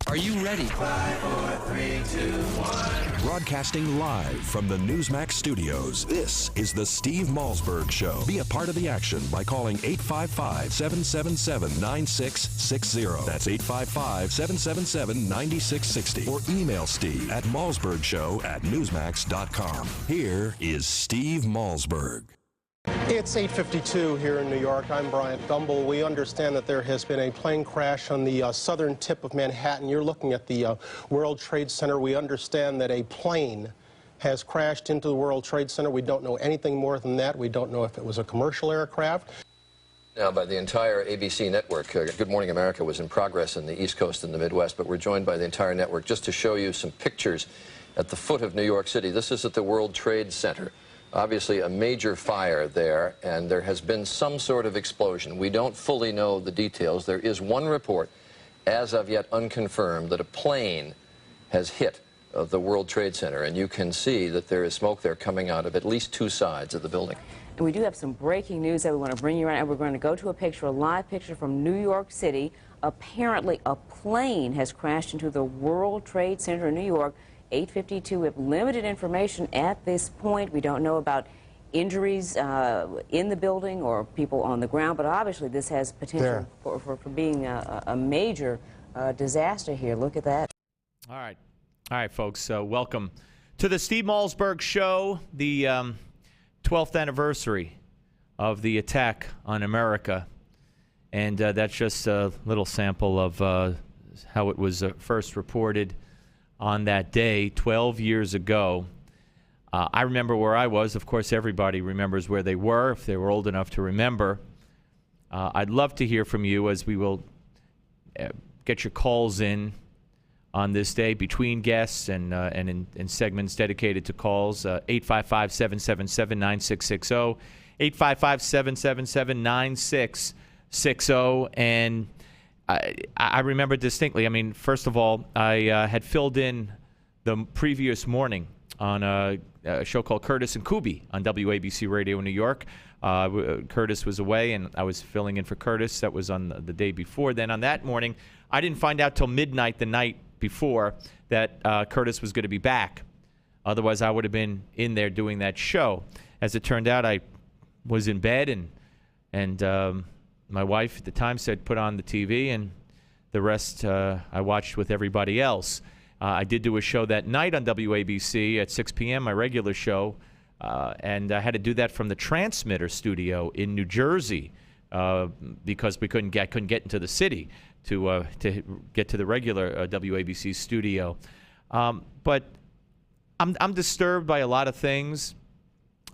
Are you ready? 5, 4, 3, 2, 1. Broadcasting live from the Newsmax studios, this is the Steve Malzberg Show. Be a part of the action by calling 855-777-9660. That's 855-777-9660. Or email Steve at malzbergshow@newsmax.com. Here is Steve Malzberg. It's 8:52 here in New York. I'm Bryant Gumbel. We understand that there has been a plane crash on the southern tip of Manhattan. You're looking at the World Trade Center. We understand that a plane has crashed into the World Trade Center. We don't know anything more than that. We don't know if it was a commercial aircraft. Now, by the entire ABC network. Good Morning America was in progress in the East Coast and the Midwest, but we're joined by the entire network just to show you some pictures at the foot of New York City. This is at the World Trade Center. Obviously a major fire there, and there has been some sort of explosion. We don't fully know the details. There is one report, as of yet unconfirmed, that a plane has hit the World Trade Center, and you can see that there is smoke there coming out of at least two sides of the building. And we do have some breaking news that we want to bring you around, and we're going to go to a picture, a live picture from New York City. Apparently a plane has crashed into the World Trade Center in New York. 8:52. We have limited information at this point. We don't know about injuries in the building or people on the ground, but obviously this has potential for being a major disaster here. Look at that. All right, folks. Welcome to the Steve Malzberg Show, the 12th anniversary of the attack on America. And that's just a little sample of how it was first reported on that day 12 years ago. I remember where I was. Of course, everybody remembers where they were if they were old enough to remember. I'd love to hear from you as we will get your calls in on this day between guests and in segments dedicated to calls. 855-777-9660, 855-777-9660. And I remember distinctly. I mean, first of all, I had filled in the previous morning on a show called Curtis and Kubi on WABC Radio in New York. Curtis was away, and I was filling in for Curtis. That was on the day before. Then on that morning, I didn't find out till midnight the night before that Curtis was going to be back. Otherwise, I would have been in there doing that show. As it turned out, I was in bed, and my wife at the time said, put on the TV, and the rest I watched with everybody else. I did do a show that night on WABC at 6 p.m., my regular show, and I had to do that from the transmitter studio in New Jersey because I couldn't get into the city to get to the regular WABC studio. But I'm disturbed by a lot of things.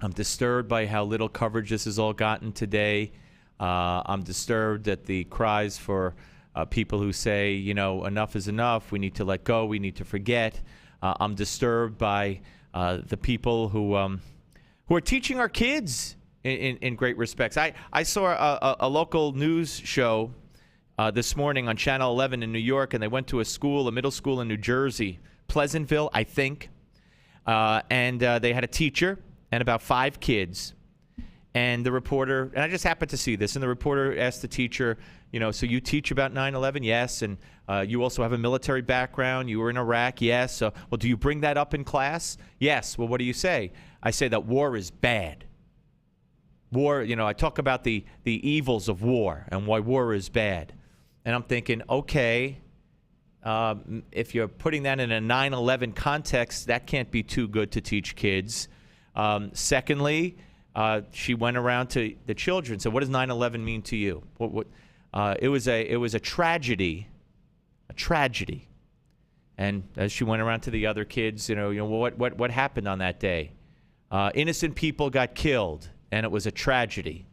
I'm disturbed by how little coverage this has all gotten today. I'm disturbed at the cries for people who say, you know, enough is enough. We need to let go. We need to forget. I'm disturbed by the people who are teaching our kids in great respects. I saw a local news show this morning on Channel 11 in New York, and they went to a middle school in New Jersey, Pleasantville, I think, and they had a teacher and about 5 kids. And the reporter, and I just happened to see this, and the reporter asked the teacher, you know, so you teach about 9/11? Yes. And you also have a military background. You were in Iraq? Yes. Well, do you bring that up in class? Yes. Well, what do you say? I say that war is bad. War, you know, I talk about the evils of war and why war is bad. And I'm thinking, okay, if you're putting that in a 9/11 context, that can't be too good to teach kids. Secondly, she went around to the children and said, what does 9/11 mean to you? It was a tragedy, And as she went around to the other kids, you know, what happened on that day? Innocent people got killed, and it was a tragedy.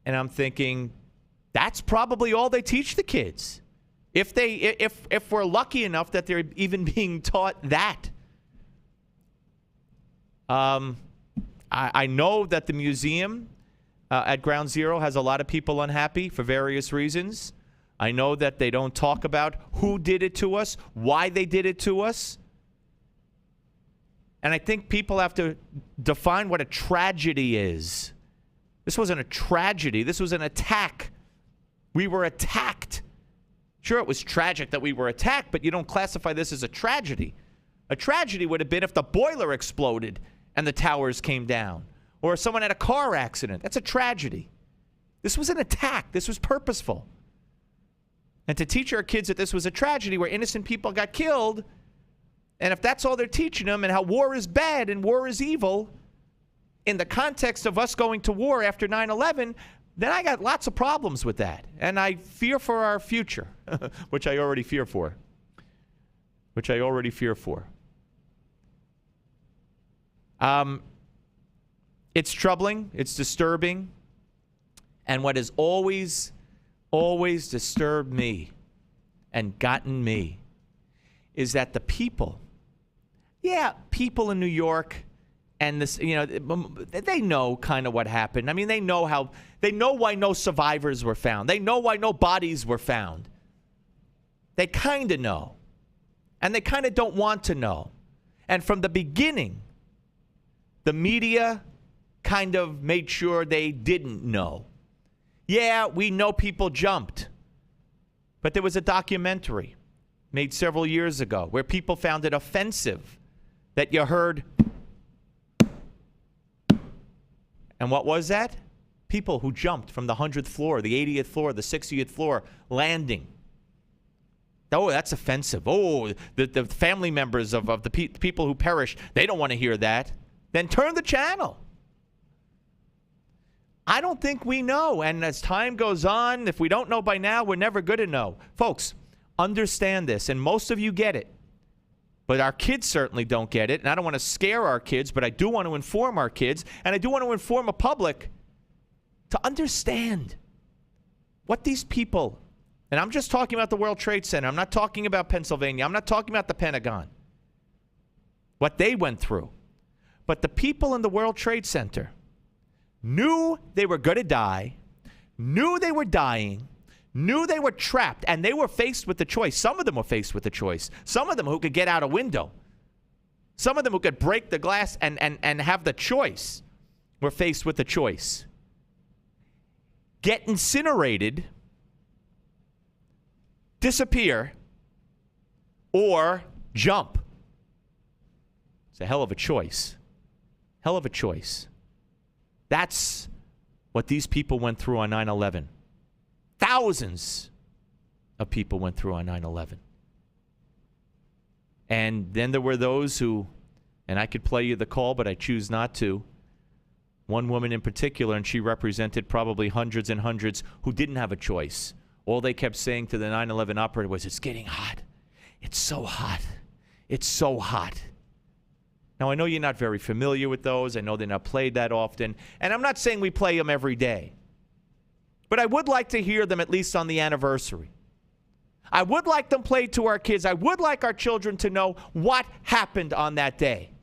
And I'm thinking, that's probably all they teach the kids. If we're lucky enough that they're even being taught that. I know that the museum at Ground Zero has a lot of people unhappy for various reasons. I know that they don't talk about who did it to us, why they did it to us. And I think people have to define what a tragedy is. This wasn't a tragedy. This was an attack. We were attacked. Sure, it was tragic that we were attacked, but you don't classify this as a tragedy. A tragedy would have been if the boiler exploded and the towers came down, or if someone had a car accident. That's a tragedy. This was an attack. This was purposeful. And to teach our kids that this was a tragedy where innocent people got killed, and if that's all they're teaching them and how war is bad and war is evil, in the context of us going to war after 9/11, then I got lots of problems with that. And I fear for our future, which I already fear for. It's troubling. It's disturbing. And what has always disturbed me and gotten me is that the people in New York and this, they know kind of what happened. I mean, they know why no survivors were found. They know why no bodies were found. They kind of know. And they kind of don't want to know. And from the beginning, the media kind of made sure they didn't know. Yeah, we know people jumped. But there was a documentary made several years ago where people found it offensive that you heard. And what was that? People who jumped from the 100th floor, the 80th floor, the 60th floor, landing. Oh, that's offensive. Oh, the family members of the people who perished, they don't want to hear that. Then turn the channel. I don't think we know. And as time goes on, if we don't know by now, we're never going to know. Folks, understand this, and most of you get it. But our kids certainly don't get it. And I don't want to scare our kids, but I do want to inform our kids. And I do want to inform a public to understand what these people, and I'm just talking about the World Trade Center. I'm not talking about Pennsylvania. I'm not talking about the Pentagon. What they went through. But the people in the World Trade Center knew they were going to die, knew they were dying, knew they were trapped, and they were faced with the choice. Some of them were faced with the choice. Some of them who could get out a window. Some of them who could break the glass and have the choice were faced with the choice. Get incinerated, disappear, or jump. It's a hell of a choice. Hell of a choice. That's what these people went through on 9/11. Thousands of people went through on 9/11. And then there were those who, and I could play you the call, but I choose not to. One woman in particular, and she represented probably hundreds and hundreds who didn't have a choice. All they kept saying to the 9/11 operator was, "It's getting hot. It's so hot. It's so hot." Now, I know you're not very familiar with those. I know they're not played that often. And I'm not saying we play them every day. But I would like to hear them at least on the anniversary. I would like them played to our kids. I would like our children to know what happened on that day.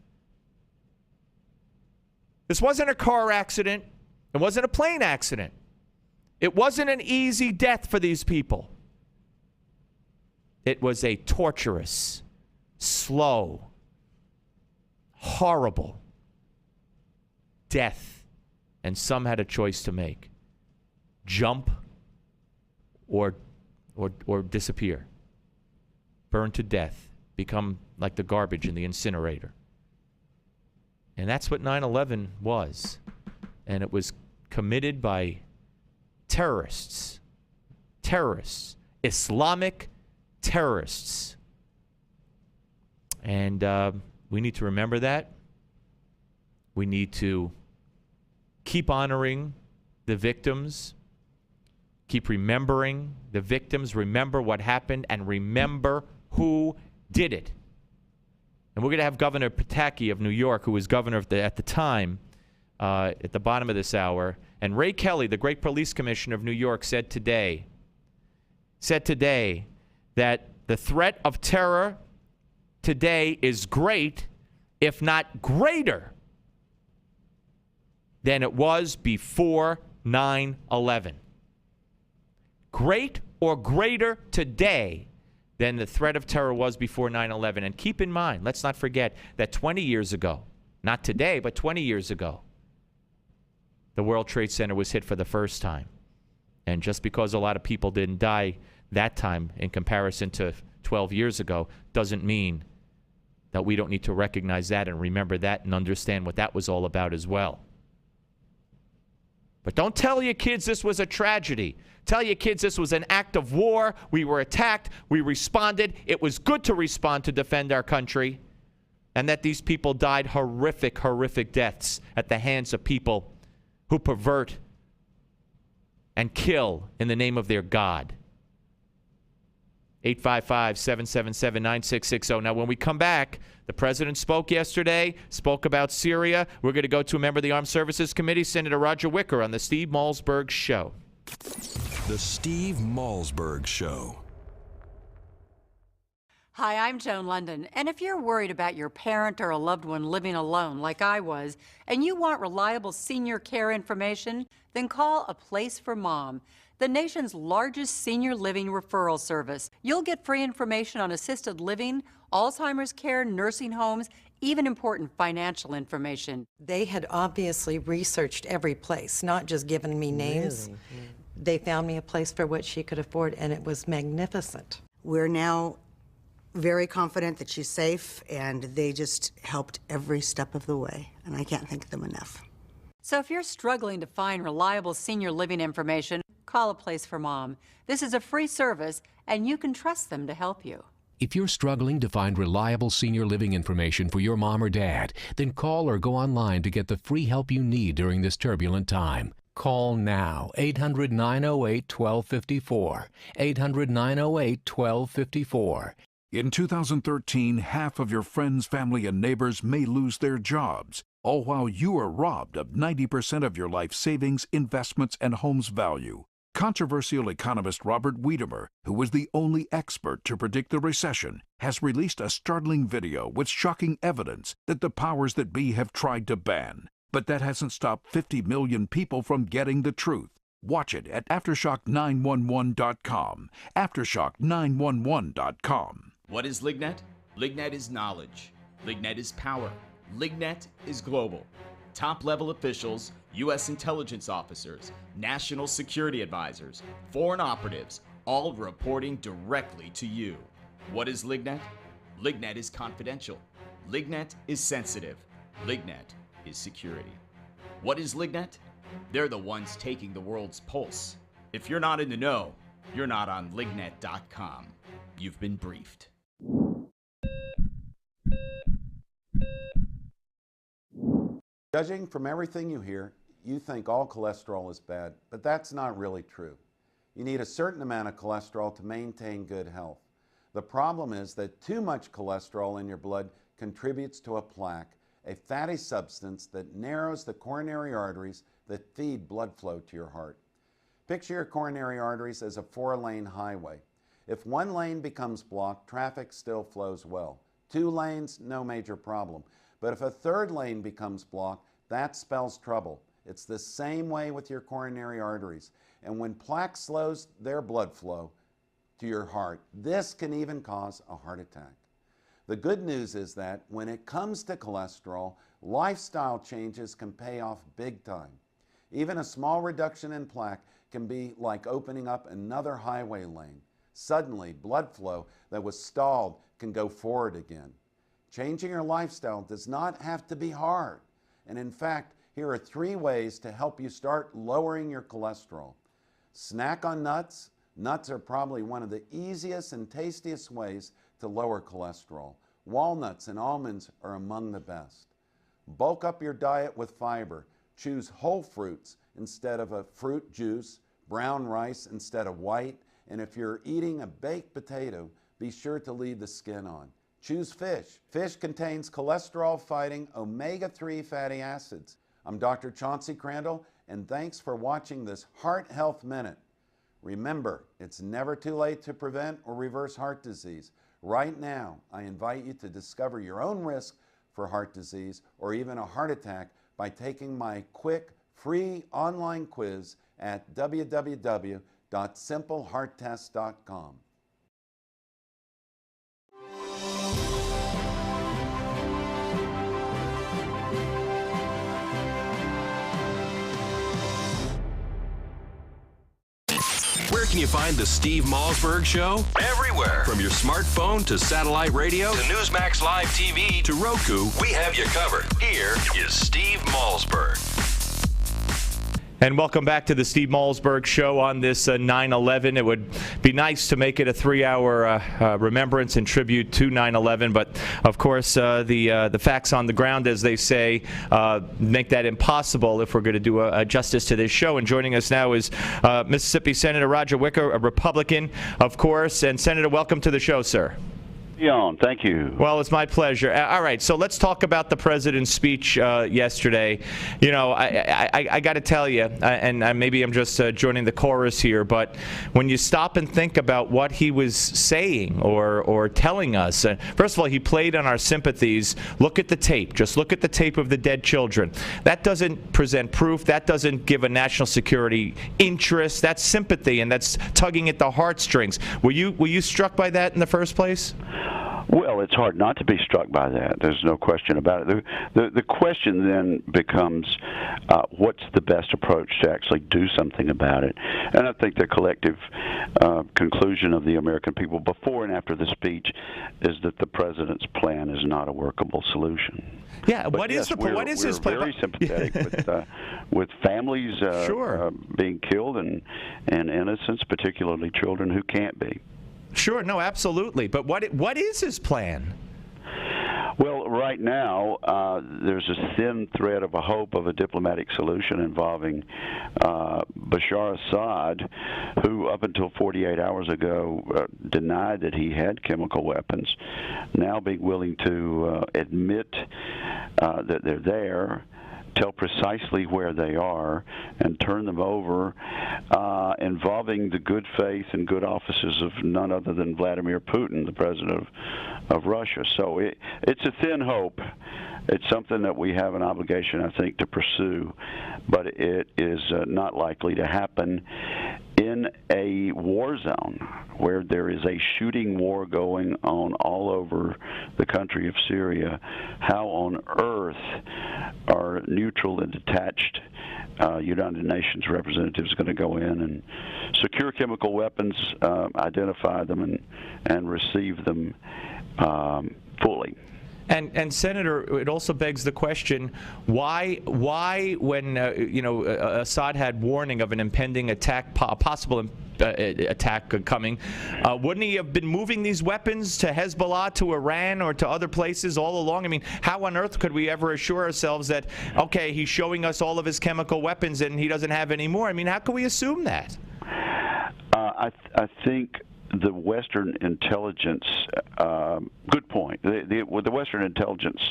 This wasn't a car accident. It wasn't a plane accident. It wasn't an easy death for these people. It was a torturous, slow, horrible death. And some had a choice to make. Jump or disappear. Burn to death. Become like the garbage in the incinerator. And that's what 9/11 was. And it was committed by terrorists. Terrorists. Islamic terrorists. And we need to remember that. We need to keep honoring the victims. Keep remembering the victims. Remember what happened and remember who did it. And we're going to have Governor Pataki of New York, who was governor at the time, at the bottom of this hour. And Ray Kelly, the great police commissioner of New York, said today that the threat of terror today is great, if not greater, than it was before 9/11. Great or greater today than the threat of terror was before 9/11. And keep in mind, let's not forget that 20 years ago, not today, but 20 years ago, the World Trade Center was hit for the first time. And just because a lot of people didn't die that time in comparison to 12 years ago doesn't mean that we don't need to recognize that and remember that and understand what that was all about as well. But don't tell your kids this was a tragedy. Tell your kids this was an act of war. We were attacked. We responded. It was good to respond to defend our country. And that these people died horrific, horrific deaths at the hands of people who pervert and kill in the name of their God. 855-777-9660. Now, when we come back, the president spoke yesterday, spoke about Syria. We're going to go to a member of the Armed Services Committee, Senator Roger Wicker, on the Steve Malzberg Show. The Steve Malzberg Show. Hi, I'm Joan London, and if you're worried about your parent or a loved one living alone like I was, and you want reliable senior care information, then call A Place for Mom, the nation's largest senior living referral service. You'll get free information on assisted living, Alzheimer's care, nursing homes, even important financial information. They had obviously researched every place, not just given me names. Really? Yeah. They found me a place for what she could afford, and it was magnificent. We're now very confident that she's safe, and they just helped every step of the way, and I can't thank them enough. So if you're struggling to find reliable senior living information, call A Place for Mom. This is a free service, and you can trust them to help you. If you're struggling to find reliable senior living information for your mom or dad, then call or go online to get the free help you need during this turbulent time. Call now, 800-908-1254, 800-908-1254. In 2013, half of your friends, family, and neighbors may lose their jobs, all while you are robbed of 90% of your life savings, investments, and home's value. Controversial economist Robert Wiedemer, who was the only expert to predict the recession, has released a startling video with shocking evidence that the powers that be have tried to ban. But that hasn't stopped 50 million people from getting the truth. Watch it at Aftershock911.com. Aftershock911.com. What is Lignet? Lignet is knowledge. Lignet is power. Lignet is global. Top-level officials, U.S. intelligence officers, national security advisors, foreign operatives, all reporting directly to you. What is Lignet? Lignet is confidential. Lignet is sensitive. Lignet is security. What is Lignet? They're the ones taking the world's pulse. If you're not in the know, you're not on Lignet.com. You've been briefed. Judging from everything you hear, you think all cholesterol is bad, but that's not really true. You need a certain amount of cholesterol to maintain good health. The problem is that too much cholesterol in your blood contributes to a plaque, a fatty substance that narrows the coronary arteries that feed blood flow to your heart. Picture your coronary arteries as a 4-lane highway. If one lane becomes blocked, traffic still flows well. 2 lanes, no major problem. But if a 3rd lane becomes blocked, that spells trouble. It's the same way with your coronary arteries. And when plaque slows their blood flow to your heart, this can even cause a heart attack. The good news is that when it comes to cholesterol, lifestyle changes can pay off big time. Even a small reduction in plaque can be like opening up another highway lane. Suddenly, blood flow that was stalled can go forward again. Changing your lifestyle does not have to be hard. And in fact, here are 3 ways to help you start lowering your cholesterol. Snack on nuts. Nuts are probably one of the easiest and tastiest ways to lower cholesterol. Walnuts and almonds are among the best. Bulk up your diet with fiber. Choose whole fruits instead of a fruit juice, brown rice instead of white, and if you're eating a baked potato, be sure to leave the skin on. Choose fish. Fish contains cholesterol-fighting omega-3 fatty acids. I'm Dr. Chauncey Crandall, and thanks for watching this Heart Health Minute. Remember, it's never too late to prevent or reverse heart disease. Right now, I invite you to discover your own risk for heart disease or even a heart attack by taking my quick, free online quiz at www.simplehearttest.com. We're can you find the Steve Malzberg Show? Everywhere. From your smartphone to satellite radio to Newsmax Live TV to Roku, we have you covered. Here is Steve Malzberg. And welcome back to the Steve Malzberg Show on this 9/11. It would be nice to make it a 3-hour remembrance and tribute to 9/11, but of course the facts on the ground, as they say, make that impossible if we're going to do justice to this show. And joining us now is Mississippi Senator Roger Wicker, a Republican, of course. And Senator, welcome to the show, sir. Thank you. Well, it's my pleasure. All right, so let's talk about the president's speech yesterday. You know, I got to tell you, and maybe I'm just joining the chorus here, but when you stop and think about what he was saying or telling us, first of all, he played on our sympathies. Look at the tape. Just look at the tape of the dead children. That doesn't present proof. That doesn't give a national security interest. That's sympathy, and that's tugging at the heartstrings. Were you struck by that in the first place? Well, it's hard not to be struck by that. There's no question about it. The question then becomes, what's the best approach to actually do something about it? And I think the collective conclusion of the American people before and after the speech is that the president's plan is not a workable solution. Yeah, but what is his plan? We're very sympathetic with families being killed and innocents, particularly children who can't be. Sure, no, absolutely. But what is his plan? Well, right now, there's a thin thread of a hope of a diplomatic solution involving Bashar Assad, who up until 48 hours ago denied that he had chemical weapons, now being willing to admit that they're there, tell precisely where they are, and turn them over, involving the good faith and good offices of none other than Vladimir Putin, the president of Russia. So it's a thin hope. It's something that we have an obligation, I think, to pursue, but it is not likely to happen in a war zone where there is a shooting war going on all over the country of Syria. How on earth are neutral and detached United Nations representatives going to go in and secure chemical weapons, identify them, and receive them fully? And Senator, it also begs the question: why when Assad had warning of an impending attack, possible attack coming, wouldn't he have been moving these weapons to Hezbollah, to Iran, or to other places all along? I mean, how on earth could we ever assure ourselves that, okay, he's showing us all of his chemical weapons and he doesn't have any more? I mean, how can we assume that? I think the Western intelligence, good point. The Western intelligence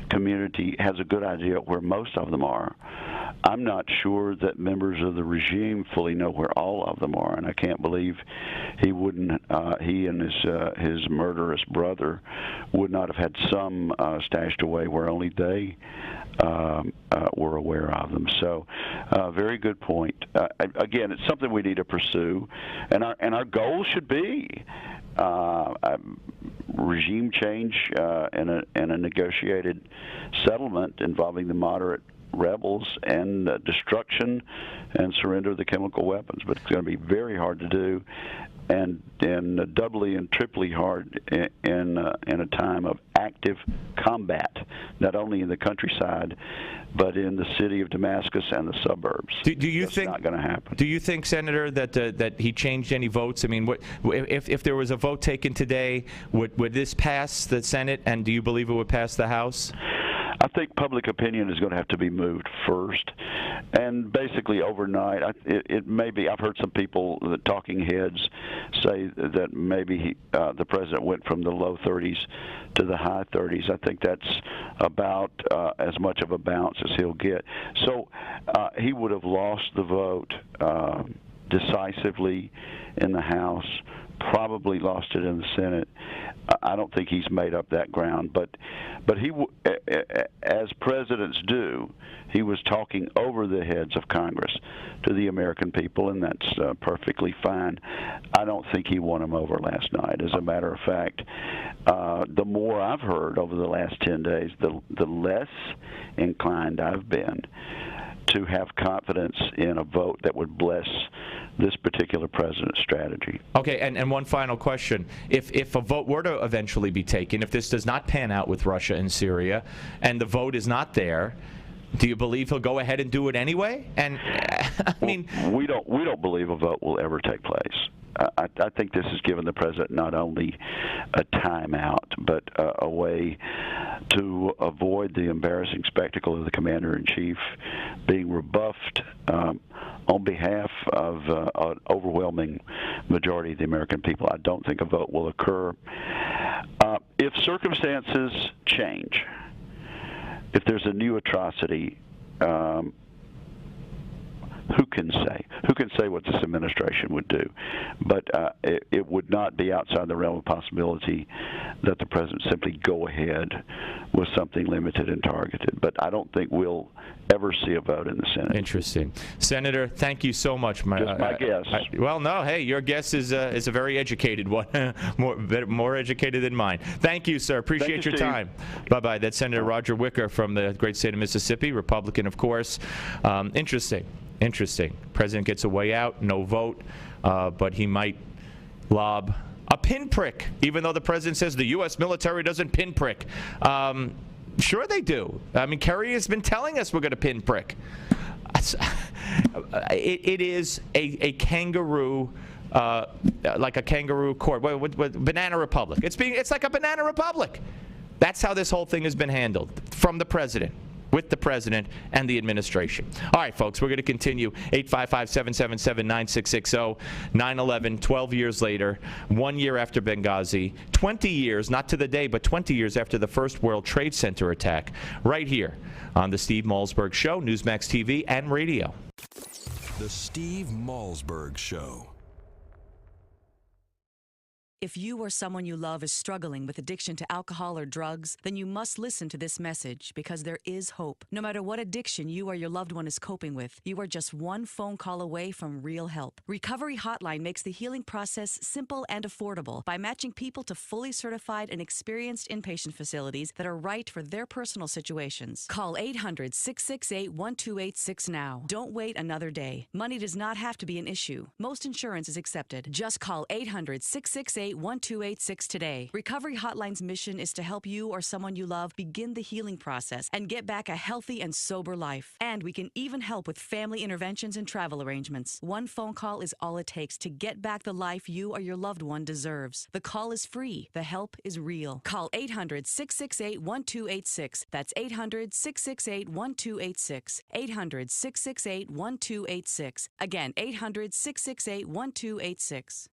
community has a good idea where most of them are. I'm not sure that members of the regime fully know where all of them are, and I can't believe he wouldn't. He and his murderous brother would not have had some stashed away where only they were aware of them. So, very good point. Again, it's something we need to pursue, and our goal should be regime change and a negotiated settlement involving the moderate rebels and destruction and surrender of the chemical weapons. But it's going to be very hard to do, and doubly and triply hard in a time of active combat, not only in the countryside, but in the city of Damascus and the suburbs. Do you That's think not going to happen? Do you think, Senator, that he changed any votes? I mean, if there was a vote taken today, would this pass the Senate, and do you believe it would pass the House? I think public opinion is going to have to be moved first, and basically overnight. It may be. I've heard some people, the talking heads, say that maybe the president went from the low 30s to the high 30s. I think that's about as much of a bounce as he'll get. So he would have lost the vote decisively in the House, probably lost it in the Senate. I don't think he's made up that ground, but he, as presidents do, he was talking over the heads of Congress to the American people, and that's perfectly fine. I don't think he won them over last night. As a matter of fact, the more I've heard over the last 10 days, the less inclined I've been to have confidence in a vote that would bless this particular president's strategy. Okay, and one final question. If a vote were to eventually be taken, if this does not pan out with Russia and Syria, and the vote is not there, do you believe he'll go ahead and do it anyway? And I mean, we don't believe a vote will ever take place. I think this has given the president not only a timeout, but a way to avoid the embarrassing spectacle of the commander-in-chief being rebuffed on behalf of an overwhelming majority of the American people. I don't think a vote will occur. If circumstances change, if there's a new atrocity, who can say? Who can say what this administration would do? But it would not be outside the realm of possibility that the president simply go ahead with something limited and targeted. But I don't think we'll ever see a vote in the Senate. Interesting. Senator, thank you so much. Just my guess. Well, no, hey, your guess is a very educated one, more educated than mine. Thank you, sir. Appreciate your time. Bye-bye. That's Senator Roger Wicker from the great state of Mississippi, Republican, of course. Interesting. President gets a way out, no vote, but he might lob a pinprick, even though the president says the U.S. military doesn't pinprick. Sure they do. I mean, Kerry has been telling us we're going to pinprick. It is a kangaroo, like a kangaroo court, what banana republic. It's like a banana republic. That's how this whole thing has been handled from the president, with the president and the administration. All right, folks, we're going to continue. 855-777-9660, 9/11, 12 years later, 1 year after Benghazi, 20 years, not to the day, but 20 years after the first World Trade Center attack, right here on the Steve Malzberg Show, Newsmax TV and radio. The Steve Malzberg Show. If you or someone you love is struggling with addiction to alcohol or drugs, then you must listen to this message, because there is hope. No matter what addiction you or your loved one is coping with, you are just one phone call away from real help. Recovery Hotline makes the healing process simple and affordable by matching people to fully certified and experienced inpatient facilities that are right for their personal situations. Call 800-668-1286 now. Don't wait another day. Money does not have to be an issue. Most insurance is accepted. Just call 800-668-1286 today. Recovery Hotline's mission is to help you or someone you love begin the healing process and get back a healthy and sober life. And we can even help with family interventions and travel arrangements. One phone call is all it takes to get back the life you or your loved one deserves. The call is free. The help is real. Call 800-668-1286. That's 800-668-1286. 800-668-1286. Again, 800-668-1286.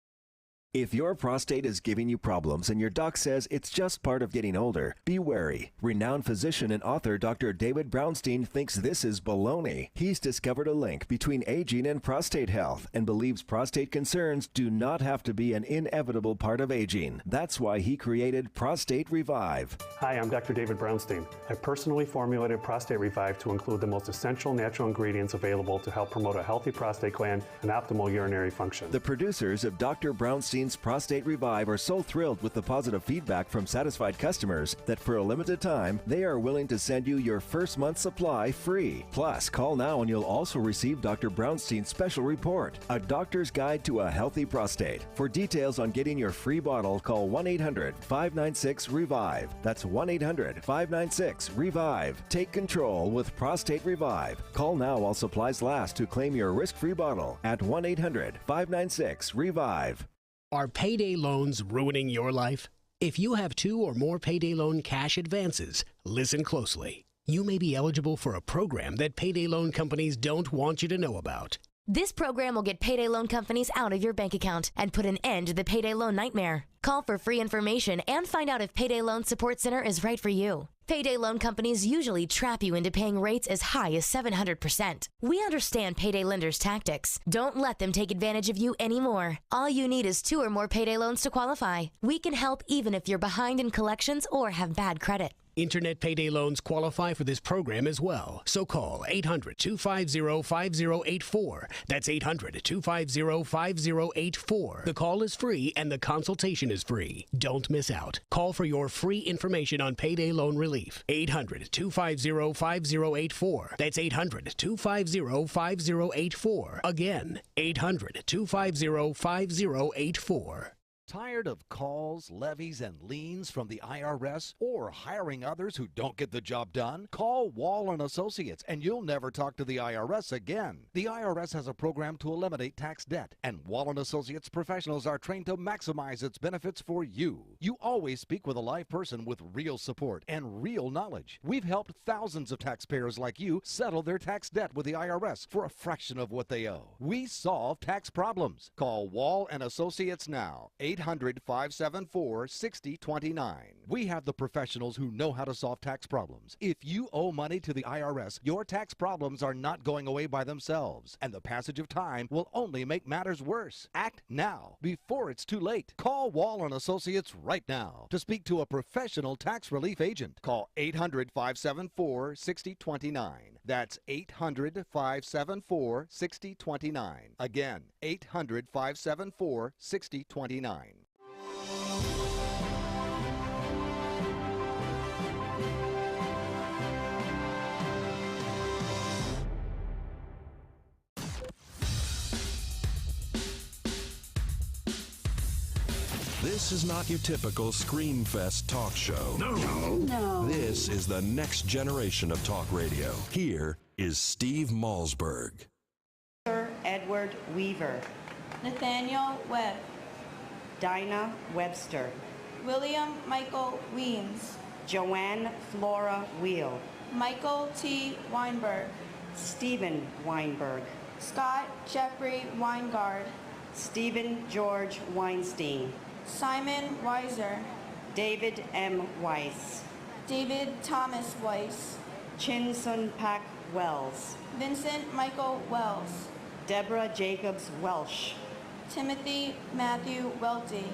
If your prostate is giving you problems and your doc says it's just part of getting older, be wary. Renowned physician and author Dr. David Brownstein thinks this is baloney. He's discovered a link between aging and prostate health and believes prostate concerns do not have to be an inevitable part of aging. That's why he created Prostate Revive. Hi, I'm Dr. David Brownstein. I personally formulated Prostate Revive to include the most essential natural ingredients available to help promote a healthy prostate gland and optimal urinary function. The producers of Dr. Brownstein's Prostate Revive are so thrilled with the positive feedback from satisfied customers that for a limited time, they are willing to send you your first month's supply free. Plus, call now and you'll also receive Dr. Brownstein's special report, A Doctor's Guide to a Healthy Prostate. For details on getting your free bottle, call 1-800-596-REVIVE. That's 1-800-596-REVIVE. Take control with Prostate Revive. Call now while supplies last to claim your risk-free bottle at 1-800-596-REVIVE. Are payday loans ruining your life? If you have 2 or more payday loan cash advances, listen closely. You may be eligible for a program that payday loan companies don't want you to know about. This program will get payday loan companies out of your bank account and put an end to the payday loan nightmare. Call for free information and find out if Payday Loan Support Center is right for you. Payday loan companies usually trap you into paying rates as high as 700%. We understand payday lenders' tactics. Don't let them take advantage of you anymore. All you need is 2 or more payday loans to qualify. We can help even if you're behind in collections or have bad credit. Internet payday loans qualify for this program as well. So call 800-250-5084. That's 800-250-5084. The call is free and the consultation is free. Don't miss out. Call for your free information on payday loan relief. 800-250-5084. That's 800-250-5084. Again, 800-250-5084. Tired of calls, levies, and liens from the IRS or hiring others who don't get the job done? Call Wall & Associates and you'll never talk to the IRS again. The IRS has a program to eliminate tax debt, and Wall & Associates professionals are trained to maximize its benefits for you. You always speak with a live person with real support and real knowledge. We've helped thousands of taxpayers like you settle their tax debt with the IRS for a fraction of what they owe. We solve tax problems. Call Wall & Associates now. 800-574-6029. We have the professionals who know how to solve tax problems. If you owe money to the IRS, your tax problems are not going away by themselves, and the passage of time will only make matters worse. Act now, before it's too late. Call Wall & Associates right now to speak to a professional tax relief agent. Call 800-574-6029. That's 800-574-6029. Again, 800-574-6029. This is not your typical Screamfest talk show. No. This is the next generation of talk radio. Here is Steve Malzberg. Edward Weaver. Nathaniel Webb. Dinah Webster. William Michael Weems. Joanne Flora Wheel. Michael T. Weinberg. Stephen Weinberg. Scott Jeffrey Weingard. Stephen George Weinstein. Simon Weiser. David M. Weiss. David Thomas Weiss. Chin Sun Pak Wells. Vincent Michael Wells. Deborah Jacobs Welsh. Timothy Matthew Welty.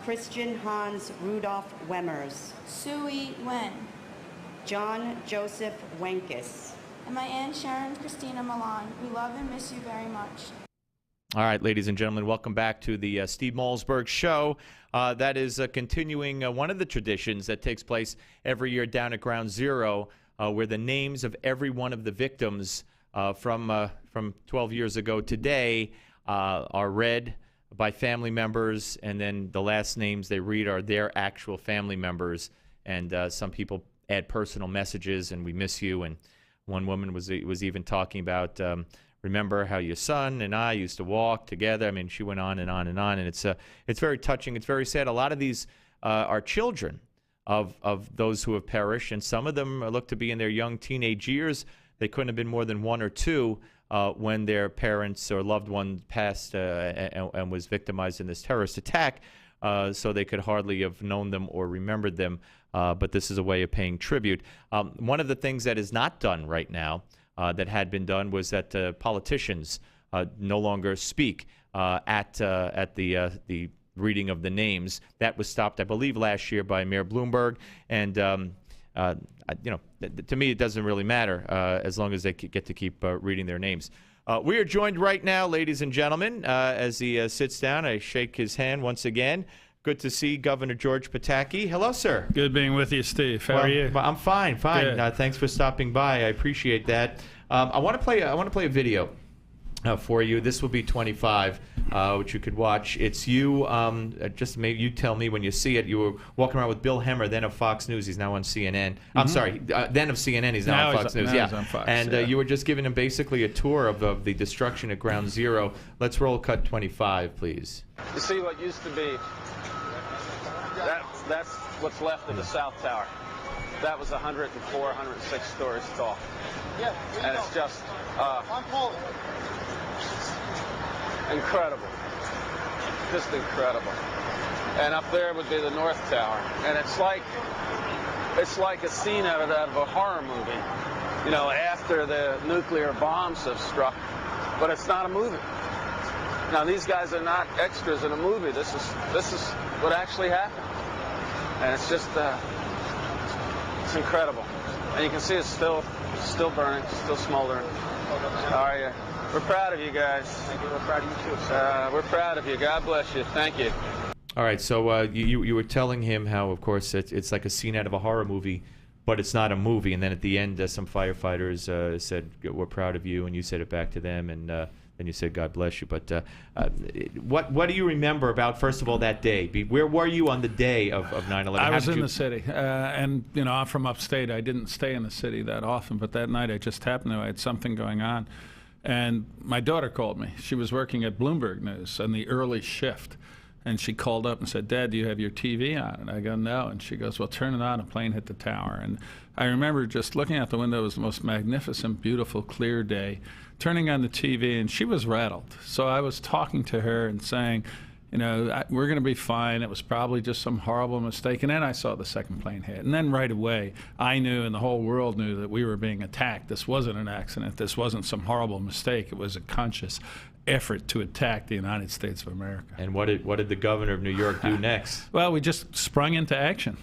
Christian Hans Rudolph Wemmers. Sui Wen. John Joseph Wenkes. And my Aunt Sharon Christina Milan. We love and miss you very much. All right, ladies and gentlemen, welcome back to the Steve Malzberg Show. That is continuing one of the traditions that takes place every year down at Ground Zero, where the names of every one of the victims from 12 years ago today are read by family members, and then the last names they read are their actual family members. And some people add personal messages, and we miss you. And one woman was even talking about remember how your son and I used to walk together. I mean, she went on and on and on, and it's very touching. It's very sad. A lot of these are children of those who have perished, and some of them look to be in their young teenage years. They couldn't have been more than one or two when their parents or loved one passed and was victimized in this terrorist attack, so they could hardly have known them or remembered them, but this is a way of paying tribute. One of the things that is not done right now that had been done was that politicians no longer speak at the reading of the names. That was stopped, I believe, last year by Mayor Bloomberg, and to me, it doesn't really matter as long as they get to keep reading their names. We are joined right now, ladies and gentlemen, as he sits down. I shake his hand once again. Good to see Governor George Pataki. Hello, sir. Good being with you, Steve. How are you? I'm fine. Thanks for stopping by. I appreciate that. I want to play a video for you. This will be 25, which you could watch. It's you. Just maybe you tell me when you see it. You were walking around with Bill Hemmer, then of Fox News. He's now on CNN. I'm sorry, then of CNN. He's now on Fox News. He's on Fox, and you were just giving him basically a tour of the destruction at Ground Zero. Let's roll cut 25, please. You see what used to be. That's what's left of the South Tower. That was 104, 106 stories tall. Yeah, and it's just incredible. Just incredible. And up there would be the North Tower. And it's like a scene out of a horror movie, you know, after the nuclear bombs have struck. But it's not a movie. Now, these guys are not extras in a movie. This is what actually happened. And it's just It's incredible. And you can see it's still burning, still smoldering. How are you? We're proud of you guys. Thank you. We're proud of you too. We're proud of you. God bless you. Thank you. All right, so you were telling him how, of course, it's like a scene out of a horror movie, but it's not a movie. And then at the end, some firefighters said, "We're proud of you," and you said it back to them, and then you said, "God bless you." But what do you remember about, first of all, that day? Where were you on the day of 9/11? I was in the city, and I'm from upstate. I didn't stay in the city that often, but that night I just happened to. I had something going on, and my daughter called me. She was working at Bloomberg News on the early shift. And she called up and said, "Dad, do you have your TV on?" And I go, "No." And she goes, "Well, turn it on. A plane hit the tower." And I remember just looking out the window. It was the most magnificent, beautiful, clear day. Turning on the TV, and she was rattled. So I was talking to her and saying, we're going to be fine. It was probably just some horrible mistake. And then I saw the second plane hit. And then right away, I knew and the whole world knew that we were being attacked. This wasn't an accident. This wasn't some horrible mistake. It was a conscious effort to attack the United States of America. And what did the governor of New York do next? Well, we just sprung into action.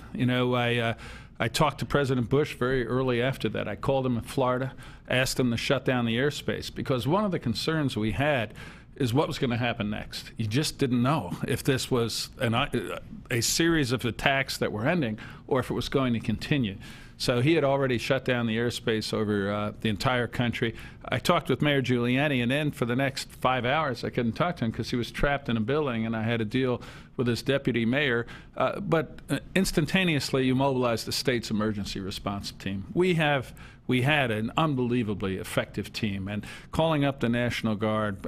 I talked to President Bush very early after that. I called him in Florida, asked him to shut down the airspace, because one of the concerns we had is what was going to happen next. You just didn't know if this was a series of attacks that were ending or if it was going to continue. So he had already shut down the airspace over the entire country. I talked with Mayor Giuliani, and then for the next 5 hours I couldn't talk to him because he was trapped in a building, and I had to deal with his deputy mayor. But instantaneously you mobilized the state's emergency response team. We had an unbelievably effective team, and calling up the National Guard,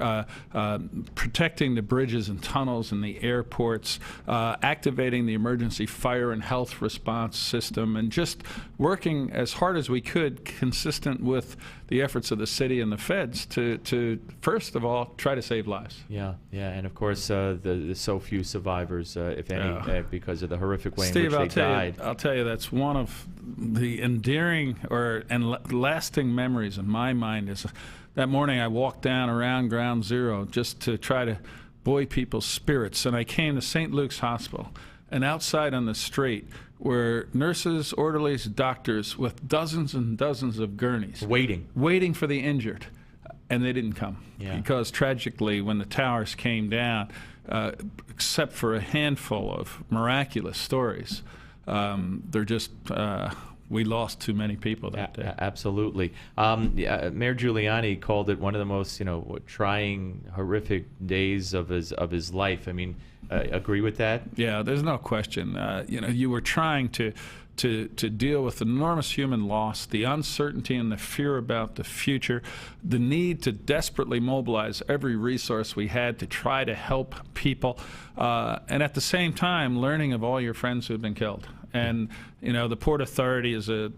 protecting the bridges and tunnels and the airports, activating the emergency fire and health response system, and just working as hard as we could, consistent with the efforts of the city and the feds to first of all, try to save lives. Yeah, and of course, the so few survivors, if any, because of the horrific way Steve, in which they died. I'll tell you, that's one of the endearing and lasting memories in my mind. Is that morning I walked down around Ground Zero just to try to buoy people's spirits, and I came to St. Luke's Hospital, and outside on the street were nurses, orderlies, doctors with dozens and dozens of gurneys waiting for the injured, and they didn't come because tragically when the towers came down, except for a handful of miraculous stories, they're just we lost too many people that day. Absolutely. Mayor Giuliani called it one of the most, trying, horrific days of his life. I mean, agree with that? Yeah, there's no question. You were trying to deal with enormous human loss, the uncertainty and the fear about the future, the need to desperately mobilize every resource we had to try to help people, and at the same time learning of all your friends who had been killed. And the Port Authority is a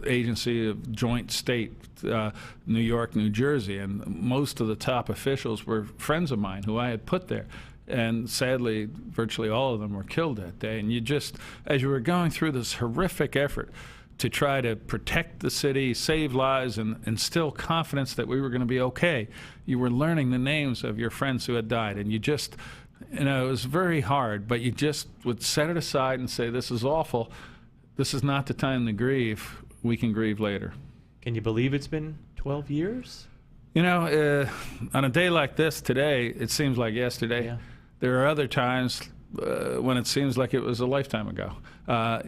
agency of joint state, New York, New Jersey, and most of the top officials were friends of mine who I had put there. And sadly, virtually all of them were killed that day. And you just, as you were going through this horrific effort to try to protect the city, save lives, and instill confidence that we were going to be okay, you were learning the names of your friends who had died. And you just, it was very hard, but you just would set it aside and say, this is awful. This is not the time to grieve. We can grieve later. Can you believe it's been 12 years? On a day like this today, it seems like yesterday. Yeah. There are other times when it seems like it was a lifetime ago. But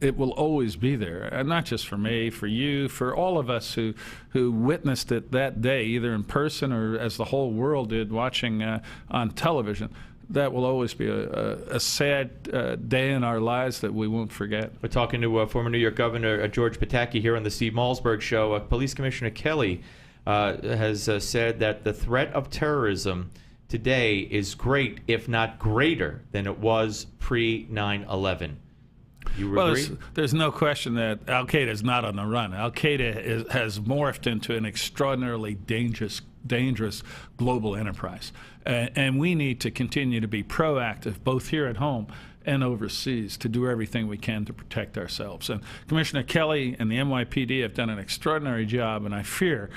it will always be there, and not just for me, for you, for all of us who witnessed it that day, either in person or as the whole world did watching on television. That will always be a sad day in our lives that we won't forget. We're talking to former New York Governor George Pataki here on the Steve Malzberg Show. Police Commissioner Kelly has said that the threat of terrorism today is great, if not greater, than it was pre-9/11. You agree? Well, there's no question that Al-Qaeda is not on the run. Al-Qaeda has morphed into an extraordinarily dangerous global enterprise. And we need to continue to be proactive, both here at home and overseas, to do everything we can to protect ourselves. And Commissioner Kelly and the NYPD have done an extraordinary job, and I fear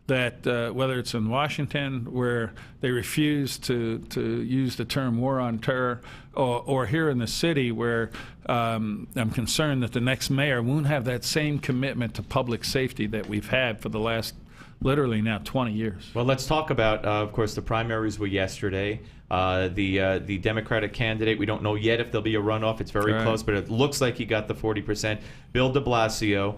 that whether it's in Washington, where they refuse to use the term war on terror, or here in the city, where I'm concerned that the next mayor won't have that same commitment to public safety that we've had for the last literally now 20 years. Well, let's talk about, of course, the primaries were yesterday. The Democratic candidate, we don't know yet if there'll be a runoff. It's very close, but it looks like he got the 40%. Bill de Blasio,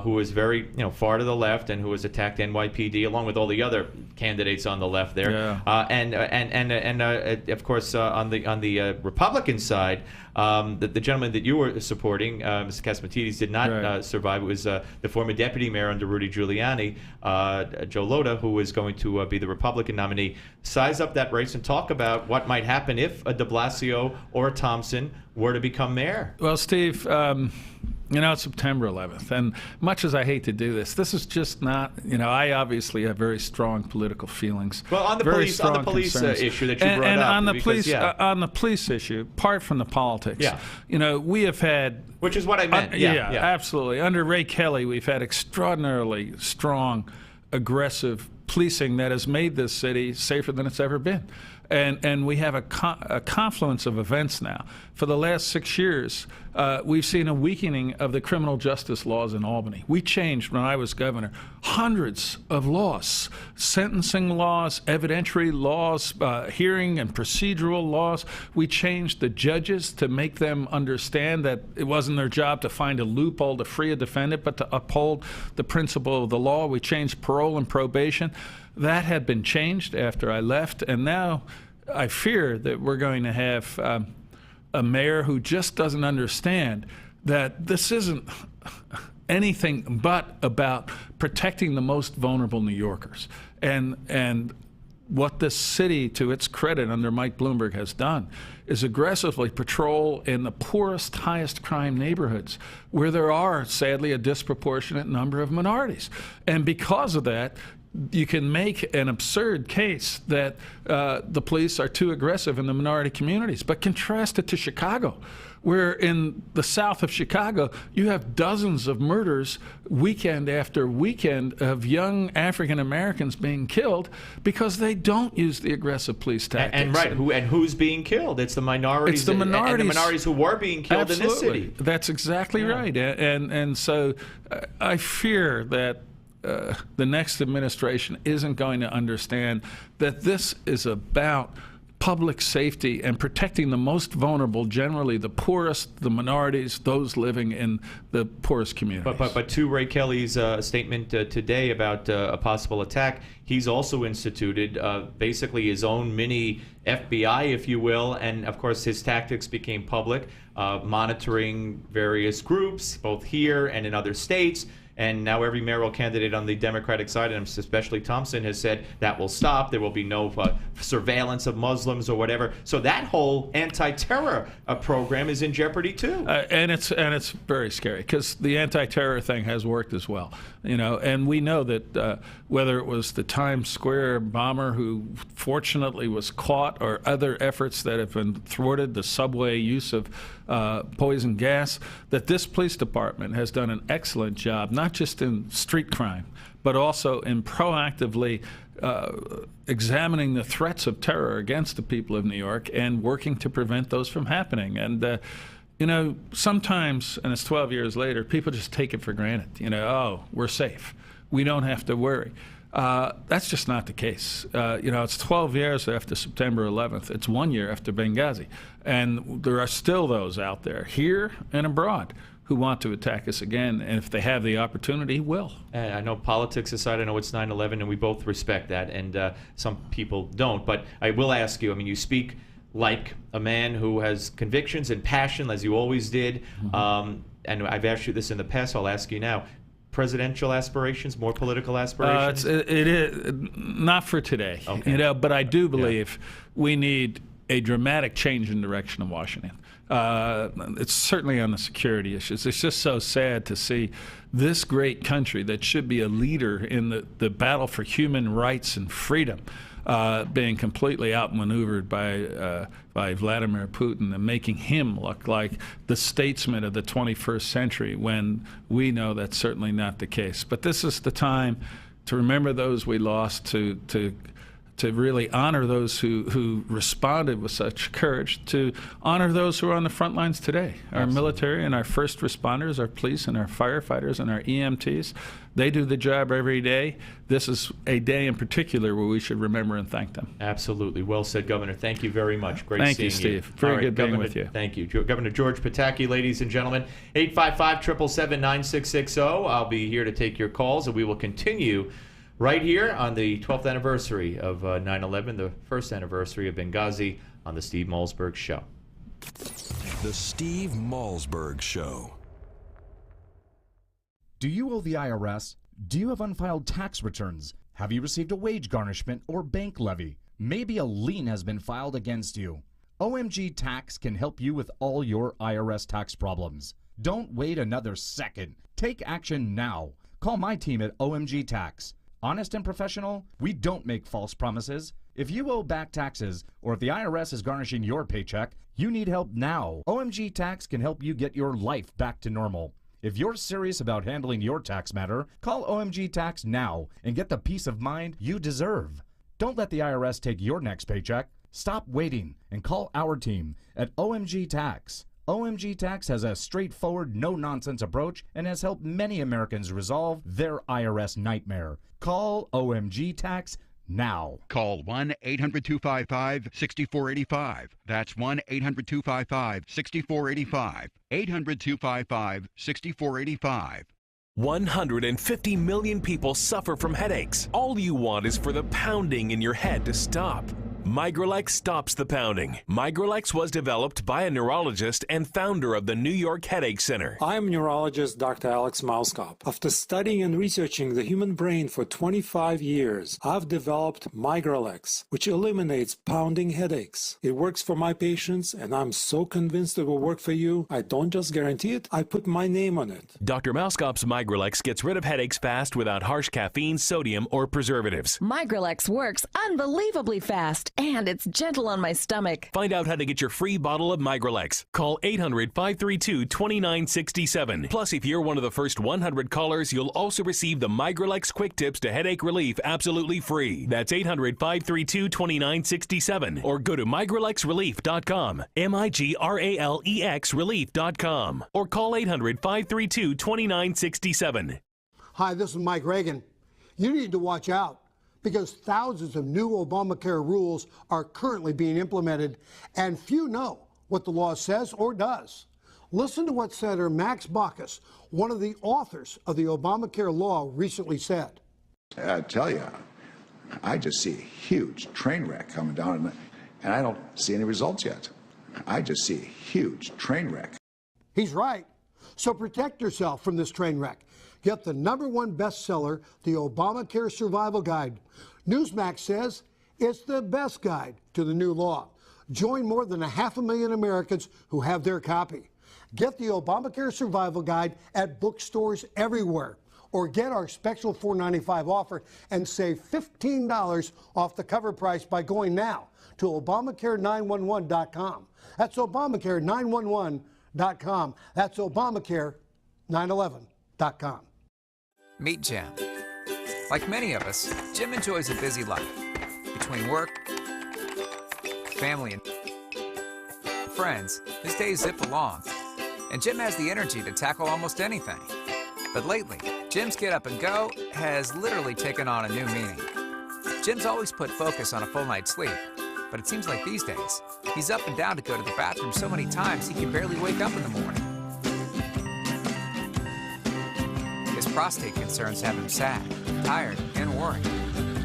who is very far to the left and who has attacked NYPD along with all the other candidates on the left there. Yeah. And of course on the Republican side, the gentleman that you were supporting, Mr. Catsimatidis, did not survive. It was the former deputy mayor under Rudy Giuliani, Joe Lhota, who is going to be the Republican nominee. Size up that race and talk about what might happen if a de Blasio or a Thompson were to become mayor. Well, Steve, it's September 11th, and much as I hate to do this is just not, I obviously have very strong political feelings. Well, on the police issue that you brought up. On the police issue, apart from the politics, we have had... Which is what I meant. Yeah, absolutely. Under Ray Kelly, we've had extraordinarily strong, aggressive policing that has made this city safer than it's ever been. And we have a confluence of events now. For the last 6 years, we've seen a weakening of the criminal justice laws in Albany. We changed, when I was governor, hundreds of laws, sentencing laws, evidentiary laws, hearing and procedural laws. We changed the judges to make them understand that it wasn't their job to find a loophole to free a defendant, but to uphold the principle of the law. We changed parole and probation. That had been changed after I left, and now I fear that we're going to have a mayor who just doesn't understand that this isn't anything but about protecting the most vulnerable New Yorkers. And what this city, to its credit, under Mike Bloomberg has done is aggressively patrol in the poorest, highest crime neighborhoods where there are, sadly, a disproportionate number of minorities. And because of that, you can make an absurd case that the police are too aggressive in the minority communities. But contrast it to Chicago, where in the south of Chicago, you have dozens of murders weekend after weekend of young African Americans being killed because they don't use the aggressive police tactics. And who's being killed? It's the minorities. It's the minorities. And the minorities who were being killed in this city. That's exactly right. And so I fear that the next administration isn't going to understand that this is about public safety and protecting the most vulnerable, generally the poorest, the minorities, those living in the poorest communities. But to Ray Kelly's statement today about a possible attack, he's also instituted basically his own mini FBI, if you will, and of course his tactics became public, monitoring various groups, both here and in other states. And now every mayoral candidate on the Democratic side, and especially Thompson, has said that will stop. There will be no surveillance of Muslims or whatever. So that whole anti-terror program is in jeopardy too. And it's very scary because the anti-terror thing has worked as well. And we know that whether it was the Times Square bomber who fortunately was caught, or other efforts that have been thwarted, the subway use of poison gas, that this police department has done an excellent job, not just in street crime, but also in proactively examining the threats of terror against the people of New York and working to prevent those from happening. And sometimes, and it's 12 years later, people just take it for granted. Oh, we're safe. We don't have to worry. That's just not the case. It's 12 years after September 11th. It's 1 year after Benghazi. And there are still those out there, here and abroad, who want to attack us again. And if they have the opportunity, will. And I know politics aside, I know it's 9/11, and we both respect that. And some people don't. But I will ask you, you speak like a man who has convictions and passion, as you always did. Mm-hmm. And I've asked you this in the past, I'll ask you now. Presidential aspirations, more political aspirations? It is not for today, okay. But I do believe we need a dramatic change in direction of Washington. It's certainly on the security issues. It's just so sad to see this great country that should be a leader in the battle for human rights and freedom being completely outmaneuvered by Vladimir Putin and making him look like the statesman of the 21st century when we know that's certainly not the case. But this is the time to remember those we lost, to really honor those who responded with such courage, to honor those who are on the front lines today, our military and our first responders, our police and our firefighters and our EMTs. They do the job every day. This is a day in particular where we should remember and thank them. Absolutely. Well said, Governor. Thank you very much. Great Thank seeing you, Steve. you. Very All right, good being Governor, with you. Thank you. Governor George Pataki, ladies and gentlemen. 855-777-9660. I'll be here to take your calls, and we will continue right here on the 12th anniversary of 9/11, the first anniversary of Benghazi, on the Steve Malzberg Show. The Steve Malzberg Show. Do you owe the IRS? Do you have unfiled tax returns? Have you received a wage garnishment or bank levy? Maybe a lien has been filed against you. OMG Tax can help you with all your IRS tax problems. Don't wait another second. Take action now. Call my team at OMG Tax. Honest and professional, we don't make false promises. If you owe back taxes, or if the IRS is garnishing your paycheck, you need help now. OMG Tax can help you get your life back to normal. If you're serious about handling your tax matter, call OMG Tax now and get the peace of mind you deserve. Don't let the IRS take your next paycheck. Stop waiting and call our team at OMG Tax. OMG Tax has a straightforward, no-nonsense approach and has helped many Americans resolve their IRS nightmare. Call OMG Tax now. Call 1-800-255-6485. That's 1-800-255-6485. 800-255-6485. 150 million people suffer from headaches. All you want is for the pounding in your head to stop. Migralex stops the pounding. Migralex was developed by a neurologist and founder of the New York Headache Center. I'm neurologist Dr. Alex Malzberg. After studying and researching the human brain for 25 years, I've developed Migralex, which eliminates pounding headaches. It works for my patients, and I'm so convinced it will work for you. I don't just guarantee it, I put my name on it. Dr. Malzberg's Migralex gets rid of headaches fast without harsh caffeine, sodium, or preservatives. Migralex works unbelievably fast, and it's gentle on my stomach. Find out how to get your free bottle of Migralex. Call 800-532-2967. Plus, if you're one of the first 100 callers, you'll also receive the Migralex Quick Tips to Headache Relief absolutely free. That's 800-532-2967. Or go to migralexrelief.com. MIGRALEX relief.com. Or call 800-532-2967. Hi, this is Mike Reagan. You need to watch out, because thousands of new Obamacare rules are currently being implemented, and few know what the law says or does. Listen to what Senator Max Baucus, one of the authors of the Obamacare law, recently said. I tell you, I just see a huge train wreck coming down, and I don't see any results yet. I just see a huge train wreck. He's right. So protect yourself from this train wreck. Get the #1 bestseller, The Obamacare Survival Guide. Newsmax says it's the best guide to the new law. Join more than 500,000 Americans who have their copy. Get the Obamacare Survival Guide at bookstores everywhere, or get our special $4.95 offer and save $15 off the cover price by going now to Obamacare911.com. That's Obamacare911.com. That's Obamacare911.com. Meet Jim. Like many of us, Jim enjoys a busy life. Between work, family, and friends, his days zip along. And Jim has the energy to tackle almost anything. But lately, Jim's get up and go has literally taken on a new meaning. Jim's always put focus on a full night's sleep, but it seems like these days, he's up and down to go to the bathroom so many times he can barely wake up in the morning. His prostate concerns have him sad, tired, and worried.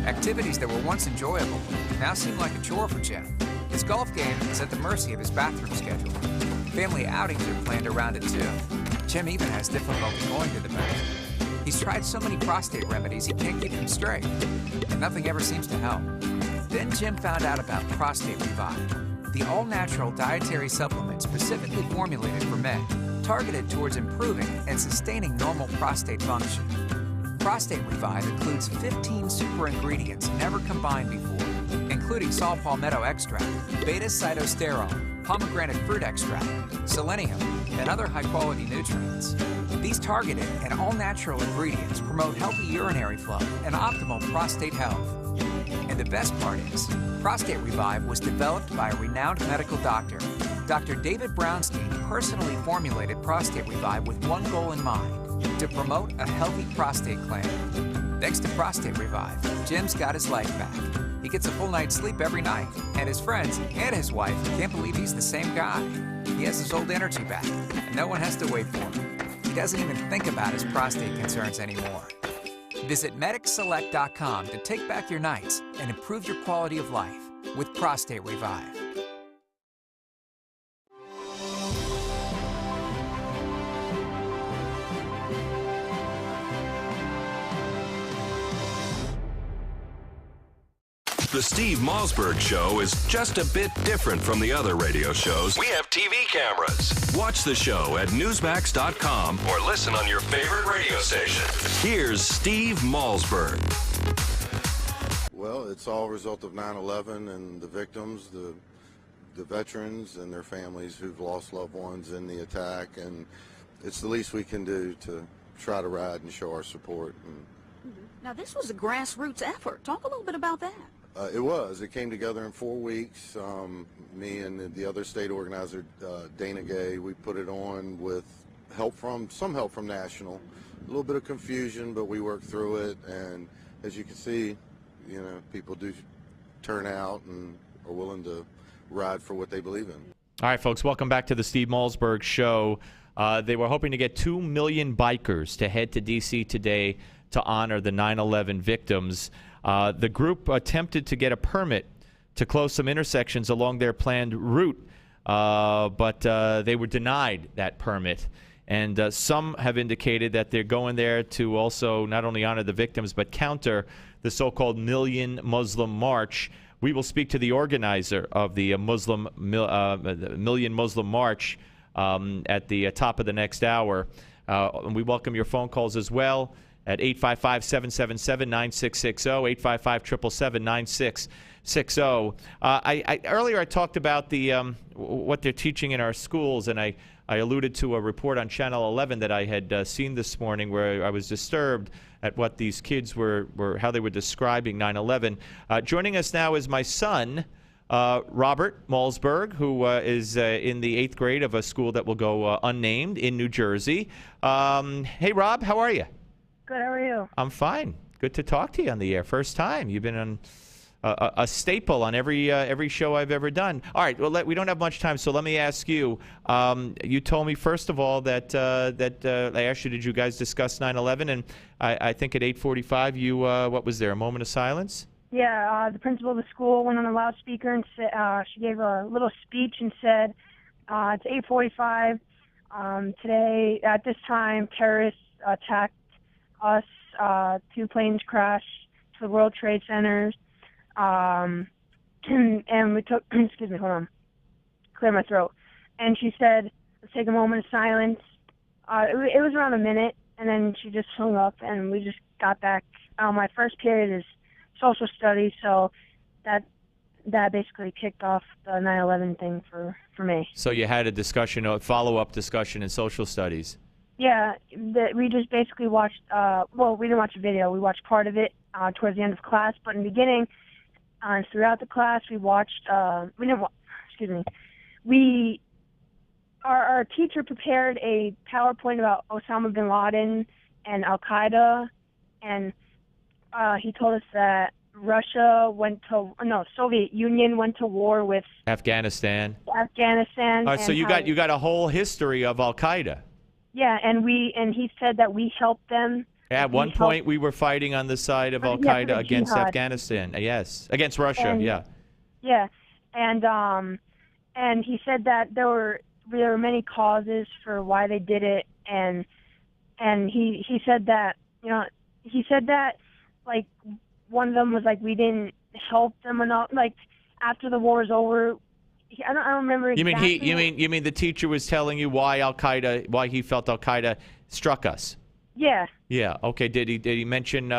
Activities that were once enjoyable now seem like a chore for Jim. His golf game is at the mercy of his bathroom schedule. Family outings are planned around it too. Jim even has difficulty going to the bathroom. He's tried so many prostate remedies he can't keep them straight, and nothing ever seems to help. Then Jim found out about Prostate Revive, the all-natural dietary supplement specifically formulated for men, targeted towards improving and sustaining normal prostate function. Prostate Revive includes 15 super ingredients never combined before, including saw palmetto extract, beta-cytosterol, pomegranate fruit extract, selenium, and other high-quality nutrients. These targeted and all-natural ingredients promote healthy urinary flow and optimal prostate health. And the best part is, Prostate Revive was developed by a renowned medical doctor. Dr. David Brownstein personally formulated Prostate Revive with one goal in mind: to promote a healthy prostate gland. Thanks to Prostate Revive, Jim's got his life back. He gets a full night's sleep every night, and his friends and his wife can't believe he's the same guy. He has his old energy back, and no one has to wait for him. He doesn't even think about his prostate concerns anymore. Visit MedicSelect.com to take back your nights and improve your quality of life with Prostate Revive. The Steve Malzberg Show is just a bit different from the other radio shows. We have TV cameras. Watch the show at Newsmax.com or listen on your favorite radio station. Here's Steve Malzberg. Well, it's all a result of 9/11 and the victims, the veterans and their families who've lost loved ones in the attack, and it's the least we can do to try to ride and show our support. Now, this was a grassroots effort. Talk a little bit about that. It was. It came together in 4 weeks. Me and the other state organizer, Dana Gay, we put it on with some help from National. A little bit of confusion, but we worked through it. And as you can see, you know, people do turn out and are willing to ride for what they believe in. All right, folks, welcome back to the Steve Malzberg Show. They were hoping to get 2 million bikers to head to D.C. today to honor the 9/11 victims. The group attempted to get a permit to close some intersections along their planned route, but they were denied that permit. And some have indicated that they're going there to also not only honor the victims but counter the so-called Million Muslim March. We will speak to the organizer of the Million Muslim March at the top of the next hour. And we welcome your phone calls as well at 855-777-9660, 855-777-9660. Earlier I talked about what they're teaching in our schools, and I alluded to a report on Channel 11 that I had seen this morning where I was disturbed at what these kids were how they were describing 9/11. Joining us now is my son, Robert Malzberg, who is in the 8th grade of a school that will go unnamed in New Jersey. Hey, Rob, how are you? Good, how are you? I'm fine. Good to talk to you on the air. First time. You've been on a staple on every show I've ever done. All right, well, we don't have much time, so let me ask you. You told me, first of all, that I asked you, did you guys discuss 9/11? And I think at 8:45, you, what was there, a moment of silence? Yeah, the principal of the school went on a loudspeaker and said, she gave a little speech and said, it's 8:45. Today, at this time, terrorists attacked us. 2 planes crashed to the World Trade Centers. And we took, excuse me, hold on, clear my throat. And she said, let's take a moment of silence. It was around a minute, and then she just hung up, and we just got back. My first period is social studies, so that basically kicked off the 9/11 thing for me. So you had a discussion, a follow-up discussion in social studies. Yeah, we just basically watched, well, we didn't watch a video. We watched part of it towards the end of class, but in the beginning, throughout the class, we watched, our teacher prepared a PowerPoint about Osama bin Laden and Al-Qaeda, and he told us that Soviet Union went to war with Afghanistan. All right, so you got a whole history of Al-Qaeda. Yeah, and he said that we helped them. At one point, we were fighting on the side of Al-Qaeda against jihad. Afghanistan. Yes, against Russia. Yeah. Yeah, and he said that there were many causes for why they did it, and he said that like one of them was like we didn't help them enough. Like after the war was over. I don't remember exactly. You mean the teacher was telling you why he felt Al-Qaeda struck us? Yeah. Yeah. Okay. Did he mention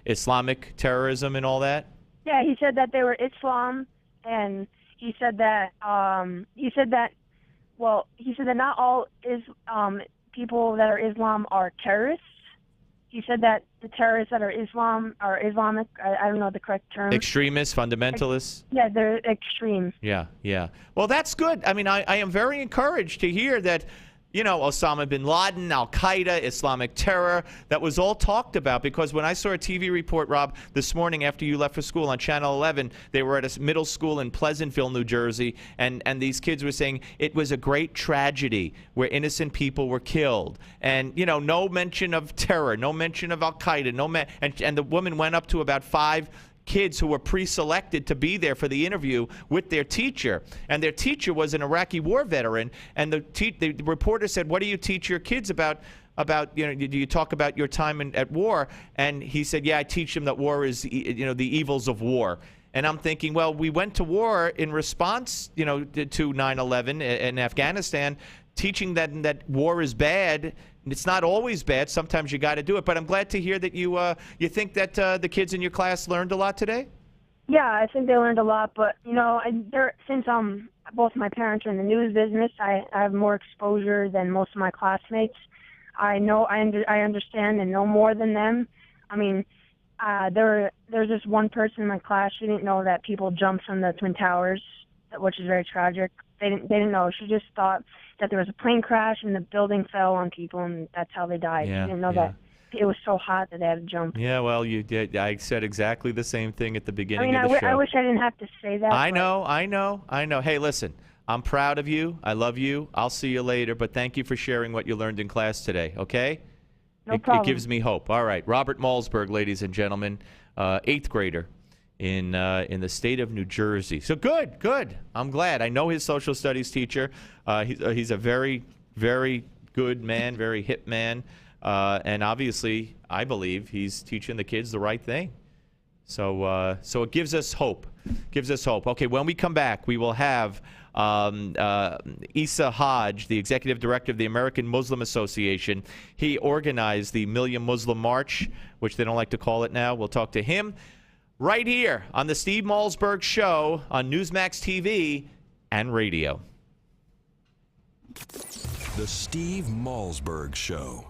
Islamic terrorism and all that? Yeah, he said that they were Islam, and he said that not all people that are Islam are terrorists. He said that the terrorists that are Islam are Islamic. I don't know the correct term. Extremists, fundamentalists. Yeah, they're extreme. Yeah. Well, that's good. I mean, I am very encouraged to hear that, Osama bin Laden, Al-Qaeda, Islamic terror, that was all talked about. Because when I saw a TV report, Rob, this morning after you left for school on Channel 11, they were at a middle school in Pleasantville, New Jersey, and these kids were saying it was a great tragedy where innocent people were killed. And, no mention of terror, no mention of Al-Qaeda, and the woman went up to about 5 kids who were pre-selected to be there for the interview with their teacher, and their teacher was an Iraqi war veteran. And the reporter said, "What do you teach your kids about? Do you talk about your time at war?" And he said, "Yeah, I teach them that war is, the evils of war." And I'm thinking, well, we went to war in response, to 9/11 in Afghanistan, teaching that war is bad. It's not always bad. Sometimes you got to do it. But I'm glad to hear that you think that the kids in your class learned a lot today. Yeah, I think they learned a lot. But since both my parents are in the news business, I have more exposure than most of my classmates. I understand and know more than them. I mean, there's just one person in my class. She didn't know that people jumped from the Twin Towers, which is very tragic. They didn't know. She just thought that there was a plane crash and the building fell on people, and that's how they died. Yeah, she didn't know that it was so hot that they had to jump. Yeah, well, you did. I said exactly the same thing at the beginning of the show. I wish I didn't have to say that. I know. Hey, listen, I'm proud of you. I love you. I'll see you later, but thank you for sharing what you learned in class today, okay? No problem. It gives me hope. All right, Robert Malzberg, ladies and gentlemen, 8th grader in the state of New Jersey. So good. I'm glad. I know his social studies teacher. He's a very, very good man, very hip man. And obviously, I believe he's teaching the kids the right thing. So it gives us hope. Okay, when we come back, we will have Isa Hajj, the executive director of the American Muslim Association. He organized the Million Muslim March, which they don't like to call it now. We'll talk to him right here on the Steve Malzberg Show on Newsmax TV and radio. The Steve Malzberg Show.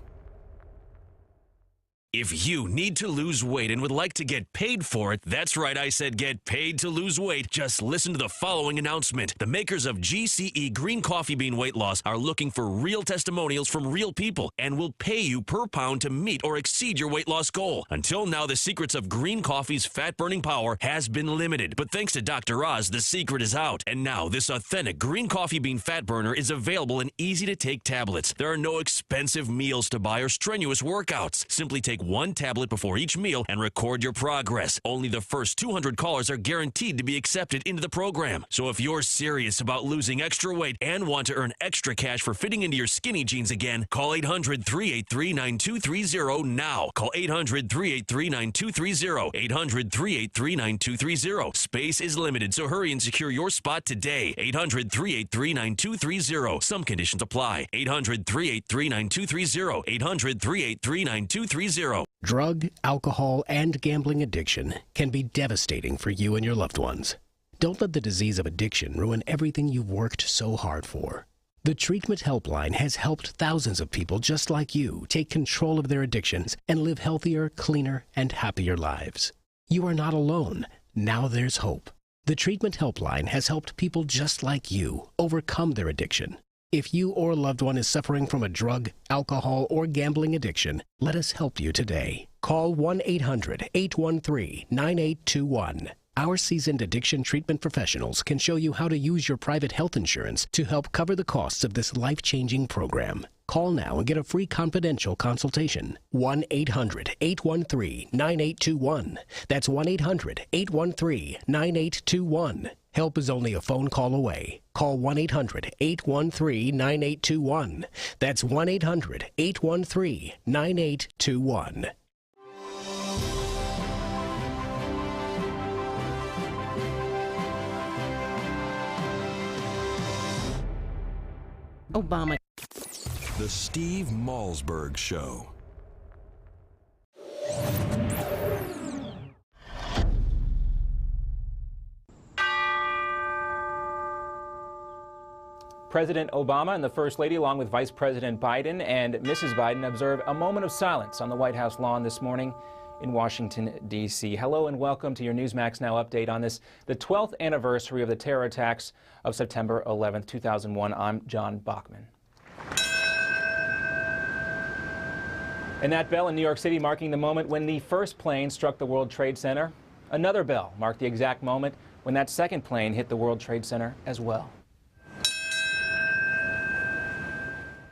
If you need to lose weight and would like to get paid for it, that's right, I said get paid to lose weight. Just listen to the following announcement. The makers of GCE Green Coffee Bean Weight Loss are looking for real testimonials from real people and will pay you per pound to meet or exceed your weight loss goal. Until now, the secrets of green coffee's fat-burning power has been limited, but thanks to Dr. Oz, the secret is out. And now, this authentic green coffee bean fat burner is available in easy-to-take tablets. There are no expensive meals to buy or strenuous workouts. Simply take one tablet before each meal and record your progress. Only the first 200 callers are guaranteed to be accepted into the program. So if you're serious about losing extra weight and want to earn extra cash for fitting into your skinny jeans again, call 800-383-9230 now. Call 800-383-9230. 800-383-9230. Space is limited, so hurry and secure your spot today. 800-383-9230. Some conditions apply. 800-383-9230. 800-383-9230. Drug, alcohol, and gambling addiction can be devastating for you and your loved ones. Don't let the disease of addiction ruin everything you've worked so hard for. The Treatment Helpline has helped thousands of people just like you take control of their addictions and live healthier, cleaner, and happier lives. You are not alone. Now there's hope. The Treatment Helpline has helped people just like you overcome their addiction. If you or a loved one is suffering from a drug, alcohol, or gambling addiction, let us help you today. Call 1-800-813-9821. Our seasoned addiction treatment professionals can show you how to use your private health insurance to help cover the costs of this life-changing program. Call now and get a free confidential consultation. 1-800-813-9821. That's 1-800-813-9821. Help is only a phone call away. Call 1-800-813-9821. That's 1-800-813-9821. Obama. The Steve Malzberg Show. President Obama and the First Lady, along with Vice President Biden and Mrs. Biden, observe a moment of silence on the White House lawn this morning in Washington, D.C. Hello and welcome to your Newsmax Now update on this, the 12th anniversary of the terror attacks of September 11th, 2001. I'm John Bachman. And that bell in New York City marking the moment when the first plane struck the World Trade Center. Another bell marked the exact moment when that second plane hit the World Trade Center as well.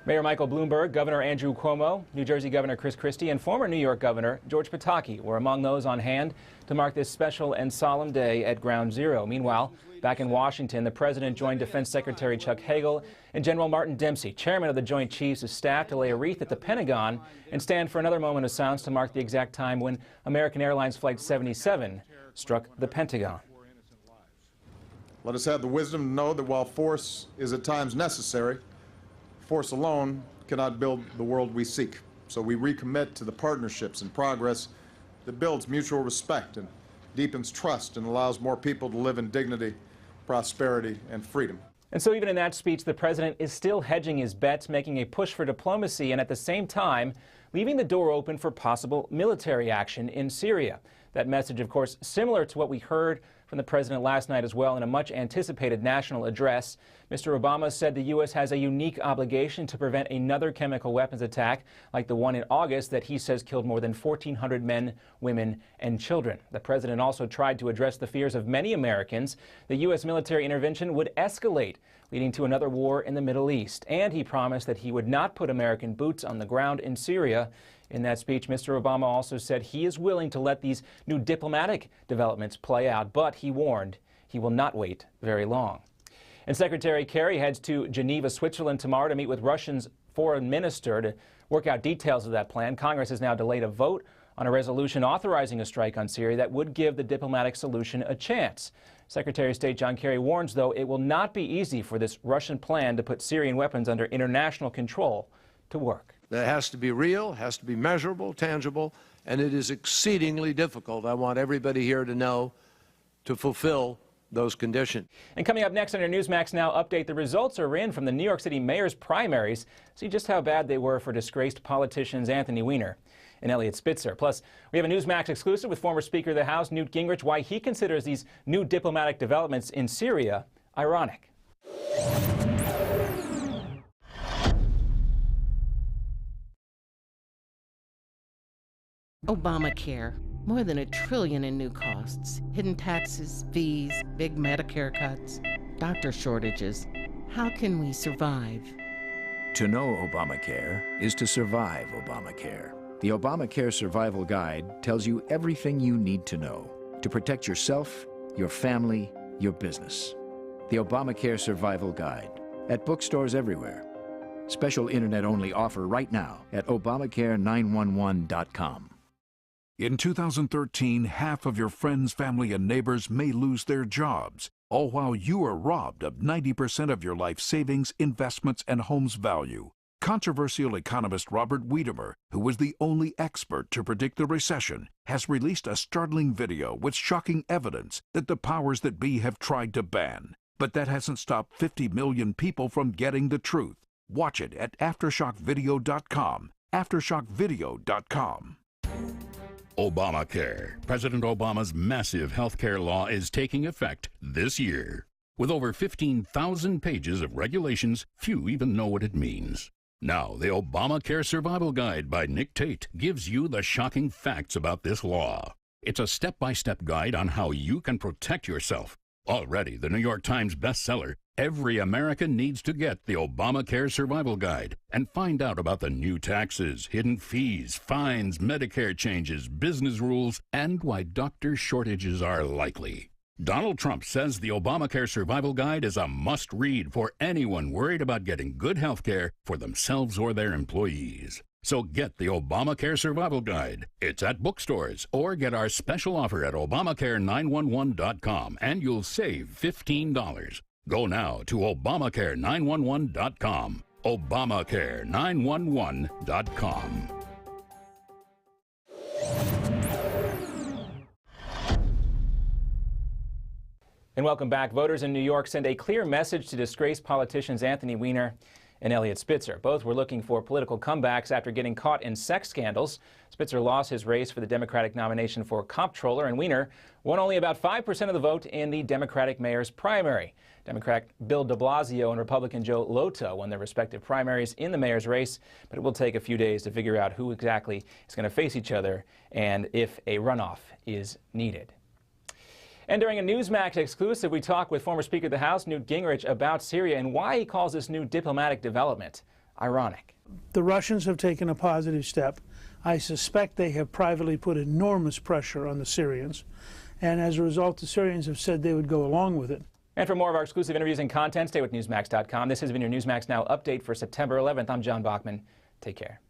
Mayor Michael Bloomberg, Governor Andrew Cuomo, New Jersey Governor Chris Christie, and former New York Governor George Pataki were among those on hand to mark this special and solemn day at Ground Zero. Meanwhile, back in Washington, the president joined Defense Secretary Chuck Hagel and General Martin Dempsey, chairman of the Joint Chiefs of Staff, to lay a wreath at the Pentagon and stand for another moment of silence to mark the exact time when American Airlines Flight 77 struck the Pentagon. Let us have the wisdom to know that while force is at times necessary, force alone cannot build the world we seek. So we recommit to the partnerships and progress that builds mutual respect and deepens trust and allows more people to live in dignity, prosperity, and freedom. And so even in that speech, the president is still hedging his bets, making a push for diplomacy, and at the same time, leaving the door open for possible military action in Syria. That message, of course, similar to what we heard from the president last night as well in a much anticipated national address. Mr. Obama said the U.S. has a unique obligation to prevent another chemical weapons attack like the one in August that he says killed more than 1,400 men, women, and children. The president also tried to address the fears of many Americans the U.S. military intervention would escalate, leading to another war in the Middle East. And he promised that he would not put American boots on the ground in Syria. In that speech, Mr. Obama also said he is willing to let these new diplomatic developments play out, but he warned he will not wait very long. And Secretary Kerry heads to Geneva, Switzerland tomorrow to meet with Russia's foreign minister to work out details of that plan. Congress has now delayed a vote on a resolution authorizing a strike on Syria that would give the diplomatic solution a chance. Secretary of State John Kerry warns, though, it will not be easy for this Russian plan to put Syrian weapons under international control to work. That has to be real, has to be measurable, tangible, and it is exceedingly difficult. I want everybody here to know to fulfill those conditions. And coming up next on your Newsmax Now update, the results are in from the New York City mayor's primaries. See just how bad they were for disgraced politicians Anthony Weiner and Eliot Spitzer. Plus, we have a Newsmax exclusive with former Speaker of the House Newt Gingrich, why he considers these new diplomatic developments in Syria ironic. Obamacare. More than $1 trillion in new costs. Hidden taxes, fees, big Medicare cuts, doctor shortages. How can we survive? To know Obamacare is to survive Obamacare. The Obamacare Survival Guide tells you everything you need to know to protect yourself, your family, your business. The Obamacare Survival Guide at bookstores everywhere. Special internet-only offer right now at Obamacare911.com. In 2013, half of your friends, family, and neighbors may lose their jobs, all while you are robbed of 90% of your life savings, investments, and home's value. Controversial economist Robert Wiedemer, who was the only expert to predict the recession, has released a startling video with shocking evidence that the powers that be have tried to ban. But that hasn't stopped 50 million people from getting the truth. Watch it at AftershockVideo.com. AftershockVideo.com. Obamacare. President Obama's massive health care law is taking effect this year. With over 15,000 pages of regulations, few even know what it means. Now, the Obamacare Survival Guide by Nick Tate gives you the shocking facts about this law. It's a step-by-step guide on how you can protect yourself. Already the New York Times bestseller, every American needs to get the Obamacare Survival Guide and find out about the new taxes, hidden fees, fines, Medicare changes, business rules, and why doctor shortages are likely. Donald Trump says the Obamacare Survival Guide is a must-read for anyone worried about getting good health care for themselves or their employees. So get the Obamacare Survival Guide. It's at bookstores, or get our special offer at Obamacare911.com and you'll save $15. Go now to Obamacare911.com. Obamacare911.com. And welcome back. Voters in New York send a clear message to disgraced politicians Anthony Weiner and Eliot Spitzer. Both were looking for political comebacks after getting caught in sex scandals. Spitzer lost his race for the Democratic nomination for comptroller, and Weiner won only about 5% of the vote in the Democratic mayor's primary. Democrat Bill de Blasio and Republican Joe Lota won their respective primaries in the mayor's race, but it will take a few days to figure out who exactly is going to face each other and if a runoff is needed. And during a Newsmax exclusive, we talk with former Speaker of the House, Newt Gingrich, about Syria and why he calls this new diplomatic development ironic. The Russians have taken a positive step. I suspect they have privately put enormous pressure on the Syrians. And as a result, the Syrians have said they would go along with it. And for more of our exclusive interviews and content, stay with Newsmax.com. This has been your Newsmax Now update for September 11th. I'm John Bachman. Take care.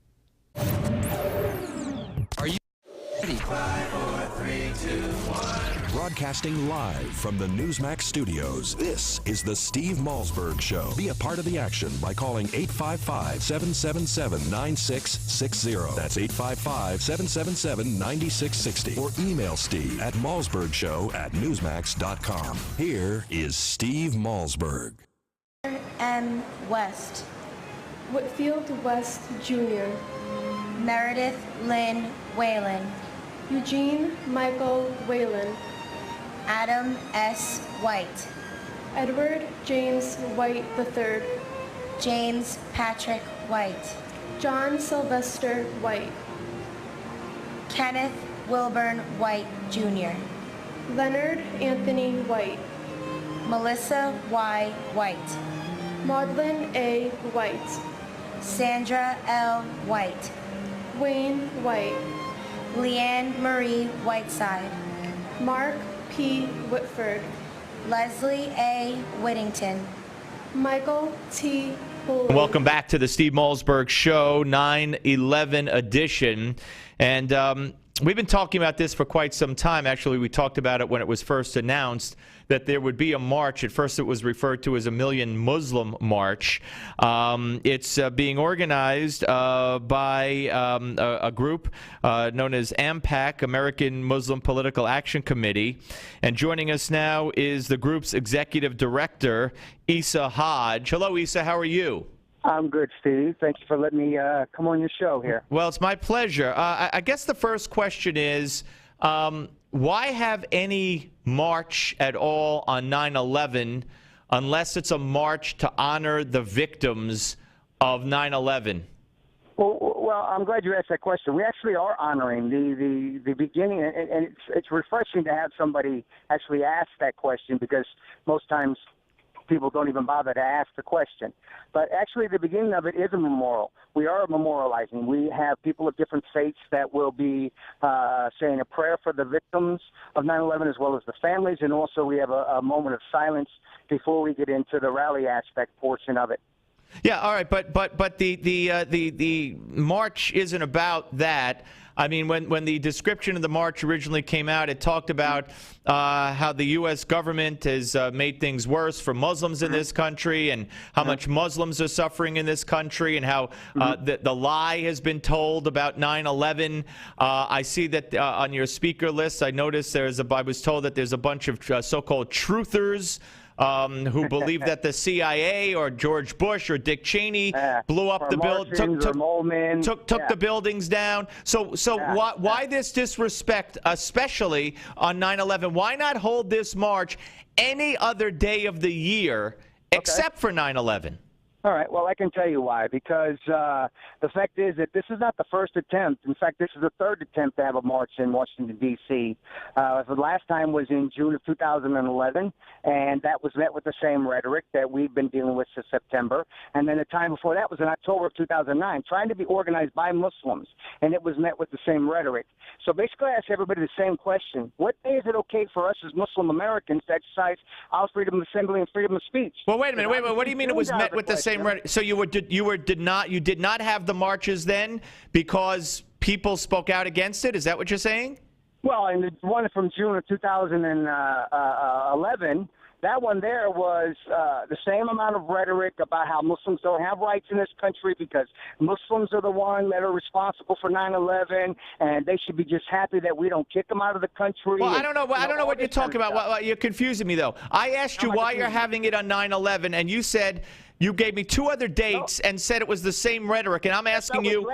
Are you ready? 5, 4, 3, 2, 1. Broadcasting live from the Newsmax studios, this is the Steve Malzberg Show. Be a part of the action by calling 855-777-9660. That's 855-777-9660. Or email Steve at malzbergshow@newsmax.com. Here is Steve Malzberg. M. West. Whitfield West Jr. Meredith Lynn Whalen. Eugene Michael Whalen. Adam S. White. Edward James White III. James Patrick White. John Sylvester White. Kenneth Wilburn White Jr. Leonard Anthony White. Melissa Y. White. Maudlin A. White. Sandra L. White. Wayne White. Leanne Marie Whiteside. Mark P. Whitford. Leslie A. Whittington. Michael T. Hooley. Welcome back to the Steve Malzberg Show, 9/11 edition. And we've been talking about this for quite some time. Actually, we talked about it when it was first announced that there would be a march. At first, it was referred to as a Million Muslim March. It's being organized by a group known as AMPAC, American Muslim Political Action Committee. And joining us now is the group's executive director, Issa Hodge. Hello, Issa. How are you? I'm good, Steve. Thank you for letting me come on your show here. Well, it's my pleasure. I guess the first question is, why have any march at all on 9/11 unless it's a march to honor the victims of 9/11? Well, I'm glad you asked that question. We actually are honoring the beginning, and it's refreshing to have somebody actually ask that question, because most times people don't even bother to ask the question. But actually, the beginning of it is a memorial. We are memorializing. We have people of different faiths that will be saying a prayer for the victims of 9/11, as well as the families, and also we have a moment of silence before we get into the rally aspect portion of it. Yeah, all right, but the march isn't about that. I mean, when the description of the march originally came out, it talked about how the U.S. government has made things worse for Muslims in this country, and how much Muslims are suffering in this country, and how the lie has been told about 9/11. I see that on your speaker list, I noticed I was told that there's a bunch of so-called truthers who believe that the CIA or George Bush or Dick Cheney blew up the building, took the buildings down. So why this disrespect, especially on 9/11? Why not hold this march any other day of the year except for 9/11? All right. Well, I can tell you why. Because the fact is that this is not the first attempt. In fact, this is the third attempt to have a march in Washington, D.C. The last time was in June of 2011, and that was met with the same rhetoric that we've been dealing with since September. And then the time before that was in October of 2009, trying to be organized by Muslims, and it was met with the same rhetoric. So basically, I ask everybody the same question. What day is it okay for us as Muslim Americans to exercise our freedom of assembly and freedom of speech? Well, wait a minute. What do you mean it was met with the same rhetoric? So you did not have the marches then because people spoke out against it? Is that what you're saying? Well, in the one from June of 2011, That one there was the same amount of rhetoric about how Muslims don't have rights in this country because Muslims are the one that are responsible for 9/11, and they should be just happy that we don't kick them out of the country. Well, I don't know. I don't know what you're talking about. You're confusing me, though. I asked you why you're having it on 9/11, and you said you gave me 2 other dates and said it was the same rhetoric, and I'm asking you,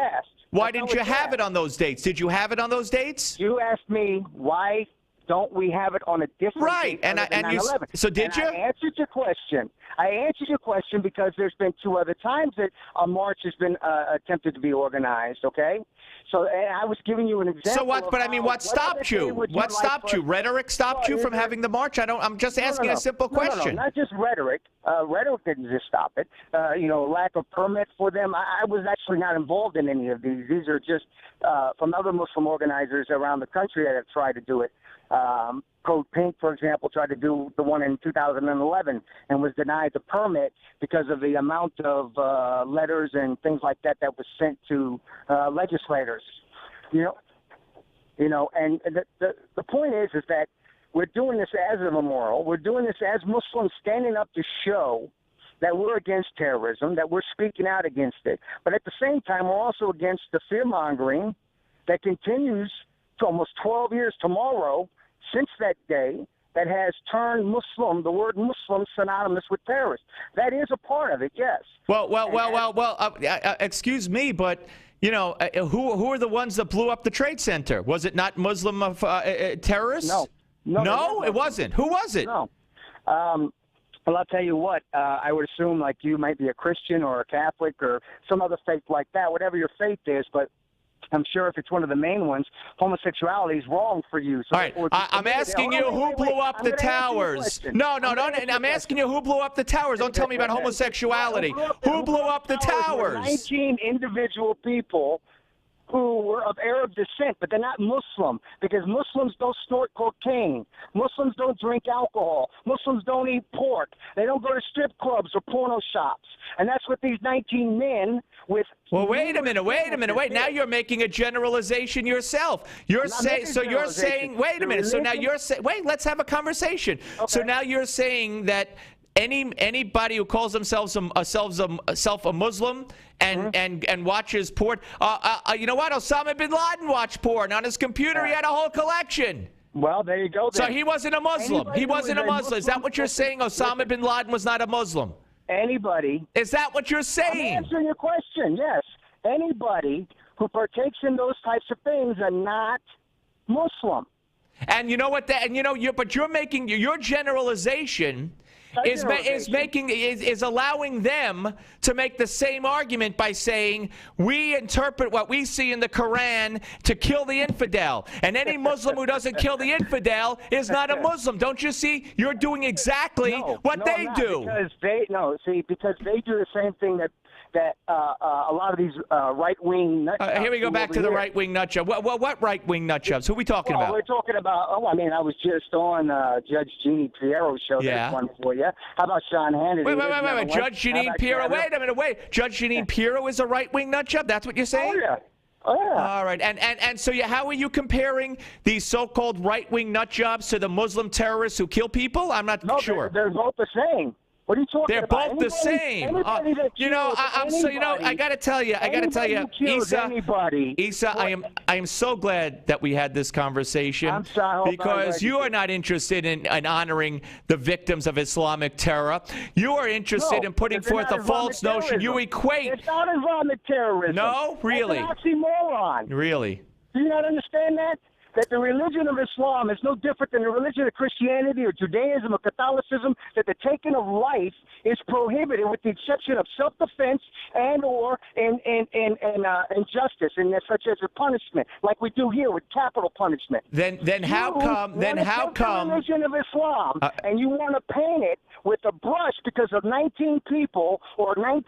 why didn't you have it on those dates? Did you have it on those dates? You asked me why don't we have it on a different date and you so did you? I answered your question. I answered your question because there's been 2 other times that a march has been attempted to be organized. Okay, so and I was giving you an example. So what? But I mean, what stopped you? What stopped you? Rhetoric stopped you from having the march? I'm just asking a simple question. No, not just rhetoric. Rhetoric didn't just stop it. Lack of permit for them. I was actually not involved in any of these. These are just from other Muslim organizers around the country that have tried to do it. Code Pink, for example, tried to do the one in 2011 and was denied the permit because of the amount of letters and things like that was sent to legislators. And the point is that we're doing this as a memorial. We're doing this as Muslims standing up to show that we're against terrorism, that we're speaking out against it. But at the same time, we're also against the fear-mongering that continues to almost 12 years tomorrow since that day that has turned Muslim, the word Muslim, synonymous with terrorist. That is a part of it, yes. Well, excuse me, but, who are the ones that blew up the Trade Center? Was it not Muslim terrorists? No, it wasn't. Who was it? No. Well, I'll tell you what, I would assume like you might be a Christian or a Catholic or some other faith like that, whatever your faith is, but I'm sure if it's one of the main ones, homosexuality is wrong for you. So all right, I'm asking you who blew up the towers. No, I'm asking you who blew up the towers. Don't tell me about homosexuality. Who blew up the towers? 19 individual people who were of Arab descent, but they're not Muslim because Muslims don't snort cocaine. Muslims don't drink alcohol. Muslims don't eat pork. They don't go to strip clubs or porno shops. And that's what these 19 men with... Well, wait a minute. Now you're making a generalization yourself. You're saying, wait a minute. So now you're saying, wait, let's have a conversation. Okay. So now you're saying that anybody who calls themselves a Muslim and watches porn, you know what? Osama bin Laden watched porn on his computer. He had a whole collection. Well, there you go. Then. So he wasn't a Muslim. He wasn't a Muslim. Is that what you're saying? Osama bin Laden was not a Muslim. Anybody. Is that what you're saying? I'm answering your question. Yes. Anybody who partakes in those types of things are not Muslim. And you know what? But you're making your generalization. Is allowing them to make the same argument by saying we interpret what we see in the Quran to kill the infidel, and any Muslim who doesn't kill the infidel is not a Muslim. Don't you see? You're doing exactly what they do. Because they do the same thing that a lot of these right-wing nutjobs. Here we go back to the right-wing nutjob. What right-wing nutjobs? Who are we talking about? We're talking about, I was just on Judge Jeannie Piero's show. Yeah. One for you. How about Sean Hannity? Wait. Judge Jeanine Pirro. Wait a minute. Judge Jeanine Pirro is a right-wing nutjob? That's what you're saying? Oh, yeah. All right. And so how are you comparing these so-called right-wing nutjobs to the Muslim terrorists who kill people? I'm not sure. They're both the same. What are you talking They're about? both the same. I got to tell you, Issa, I am so glad that we had this conversation because you are not interested in honoring the victims of Islamic terror. You are interested in putting forth a false notion. You equate. It's not Islamic terrorism. No, really. It's an oxymoron. Really. Do you not understand that? That the religion of Islam is no different than the religion of Christianity or Judaism or Catholicism, that the taking of life is prohibited with the exception of self-defense and or injustice, and such as a punishment, like we do here with capital punishment. Then how come? The religion of Islam, and you want to paint it with a brush because of 19 people or 19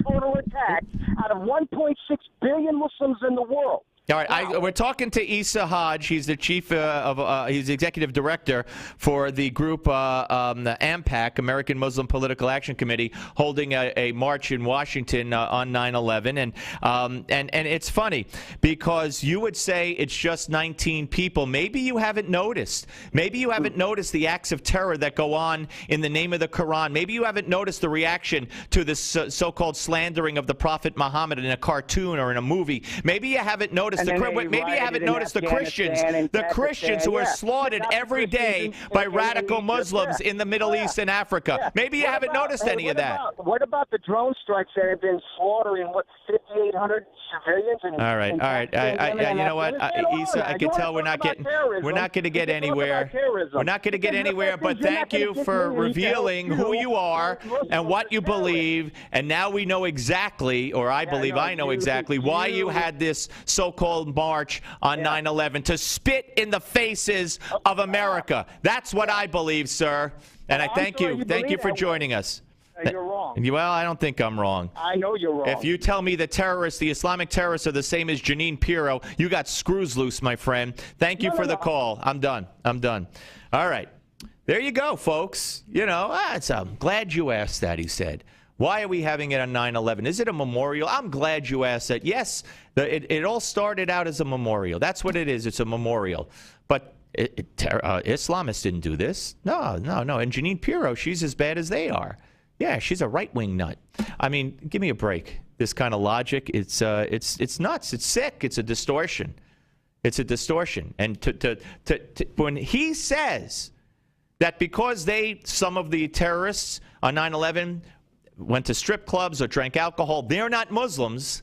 total attacks out of 1.6 billion Muslims in the world. All right, we're talking to Issa Hodge. He's the chief he's the executive director for the group the AMPAC, American Muslim Political Action Committee, holding a march in Washington on 9/11. And it's funny because you would say it's just 19 people. Maybe you haven't noticed. Maybe you haven't noticed the acts of terror that go on in the name of the Quran. Maybe you haven't noticed the reaction to this so-called slandering of the Prophet Muhammad in a cartoon or in a movie. Maybe you haven't noticed. Maybe you haven't noticed the Christians who are slaughtered every day by radical Muslims in the Middle East and Africa. Maybe you haven't noticed any of that. What about the drone strikes that have been slaughtering 5,800 civilians? All right. You know what, Issa, I can tell we're not going to get anywhere. We're not going to get anywhere. But thank you for revealing who you are and what you believe. And now we know exactly, or I believe I know exactly, why you had this so-called march on 9/11 to spit in the faces of America. That's what I believe, sir. And I thank you. Thank you for joining us. You're wrong. Well, I don't think I'm wrong. I know you're wrong. If you tell me the terrorists, the Islamic terrorists, are the same as Janine Pirro, you got screws loose, my friend. Thank you for the call. I'm done. All right. There you go, folks. You know, I'm glad you asked that, he said. Why are we having it on 9/11? Is it a memorial? I'm glad you asked that. Yes, it all started out as a memorial. That's what it is. It's a memorial. But Islamists didn't do this. No. And Janine Pirro, she's as bad as they are. Yeah, she's a right-wing nut. I mean, give me a break. This kind of logic, it's nuts. It's sick. It's a distortion. It's a distortion. And when he says that because some of the terrorists on 9/11 went to strip clubs or drank alcohol, they're not Muslims,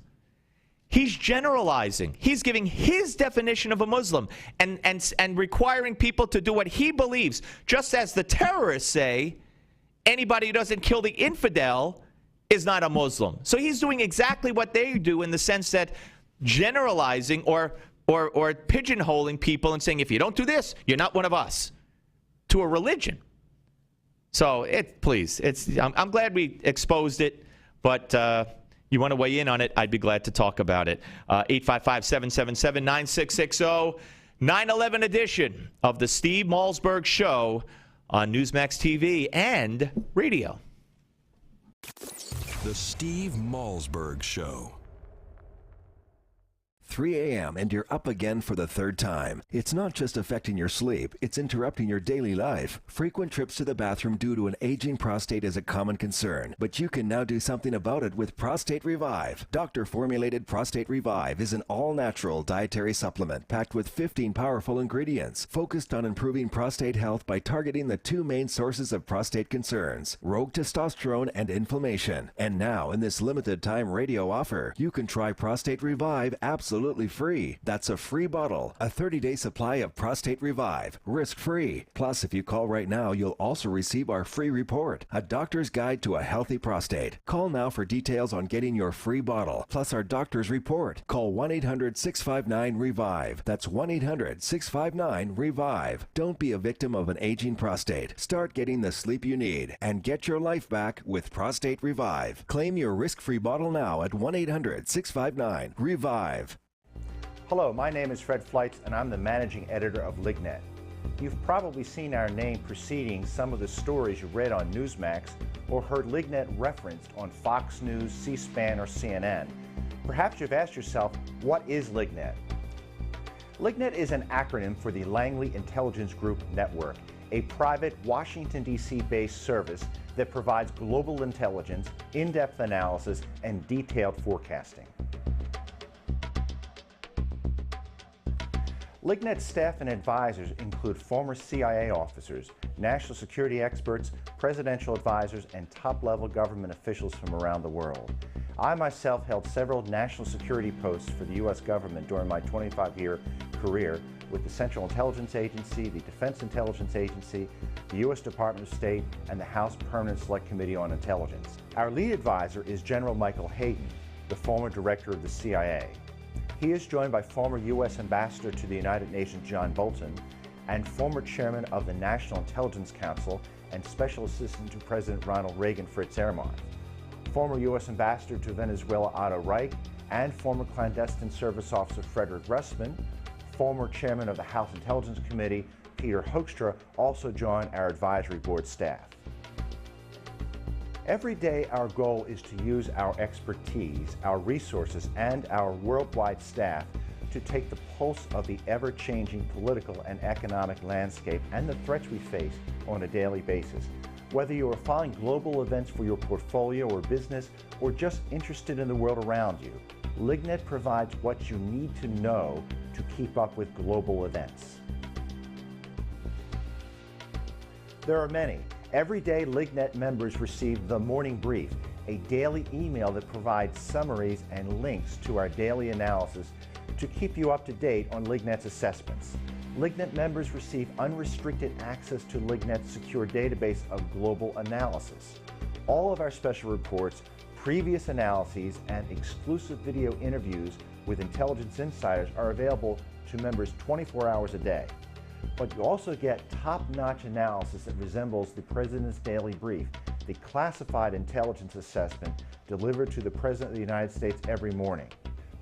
he's generalizing. He's giving his definition of a Muslim and requiring people to do what he believes. Just as the terrorists say, anybody who doesn't kill the infidel is not a Muslim. So he's doing exactly what they do in the sense that generalizing or pigeonholing people and saying, if you don't do this, you're not one of us, to a religion. So I'm glad we exposed it, but you want to weigh in on it, I'd be glad to talk about it. 855-777-9660, 9/11 edition of the Steve Malzberg Show on Newsmax TV and radio. The Steve Malzberg Show. 3 a.m. and you're up again for the third time. It's not just affecting your sleep, it's interrupting your daily life. Frequent trips to the bathroom due to an aging prostate is a common concern, but you can now do something about it with Prostate Revive. Doctor-formulated Prostate Revive is an all-natural dietary supplement packed with 15 powerful ingredients, focused on improving prostate health by targeting the two main sources of prostate concerns, rogue testosterone and inflammation. And now, in this limited time radio offer, you can try Prostate Revive absolutely free. That's a free bottle, a 30-day supply of Prostate Revive, risk-free. Plus, if you call right now, you'll also receive our free report, A Doctor's Guide to a Healthy Prostate. Call now for details on getting your free bottle, plus our doctor's report. Call 1-800-659-REVIVE. That's 1-800-659-REVIVE. Don't be a victim of an aging prostate. Start getting the sleep you need and get your life back with Prostate Revive. Claim your risk-free bottle now at 1-800-659-REVIVE. Hello, my name is Fred Fleitz, and I'm the managing editor of LigNet. You've probably seen our name preceding some of the stories you read on Newsmax or heard LigNet referenced on Fox News, C-SPAN, or CNN. Perhaps you've asked yourself, what is LigNet? LigNet is an acronym for the Langley Intelligence Group Network, a private Washington, D.C. based service that provides global intelligence, in-depth analysis, and detailed forecasting. LigNet's staff and advisors include former CIA officers, national security experts, presidential advisors, and top-level government officials from around the world. I myself held several national security posts for the U.S. government during my 25-year career with the Central Intelligence Agency, the Defense Intelligence Agency, the U.S. Department of State, and the House Permanent Select Committee on Intelligence. Our lead advisor is General Michael Hayden, the former director of the CIA. He is joined by former U.S. Ambassador to the United Nations John Bolton and former chairman of the National Intelligence Council and Special Assistant to President Ronald Reagan Fritz Ehrmann. former U.S. Ambassador to Venezuela Otto Reich, and former clandestine service officer Frederick Russman. Former chairman of the House Intelligence Committee, Peter Hoekstra, also join our advisory board staff. Every day, our goal is to use our expertise, our resources, and our worldwide staff to take the pulse of the ever-changing political and economic landscape and the threats we face on a daily basis. Whether you are following global events for your portfolio or business, or just interested in the world around you, LigNet provides what you need to know to keep up with global events. There are many. Every day, LigNet members receive the Morning Brief, a daily email that provides summaries and links to our daily analysis to keep you up to date on LigNet's assessments. LigNet members receive unrestricted access to LigNet's secure database of global analysis. All of our special reports, previous analyses, and exclusive video interviews with intelligence insiders are available to members 24 hours a day. But you also get top-notch analysis that resembles the President's Daily Brief, the classified intelligence assessment delivered to the President of the United States every morning.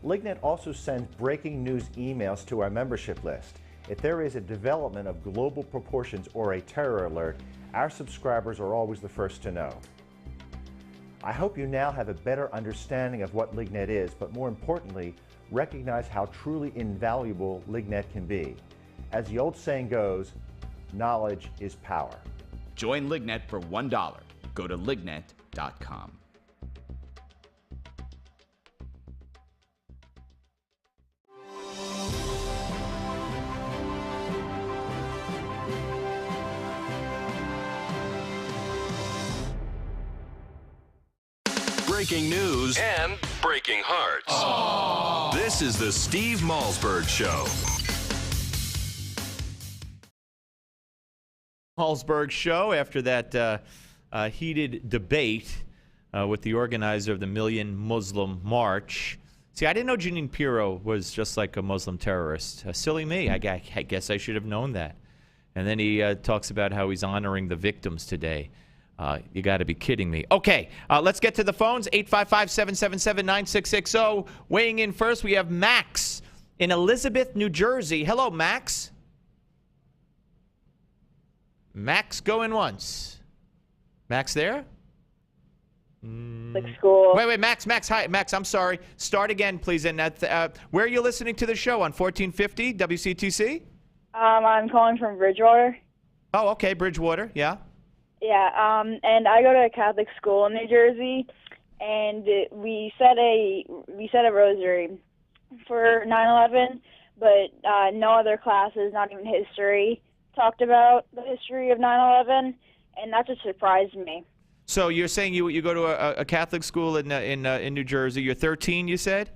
LigNet also sends breaking news emails to our membership list. If there is a development of global proportions or a terror alert, our subscribers are always the first to know. I hope you now have a better understanding of what LigNet is, but more importantly, recognize how truly invaluable LigNet can be. As the old saying goes, knowledge is power. Join LigNet for $1. Go to lignet.com. Breaking news and breaking hearts. Aww. This is the Steve Malzberg Show. Malzberg Show after that heated debate with the organizer of the Million Muslim March. See, I didn't know Jeanine Pirro was just like a Muslim terrorist. Silly me. I guess I should have known that. And then he talks about how he's honoring the victims today. You got to be kidding me. Okay, let's get to the phones. 855-777-9660. Weighing in first, we have Max in Elizabeth, New Jersey. Hello, Max. Max going once. Max there? School. Wait, Max, hi. Max, I'm sorry. Start again, please. And where are you listening to the show? On 1450 WCTC? I'm calling from Bridgewater. Oh, okay, Bridgewater, yeah. Yeah, and I go to a Catholic school in New Jersey, and we said a rosary for 9/11, but no other classes, not even history, talked about the history of 9/11, and that just surprised me. So you're saying you go to a Catholic school in New Jersey. You're 13, you said?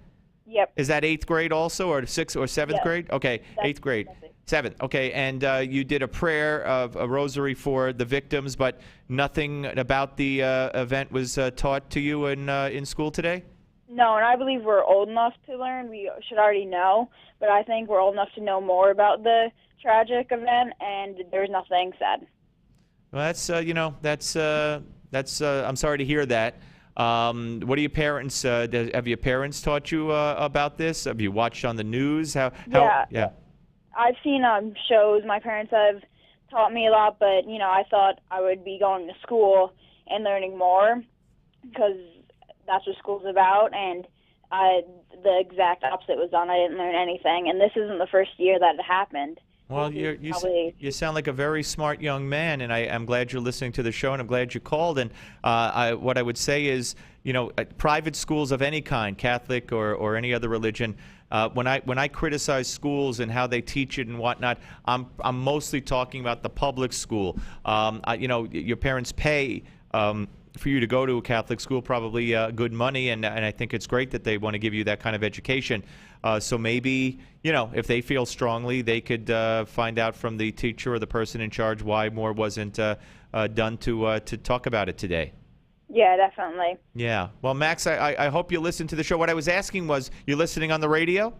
Yep. Is that 8th grade also, or 6th or 7th grade? Okay, 8th grade. 7th. Okay, and you did a prayer of a rosary for the victims, but nothing about the event was taught to you in school today? No, and I believe we're old enough to learn. We should already know, but I think we're old enough to know more about the tragic event, and there's nothing said. Well, that's I'm sorry to hear that. What do your parents? Have your parents taught you about this? Have you watched on the news? Yeah. I've seen shows. My parents have taught me a lot, but I thought I would be going to school and learning more because that's what school's about. And the exact opposite was done. I didn't learn anything, and this isn't the first year that it happened. Well, you sound like a very smart young man, and I'm glad you're listening to the show, and I'm glad you called. And what I would say is, private schools of any kind, Catholic or any other religion, when I criticize schools and how they teach it and whatnot, I'm mostly talking about the public school. Your parents pay for you to go to a Catholic school, probably good money, and I think it's great that they want to give you that kind of education. So maybe, if they feel strongly, they could find out from the teacher or the person in charge why more wasn't done to talk about it today. Yeah, definitely. Yeah. Well, Max, I hope you listen to the show. What I was asking was, you're listening on the radio?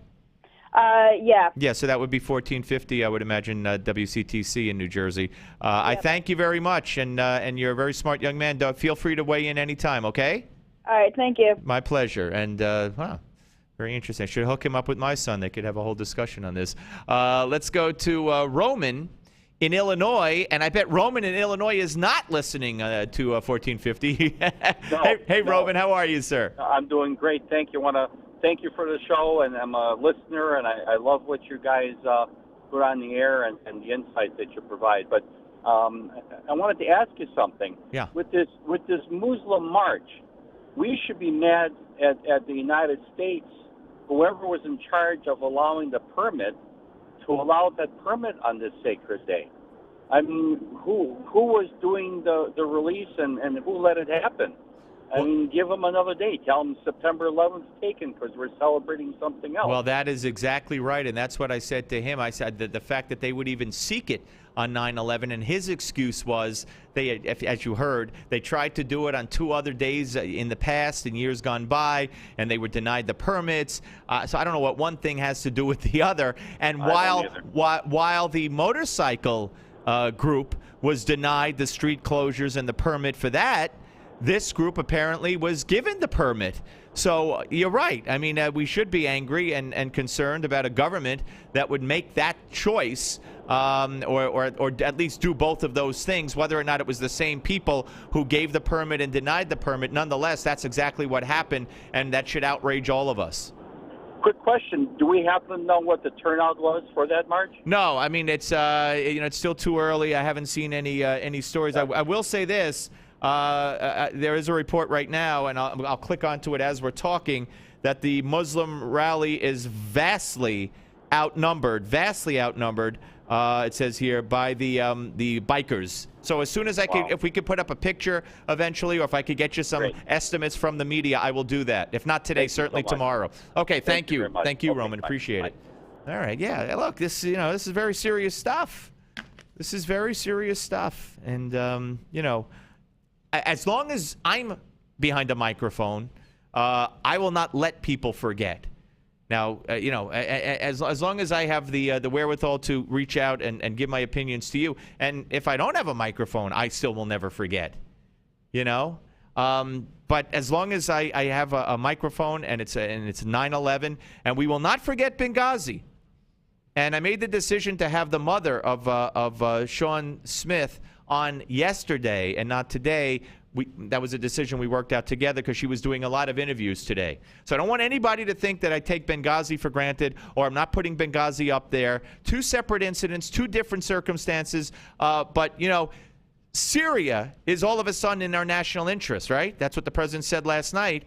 Yeah. Yeah, so that would be 1450, I would imagine, WCTC in New Jersey. Yep. I thank you very much, and you're a very smart young man. Feel free to weigh in anytime, okay? All right, thank you. My pleasure. And, wow, very interesting. I should hook him up with my son. They could have a whole discussion on this. Let's go to Roman in Illinois. And I bet Roman in Illinois is not listening to 1450. Hey, no. Roman, how are you, sir? I'm doing great. Thank you. I want to thank you for the show, and I'm a listener, and I love what you guys put on the air and the insight that you provide. But I wanted to ask you something. Yeah. With this Muslim march, we should be mad at the United States, whoever was in charge of allowing the permit, to allow that permit on this sacred day. I mean, who was doing the release and who let it happen? I mean, give them another day. Tell them September 11th taken because we're celebrating something else. Well, that is exactly right, and that's what I said to him. I said that the fact that they would even seek it on 9/11, and his excuse was, as you heard, they tried to do it on 2 other days in the past in years gone by, and they were denied the permits. So I don't know what one thing has to do with the other. And while the motorcycle group was denied the street closures and the permit for that, this group apparently was given the permit. So you're right. I mean, we should be angry and concerned about a government that would make that choice, or at least do both of those things, whether or not it was the same people who gave the permit and denied the permit. Nonetheless, that's exactly what happened, and that should outrage all of us. Quick question: do we happen to know what the turnout was for that march? No, I mean it's it's still too early. I haven't seen any stories. I will say this. There is a report right now, and I'll click onto it as we're talking, that the Muslim rally is vastly outnumbered. It says here by the bikers. So as soon as if we could put up a picture eventually, or if I could get you some estimates from the media, I will do that. If not today, certainly tomorrow. Okay, thank you. Thank you, Roman. Appreciate it. All right, yeah. Look, this is very serious stuff. This is very serious stuff, and as long as I'm behind a microphone, I will not let people forget. Now, as long as I have the wherewithal to reach out and give my opinions to you, and if I don't have a microphone, I still will never forget. But as long as I have a microphone and it's 9/11, and we will not forget Benghazi. And I made the decision to have the mother of Sean Smith on yesterday and not today. That was a decision we worked out together because she was doing a lot of interviews today. So I don't want anybody to think that I take Benghazi for granted or I'm not putting Benghazi up there. 2 separate incidents, 2 different circumstances. But Syria is all of a sudden in our national interest, right? That's what the president said last night.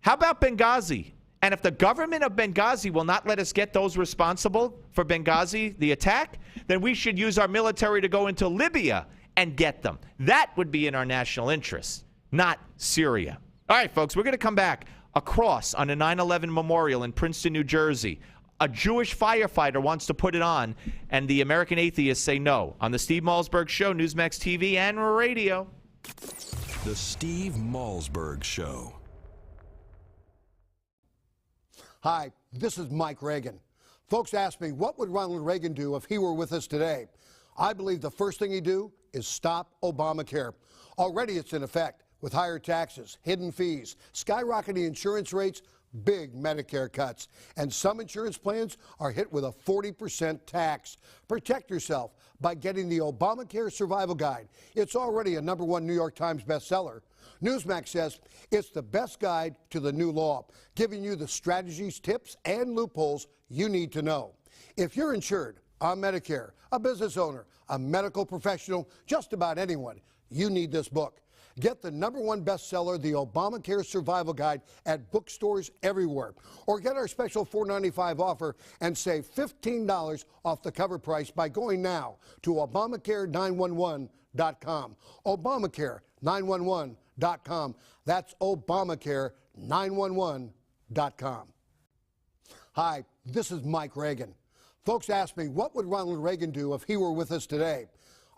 How about Benghazi? And if the government of Benghazi will not let us get those responsible for Benghazi, the attack, then we should use our military to go into Libya and get them. That would be in our national interest, not Syria. All right, folks, we're going to come back. A cross on a 9/11 memorial in Princeton, New Jersey. A Jewish firefighter wants to put it on, and the American atheists say no. On the Steve Malzberg Show, Newsmax TV and radio. The Steve Malzberg Show. Hi, this is Mike Reagan. Folks ask me, what would Ronald Reagan do if he were with us today? I believe the first thing he'd do is stop Obamacare. Already it's in effect with higher taxes, hidden fees, skyrocketing insurance rates, big Medicare cuts, and some insurance plans are hit with a 40% tax. Protect yourself by getting the Obamacare Survival Guide. It's already a #1 New York Times bestseller. Newsmax says it's the best guide to the new law, giving you the strategies, tips, and loopholes you need to know. If you're insured on Medicare, a business owner, a medical professional, just about anyone, you need this book. Get the #1 bestseller, the Obamacare Survival Guide, at bookstores everywhere. Or get our special $4.95 offer and save $15 off the cover price by going now to Obamacare911.com. Obamacare911.com. That's Obamacare911.com. Hi, this is Mike Reagan. Folks ask me, what would Ronald Reagan do if he were with us today?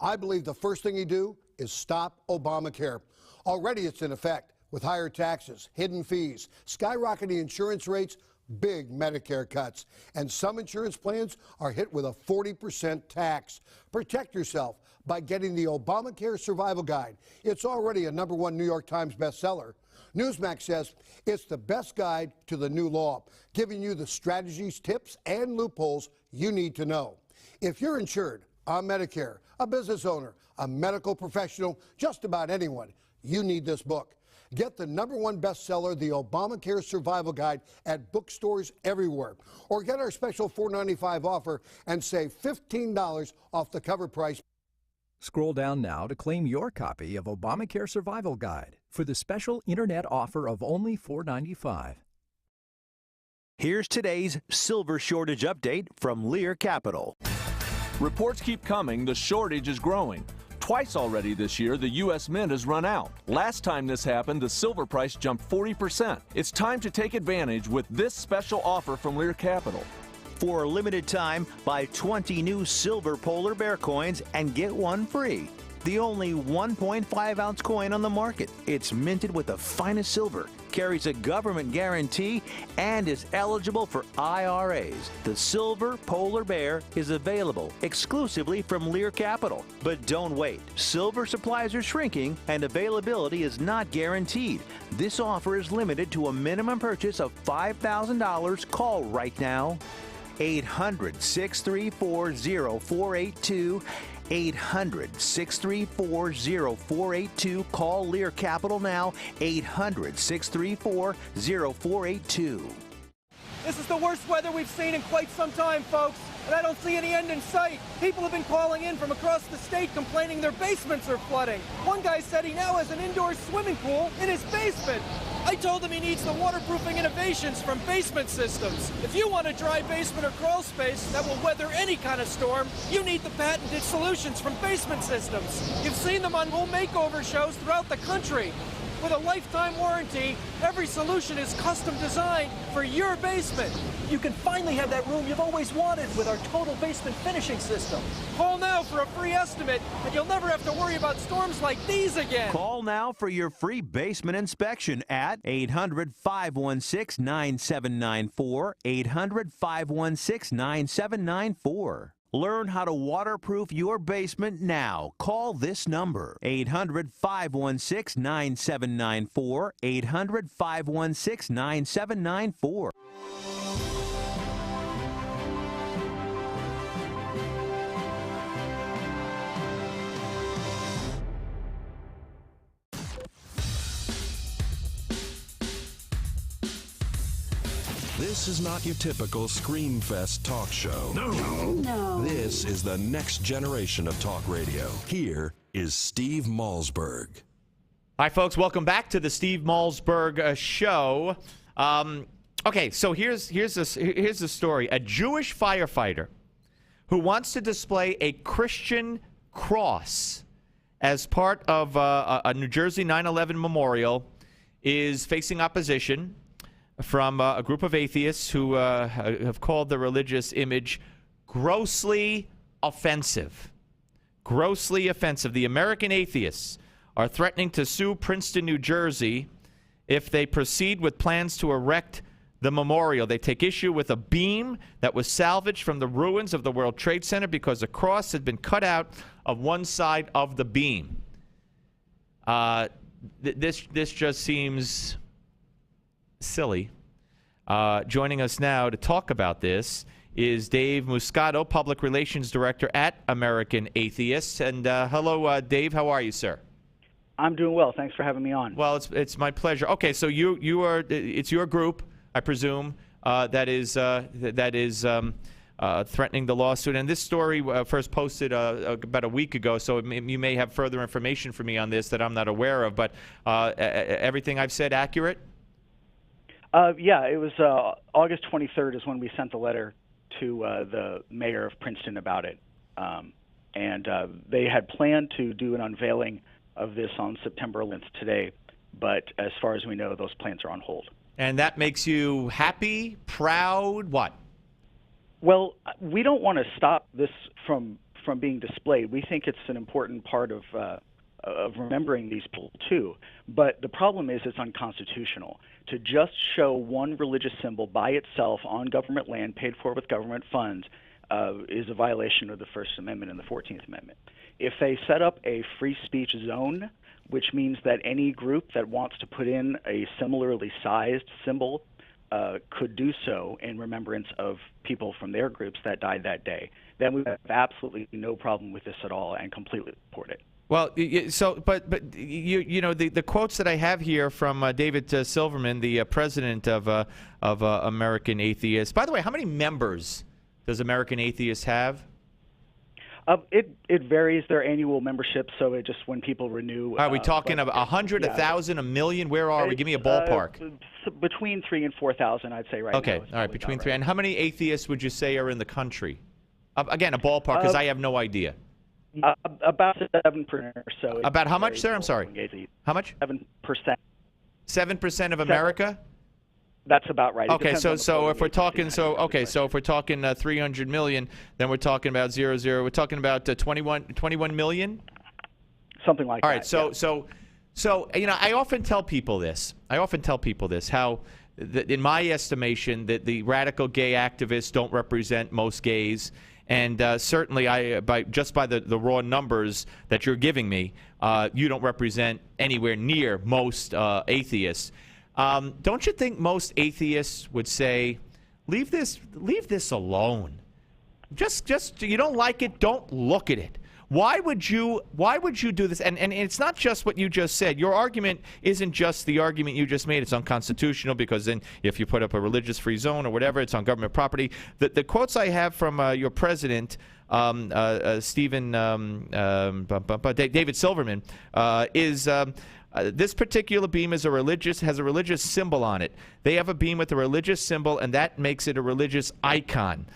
I believe the first thing he'd do is stop Obamacare. Already it's in effect with higher taxes, hidden fees, skyrocketing insurance rates, big Medicare cuts, and some insurance plans are hit with a 40% tax. Protect yourself by getting the Obamacare Survival Guide. It's already a #1 New York Times bestseller. Newsmax says it's the best guide to the new law, giving you the strategies, tips, and loopholes you need to know. If you're insured on Medicare, a business owner, a medical professional, just about anyone, you need this book. Get the #1 bestseller, The Obamacare Survival Guide, at bookstores everywhere. Or get our special $4.95 offer and save $15 off the cover price. Scroll down now to claim your copy of Obamacare Survival Guide for the special internet offer of only $4.95. Here's today's silver shortage update from Lear Capital. Reports keep coming, the shortage is growing. Twice already this year, the U.S. Mint has run out. Last time this happened, the silver price jumped 40%. It's time to take advantage with this special offer from Lear Capital. For a limited time, buy 20 new silver polar bear coins and get one free. The only 1.5-ounce coin on the market. It's minted with the finest silver, carries a government guarantee, and is eligible for IRAs. The silver polar bear is available exclusively from Lear Capital. But don't wait. Silver supplies are shrinking and availability is not guaranteed. This offer is limited to a minimum purchase of $5,000. Call right now. 800-634-0482. 800-634-0482. Call Lear Capital now. 800-634-0482. This is the worst weather we've seen in quite some time, folks, and I don't see any end in sight. People have been calling in from across the state complaining their basements are flooding. One guy said he now has an indoor swimming pool in his basement. I told him he needs the waterproofing innovations from Basement Systems. If you want a dry basement or crawl space that will weather any kind of storm, you need the patented solutions from Basement Systems. You've seen them on home makeover shows throughout the country. With a lifetime warranty, every solution is custom designed for your basement. You can finally have that room you've always wanted with our total basement finishing system. Call now for a free estimate, and you'll never have to worry about storms like these again. Call now for your free basement inspection at 800-516-9794, 800-516-9794. Learn how to waterproof your basement now. Call this number, 800-516-9794, 800-516-9794. This is not your typical Screamfest talk show. No. This is the next generation of talk radio. Here is Steve Malzberg. Hi, folks. Welcome back to the Steve Malzberg show. Okay, so here's the story. A Jewish firefighter who wants to display a Christian cross as part of a New Jersey 9/11 memorial is facing opposition from a group of atheists who have called the religious image grossly offensive. Grossly offensive. The American atheists are threatening to sue Princeton, New Jersey, if they proceed with plans to erect the memorial. They take issue with a beam that was salvaged from the ruins of the World Trade Center because a cross had been cut out of one side of the beam. This just seems silly. Joining us now to talk about this is Dave Muscato, Public Relations Director at American Atheists. And hello, Dave. How are you, sir? I'm doing well. Thanks for having me on. Well, it's my pleasure. Okay, so you are it's your group, I presume, that is threatening the lawsuit. And this story first posted about a week ago, so you may have further information for me on this that I'm not aware of. But everything I've said accurate? Yeah, it was August 23rd is when we sent the letter to the mayor of Princeton about it. And they had planned to do an unveiling of this on September 11th today. But as far as we know, those plans are on hold. And that makes you happy, proud, what? Well, we don't want to stop this from being displayed. We think it's an important part of remembering these people, too. But the problem is it's unconstitutional. To just show one religious symbol by itself on government land paid for with government funds is a violation of the First Amendment and the 14th Amendment. If they set up a free speech zone which means that any group that wants to put in a similarly sized symbol could do so in remembrance of people from their groups that died that day. Then we have absolutely no problem with this at all and completely support it. Well, but you know the quotes that I have here from David Silverman, the president of American Atheists. By the way, how many members does American Atheists have? It varies their annual membership, so it just when people renew. Are we talking about 100, 1,000, a million? Where are we? Give me a ballpark. Between 3,000 and 4,000, I'd say right now. Okay, all right, between 3. And how many atheists would you say are in the country? Again, a ballpark, because I have no idea. About 7% or so. About how much, sir? I'm sorry. How much? 7%. 7% of America? That's about right. Okay, so if we're talking, so if we're talking 300 million, then we're talking about 00. We're talking about 21 million. Something like that. All right. So you know, I often tell people this. How, in my estimation, that the radical gay activists don't represent most gays. And certainly, by the raw numbers that you're giving me, you don't represent anywhere near most atheists. Don't you think most atheists would say, leave this alone? Just you don't like it, don't look at it. Why would you do this? And it's not just what you just said. Your argument isn't just the argument you just made. It's unconstitutional because then if you put up a religious-free zone or whatever, it's on government property. The quotes I have from your president, David Silverman, is. This particular beam has a religious symbol on it. They have a beam with a religious symbol, and that makes it a religious icon.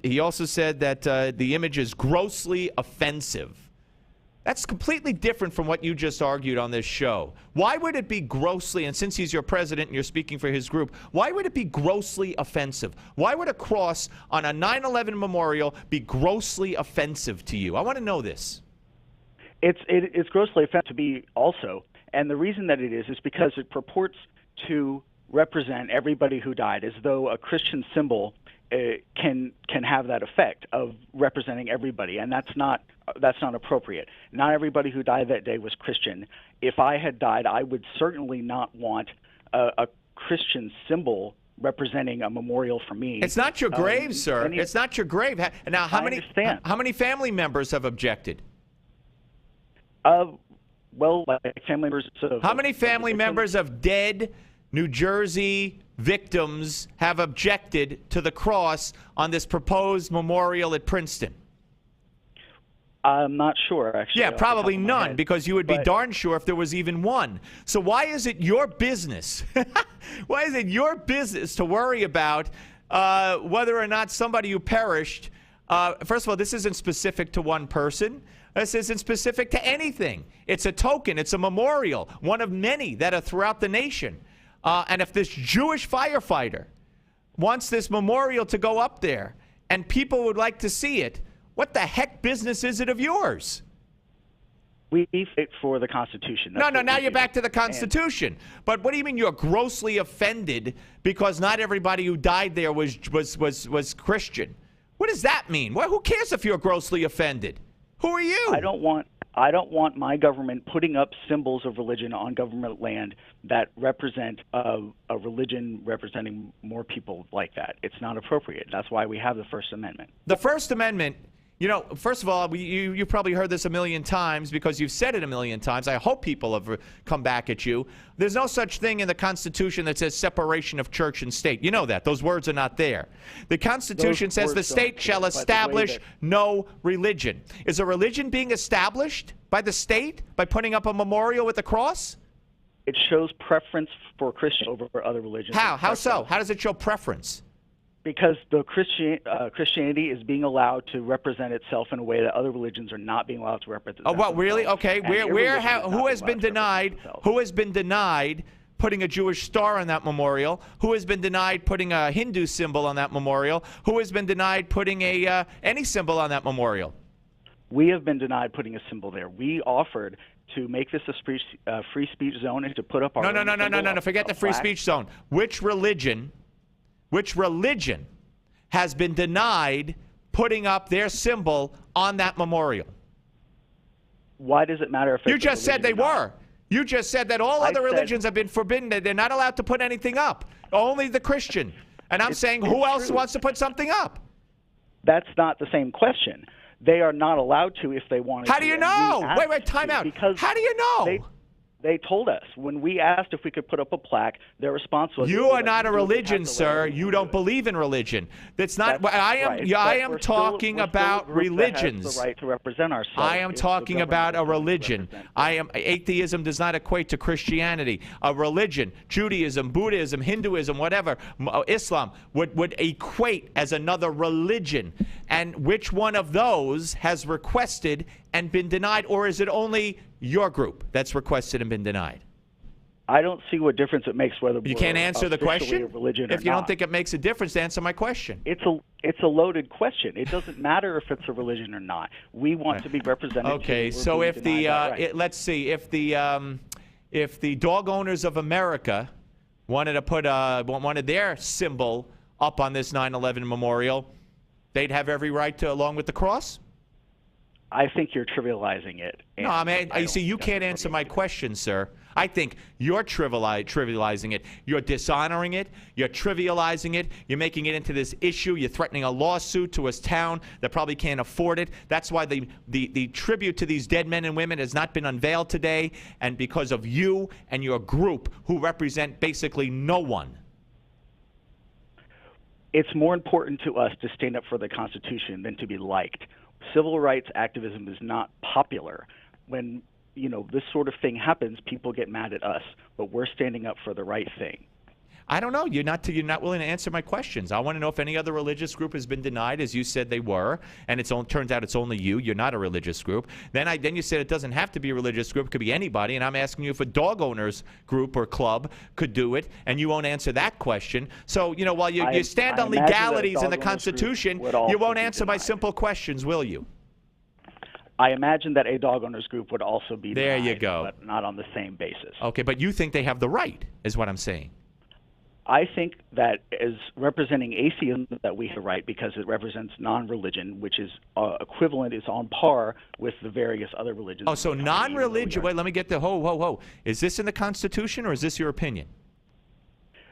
He also said that the image is grossly offensive. That's completely different from what you just argued on this show. Why would it be grossly, and since he's your president and you're speaking for his group, why would it be grossly offensive? Why would a cross on a 9/11 memorial be grossly offensive to you? I want to know this. It's grossly offensive to me also, and the reason that it is because it purports to represent everybody who died, as though a Christian symbol can have that effect of representing everybody, and that's not appropriate. Not everybody who died that day was Christian. If I had died, I would certainly not want a Christian symbol representing a memorial for me. It's not your grave, sir. It's not your grave. Now, how many family members have objected? Well, like family members of... How many family members of dead New Jersey victims have objected to the cross on this proposed memorial at Princeton? I'm not sure, actually. Yeah, probably none, because you would be darn sure if there was even one. So why is it your business? Why is it your business to worry about whether or not somebody who perished... first of all, this isn't specific to one person. This isn't specific to anything. It's a token. It's a memorial, one of many that are throughout the nation. And if this Jewish firefighter wants this memorial to go up there and people would like to see it, what the heck business is it of yours? We fight for the Constitution. No, now you're back to the Constitution. But what do you mean you're grossly offended because not everybody who died there was Christian? What does that mean? Well, who cares if you're grossly offended? Who are you? I don't want my government putting up symbols of religion on government land that represent a religion representing more people like that. It's not appropriate. That's why we have the First Amendment. The First Amendment, you know, first of all, you probably heard this a million times because you've said it a million times. I hope people have come back at you. There's no such thing in the Constitution that says separation of church and state. You know that. Those words are not there. The Constitution says the state shall establish no religion. Is a religion being established by the state by putting up a memorial with a cross? It shows preference for Christian over other religions. How so? How does it show preference? Because the Christianity is being allowed to represent itself in a way that other religions are not being allowed to represent. Oh, what, really? Okay. Who has been denied? Who has been denied putting a Jewish star on that memorial? Who has been denied putting a Hindu symbol on that memorial? Who has been denied putting any symbol on that memorial? We have been denied putting a symbol there. We offered to make this a free speech zone and to put up our No. Forget the free speech zone. Which religion has been denied putting up their symbol on that memorial? Why does it matter if You it's just said they were. You just said that all other religions have been forbidden. That they're not allowed to put anything up. Only the Christian. And I'm saying, who else wants to put something up? That's not the same question. They are not allowed to if they wanted to. How do you know? Wait, time out. Because how do you know? They told us when we asked if we could put up a plaque. Their response was, "You are not a religion, sir. You don't believe in religion. That's not. I am talking about religions. That has the right to represent ourselves. I am talking about a religion. Atheism does not equate to Christianity. A religion, Judaism, Buddhism, Hinduism, whatever, Islam would equate as another religion. And which one of those has requested and been denied, or is it only your group that's requested and been denied? I don't see what difference it makes whether you can't answer the question. If you not. don't think it makes a difference, answer my question. It's a loaded question. It doesn't matter if it's a religion or not. We want to be represented. Okay, so if the let's see, if the dog owners of America wanted to put wanted their symbol up on this 9/11 memorial, they'd have every right to, along with the cross? I think you're trivializing it. No, I mean, you see, you can't answer my question, sir. I think you're trivializing it. You're dishonoring it. You're trivializing it. You're making it into this issue. You're threatening a lawsuit to a town that probably can't afford it. That's why the tribute to these dead men and women has not been unveiled today, and because of you and your group who represent basically no one. It's more important to us to stand up for the Constitution than to be liked. Civil rights activism is not popular. When, this sort of thing happens, people get mad at us, but we're standing up for the right thing. I don't know. You're not willing to answer my questions. I want to know if any other religious group has been denied, as you said they were, and it turns out it's only you. You're not a religious group. Then you said it doesn't have to be a religious group. It could be anybody, and I'm asking you if a dog owners group or club could do it, and you won't answer that question. So, while you stand on legalities in the Constitution, you won't answer my simple questions, will you? I imagine that a dog owners group would also be there. Denied, you go. But not on the same basis. Okay, but you think they have the right, is what I'm saying. I think that as representing atheism, that we have the right because it represents non-religion, which is equivalent, is on par with the various other religions. Oh, so non-religion. Wait, let me get the ho. Is this in the Constitution or is this your opinion?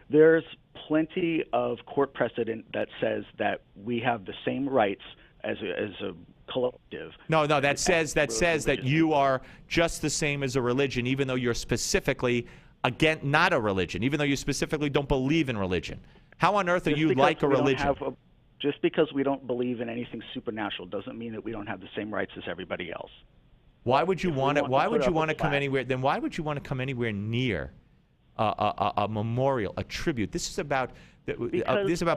There's plenty of court precedent that says that we have the same rights as a collective. No, that says that you are just the same as a religion, even though you're specifically again not a religion, even though you specifically don't believe in religion. How on earth are you like a religion? Just because we don't believe in anything supernatural doesn't mean that we don't have the same rights as everybody else. Why would you want it? Why would you want to come anywhere? Then why would you want to come anywhere near a memorial, a tribute? This is about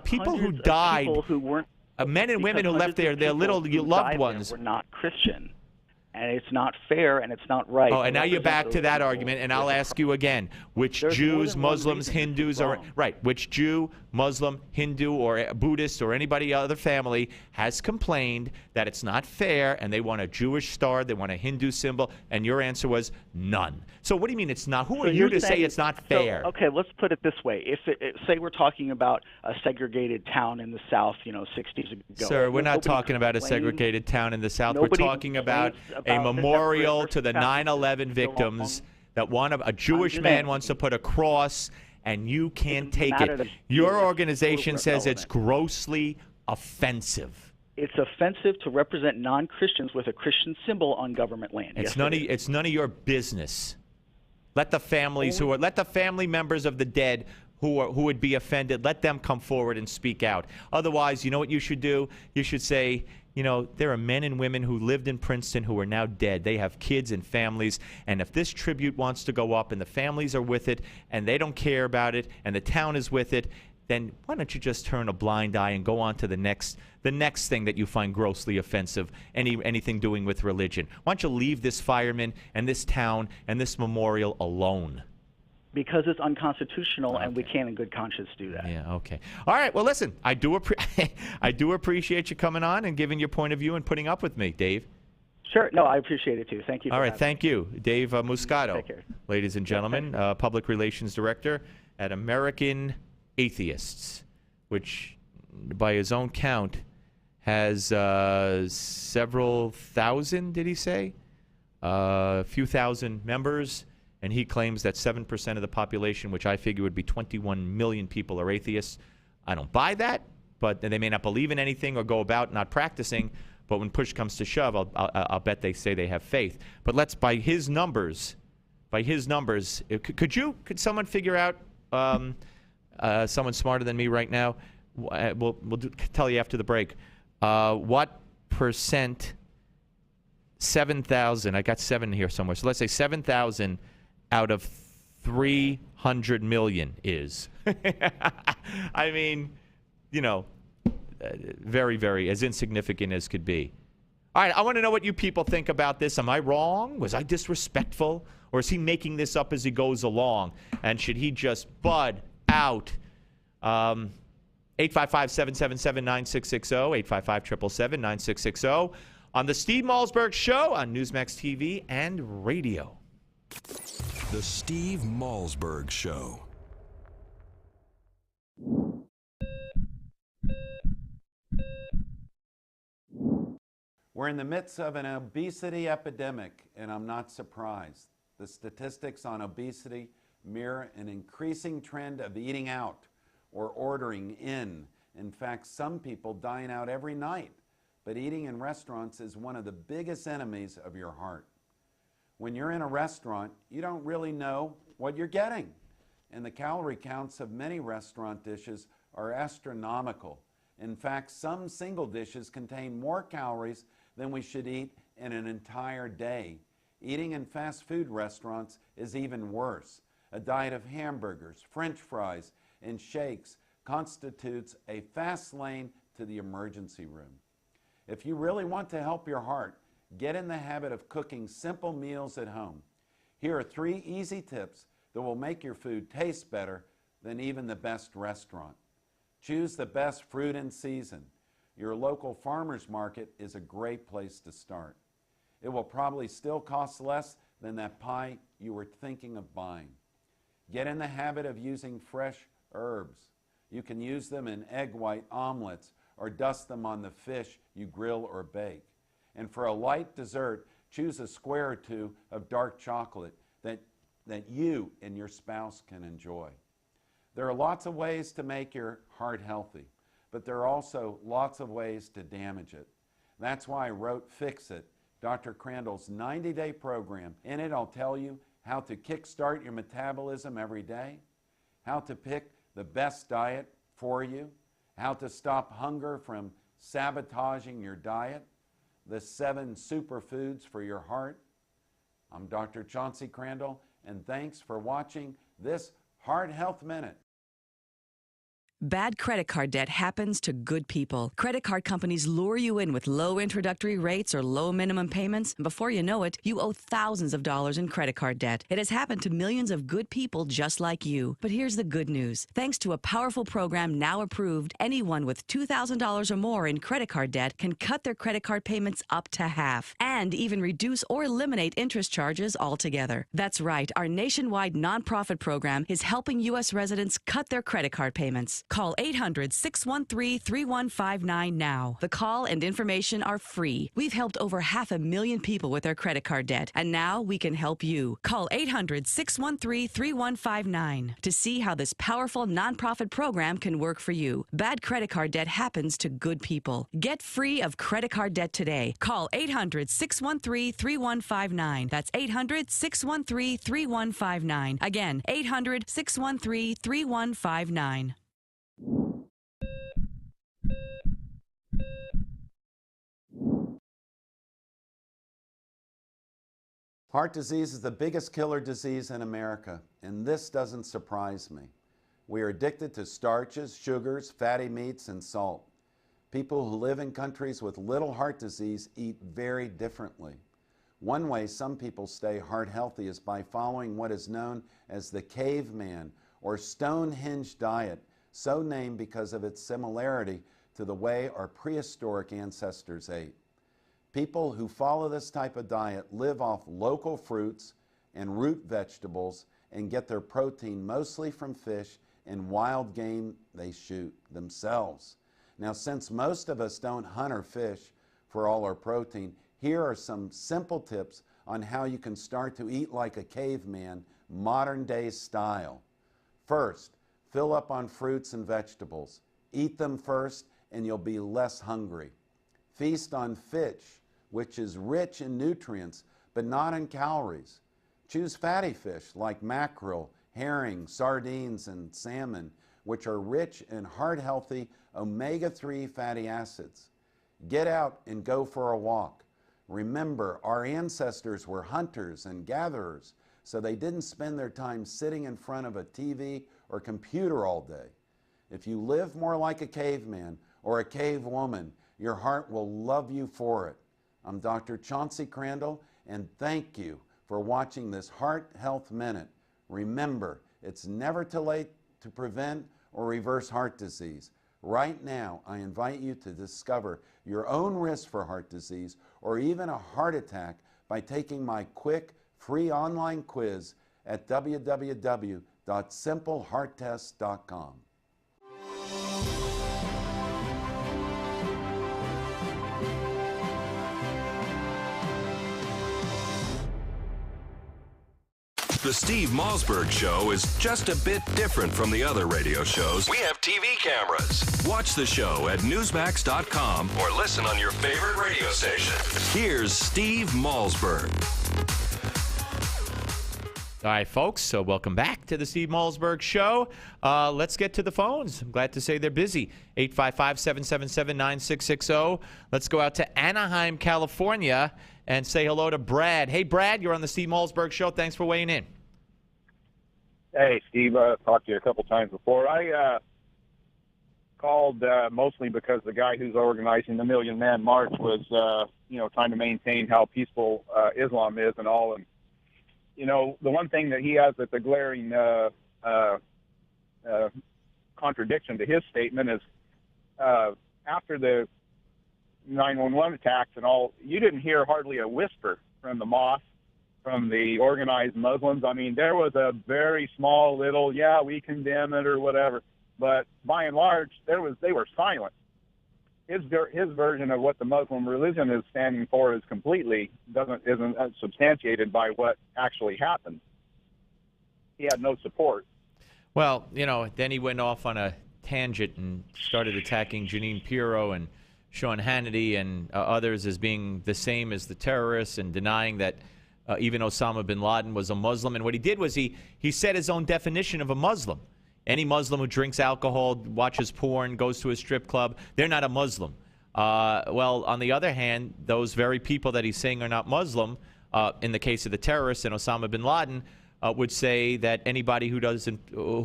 people who died. People who weren't. Men and women who left their little loved ones. Were not Christian, and it's not fair, and it's not right. Oh, and now you're back to that argument, and I'll ask you again: which Jews, Muslims, Hindus, or which Jew, Muslim, Hindu, or Buddhist, or anybody other family has complained that it's not fair, and they want a Jewish star, they want a Hindu symbol, and your answer was none. So what do you mean it's not? Who are you to say it's not fair? So, okay, let's put it this way: say we're talking about a segregated town in the South, 60s ago. Sir, we're not talking about a segregated town in the South. We're talking about a memorial to the 9/11 victims. That a Jewish man wants to put a cross, and you can't take it. Your organization says it's grossly offensive. It's offensive to represent non-Christians with a Christian symbol on government land. It's none of your business. Let the families let the family members of the dead who would be offended, let them come forward and speak out. Otherwise, you know what you should do? You should say, there are men and women who lived in Princeton who are now dead. They have kids and families, and if this tribute wants to go up and the families are with it and they don't care about it and the town is with it, then why don't you just turn a blind eye and go on to the next thing that you find grossly offensive, anything doing with religion? Why don't you leave this fireman and this town and this memorial alone? Because it's unconstitutional, and we can't in good conscience do that. Yeah, okay. All right, well, listen, I do appreciate you coming on and giving your point of view and putting up with me, Dave. Sure. No, I appreciate it, too. Thank you. All right, thank you. Dave Muscato, ladies and gentlemen, Public Relations Director at American Atheists, which, by his own count, has several thousand, did he say, a few thousand members, and he claims that 7% of the population, which I figure would be 21 million people, are atheists. I don't buy that, but they may not believe in anything or go about not practicing. But when push comes to shove, I'll bet they say they have faith. But let's, by his numbers, could someone figure out, someone smarter than me right now, we'll tell you after the break, what percent 7,000, I got 7 here somewhere, so let's say 7,000 out of 300 million is. I mean, very, very as insignificant as could be. All right, I want to know what you people think about this. Am I wrong? Was I disrespectful? Or is he making this up as he goes along? And should he just bud out? 855-777-9660, 855-777-9660 on the Steve Malzberg Show on Newsmax TV and radio. The Steve Malzberg Show. We're in the midst of an obesity epidemic, and I'm not surprised. The statistics on obesity mirror an increasing trend of eating out or ordering in. In fact, some people dine out every night, but eating in restaurants is one of the biggest enemies of your heart. When you're in a restaurant, you don't really know what you're getting, and the calorie counts of many restaurant dishes are astronomical. In fact, some single dishes contain more calories than we should eat in an entire day. Eating in fast food restaurants is even worse. A diet of hamburgers, French fries, and shakes constitutes a fast lane to the emergency room. If you really want to help your heart, get in the habit of cooking simple meals at home. Here are 3 easy tips that will make your food taste better than even the best restaurant. Choose the best fruit in season. Your local farmer's market is a great place to start. It will probably still cost less than that pie you were thinking of buying. Get in the habit of using fresh herbs. You can use them in egg white omelets or dust them on the fish you grill or bake. And for a light dessert, choose a square or 2 of dark chocolate that you and your spouse can enjoy. There are lots of ways to make your heart healthy, but there are also lots of ways to damage it. That's why I wrote Fix It, Dr. Crandall's 90-day program. In it, I'll tell you how to kickstart your metabolism every day, how to pick the best diet for you, how to stop hunger from sabotaging your diet, the 7 superfoods for your heart. I'm Dr. Chauncey Crandall, and thanks for watching this Heart Health Minute. Bad credit card debt happens to good people. Credit card companies lure you in with low introductory rates or low minimum payments, and before you know it, you owe thousands of dollars in credit card debt. It has happened to millions of good people just like you. But here's the good news. Thanks to a powerful program now approved, anyone with $2,000 or more in credit card debt can cut their credit card payments up to half and even reduce or eliminate interest charges altogether. That's right. Our nationwide nonprofit program is helping U.S. residents cut their credit card payments. Call 800-613-3159 now. The call and information are free. We've helped over 500,000 people with their credit card debt, and now we can help you. Call 800-613-3159 to see how this powerful nonprofit program can work for you. Bad credit card debt happens to good people. Get free of credit card debt today. Call 800-613-3159. That's 800-613-3159. Again, 800-613-3159. Heart disease is the biggest killer disease in America, and this doesn't surprise me. We are addicted to starches, sugars, fatty meats, and salt. People who live in countries with little heart disease eat very differently. One way some people stay heart healthy is by following what is known as the caveman or Stonehenge diet, so named because of its similarity to the way our prehistoric ancestors ate. People who follow this type of diet live off local fruits and root vegetables and get their protein mostly from fish and wild game they shoot themselves. Now, since most of us don't hunt or fish for all our protein, here are some simple tips on how you can start to eat like a caveman, modern day style. First, fill up on fruits and vegetables. Eat them first and you'll be less hungry. Feast on fish, which is rich in nutrients but not in calories. Choose fatty fish like mackerel, herring, sardines, and salmon, which are rich in heart-healthy omega-3 fatty acids. Get out and go for a walk. Remember, our ancestors were hunters and gatherers, so they didn't spend their time sitting in front of a TV or computer all day. If you live more like a caveman or a cave woman, your heart will love you for it. I'm Dr. Chauncey Crandall, and thank you for watching this Heart Health Minute. Remember, it's never too late to prevent or reverse heart disease. Right now, I invite you to discover your own risk for heart disease or even a heart attack by taking my quick, free online quiz at www.simplehearttest.com. The Steve Malzberg Show is just a bit different from the other radio shows. We have TV cameras. Watch the show at Newsmax.com or listen on your favorite radio station. Here's Steve Malzberg. All right, folks, so welcome back to the Steve Malzberg Show. Let's get to the phones. I'm glad to say they're busy. 855-777-9660. Let's go out to Anaheim, California, and say hello to Brad. Hey, Brad, you're on the Steve Malzberg Show. Thanks for weighing in. Hey, Steve. I've talked to you a couple times before. I called mostly because the guy who's organizing the Million Man March was, trying to maintain how peaceful Islam is and all. And, the one thing that he has that's a glaring contradiction to his statement is after the 911 attacks and all, you didn't hear hardly a whisper from the mosque, from the organized Muslims. I mean, there was a very small little, yeah, we condemn it or whatever, but by and large, they were silent. His version of what the Muslim religion is standing for is isn't substantiated by what actually happened. He had no support. Well, then he went off on a tangent and started attacking Jeanine Pirro and Sean Hannity and others as being the same as the terrorists and denying that even Osama bin Laden was a Muslim. And what he did was he set his own definition of a Muslim. Any Muslim who drinks alcohol, watches porn, goes to a strip club, they're not a Muslim. Well, on the other hand, those very people that he's saying are not Muslim, in the case of the terrorists and Osama bin Laden, would say that anybody who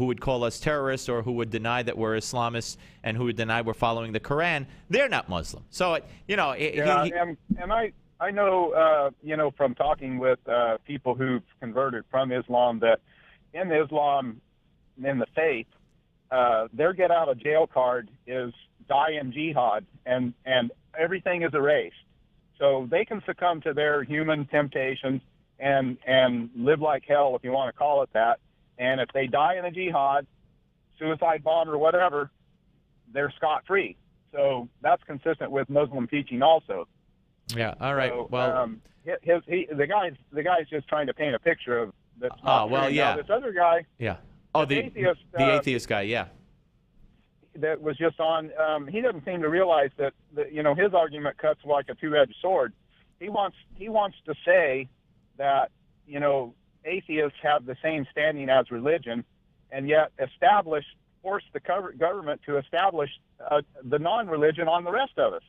would call us terrorists or who would deny that we're Islamists and who would deny we're following the Quran, they're not Muslim. So, I know, from talking with people who've converted from Islam that in Islam, in the faith, their get out of jail card is die in jihad, and everything is erased. So they can succumb to their human temptations and live like hell, if you want to call it that. And if they die in a jihad, suicide bomb or whatever, they're scot-free. So that's consistent with Muslim teaching also. Yeah. All right. So, well, the guy's just trying to paint a picture of that's not well, true. yeah. Now, this other guy. Yeah. Oh, the atheist guy. Yeah. That was just on. He doesn't seem to realize that his argument cuts like a two-edged sword. He wants to say that atheists have the same standing as religion, and yet force the government to establish the non-religion on the rest of us.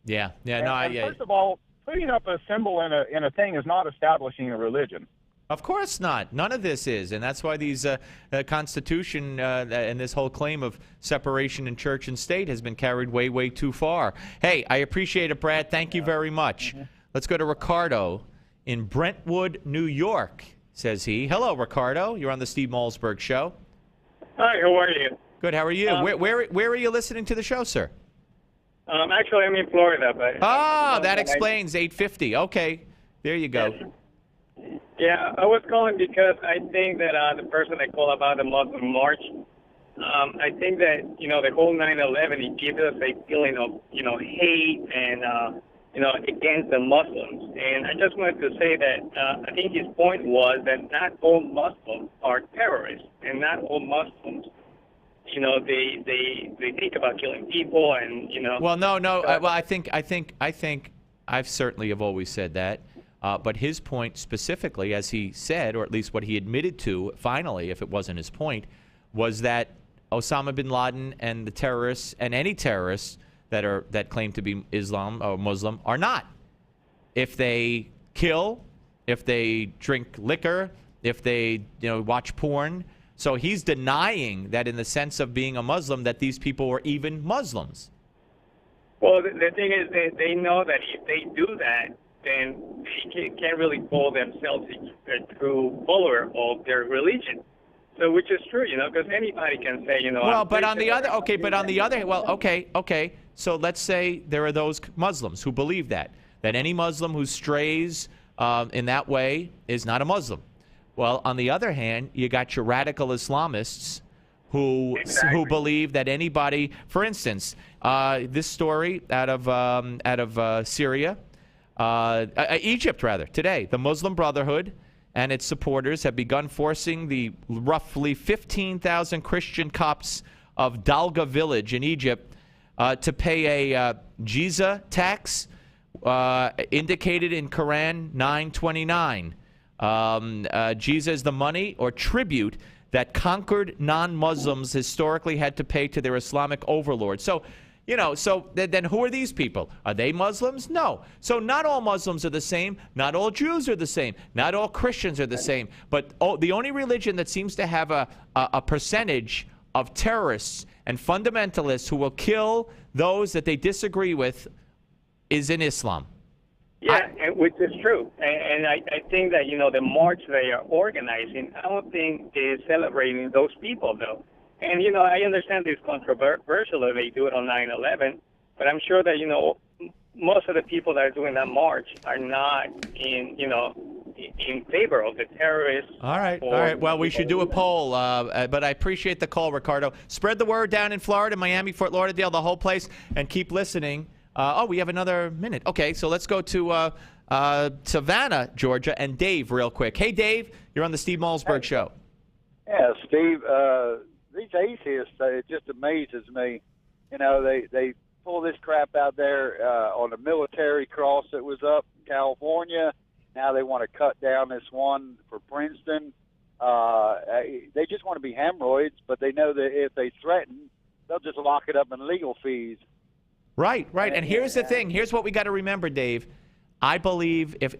Yeah. Yeah. First of all, putting up a symbol in a thing is not establishing a religion. Of course not. None of this is, and that's why these Constitution and this whole claim of separation in church and state has been carried way, way too far. Hey, I appreciate it, Brad. Thank you very much. Let's go to Ricardo in Brentwood, New York, says he. Hello, Ricardo. You're on the Steve Malzberg Show. Hi, how are you? Good. How are you? Where are you listening to the show, sir? Actually, I'm in Florida, but that explains 850. Okay, there you go. Yes. Yeah, I was calling because I think that the person that called about the Muslim March, I think that the whole 9/11 it gives us a feeling of hate and against the Muslims. And I just wanted to say that I think his point was that not all Muslims are terrorists, and not all Muslims, they think about killing people, and Well, no. Well, I think I've certainly have always said that. But his point specifically, as he said, or at least what he admitted to, finally, if it wasn't his point, was that Osama bin Laden and the terrorists and any terrorists that claim to be Islam or Muslim are not. If they kill, if they drink liquor, if they watch porn. So he's denying that in the sense of being a Muslim that these people were even Muslims. Well, the thing is they know that if they do that, then they can't really call themselves a true follower of their religion. So, which is true, because anybody can say, Well, but on the other, okay. So let's say there are those Muslims who believe that any Muslim who strays in that way is not a Muslim. Well, on the other hand, you got your radical Islamists who believe that anybody, for instance, this story out of Syria. Egypt, rather, today, the Muslim Brotherhood and its supporters have begun forcing the roughly 15,000 Christian Copts of Dalga village in Egypt to pay a jizya tax indicated in Quran 9:29. Jizya is the money or tribute that conquered non-Muslims historically had to pay to their Islamic overlords. So, then who are these people? Are they Muslims? No. So not all Muslims are the same. Not all Jews are the same. Not all Christians are the same. But the only religion that seems to have a percentage of terrorists and fundamentalists who will kill those that they disagree with is in Islam. Yeah, which is true. And I think that, the march they are organizing, I don't think is celebrating those people, though. And, I understand it's controversial that they do it on 9/11, but I'm sure that, most of the people that are doing that march are not in favor of the terrorists. All right. Well, we should do a poll, but I appreciate the call, Ricardo. Spread the word down in Florida, Miami, Fort Lauderdale, the whole place, and keep listening. We have another minute. Okay, so let's go to Savannah, Georgia, and Dave real quick. Hey, Dave, you're on the Steve Malzberg Show. Yeah, Steve, these atheists, it just amazes me. They pull this crap out there on a military cross that was up in California. Now they want to cut down this one for Princeton. They just want to be hemorrhoids, but they know that if they threaten, they'll just lock it up in legal fees. Right. And here's the thing. Here's what we got to remember, Dave. I believe if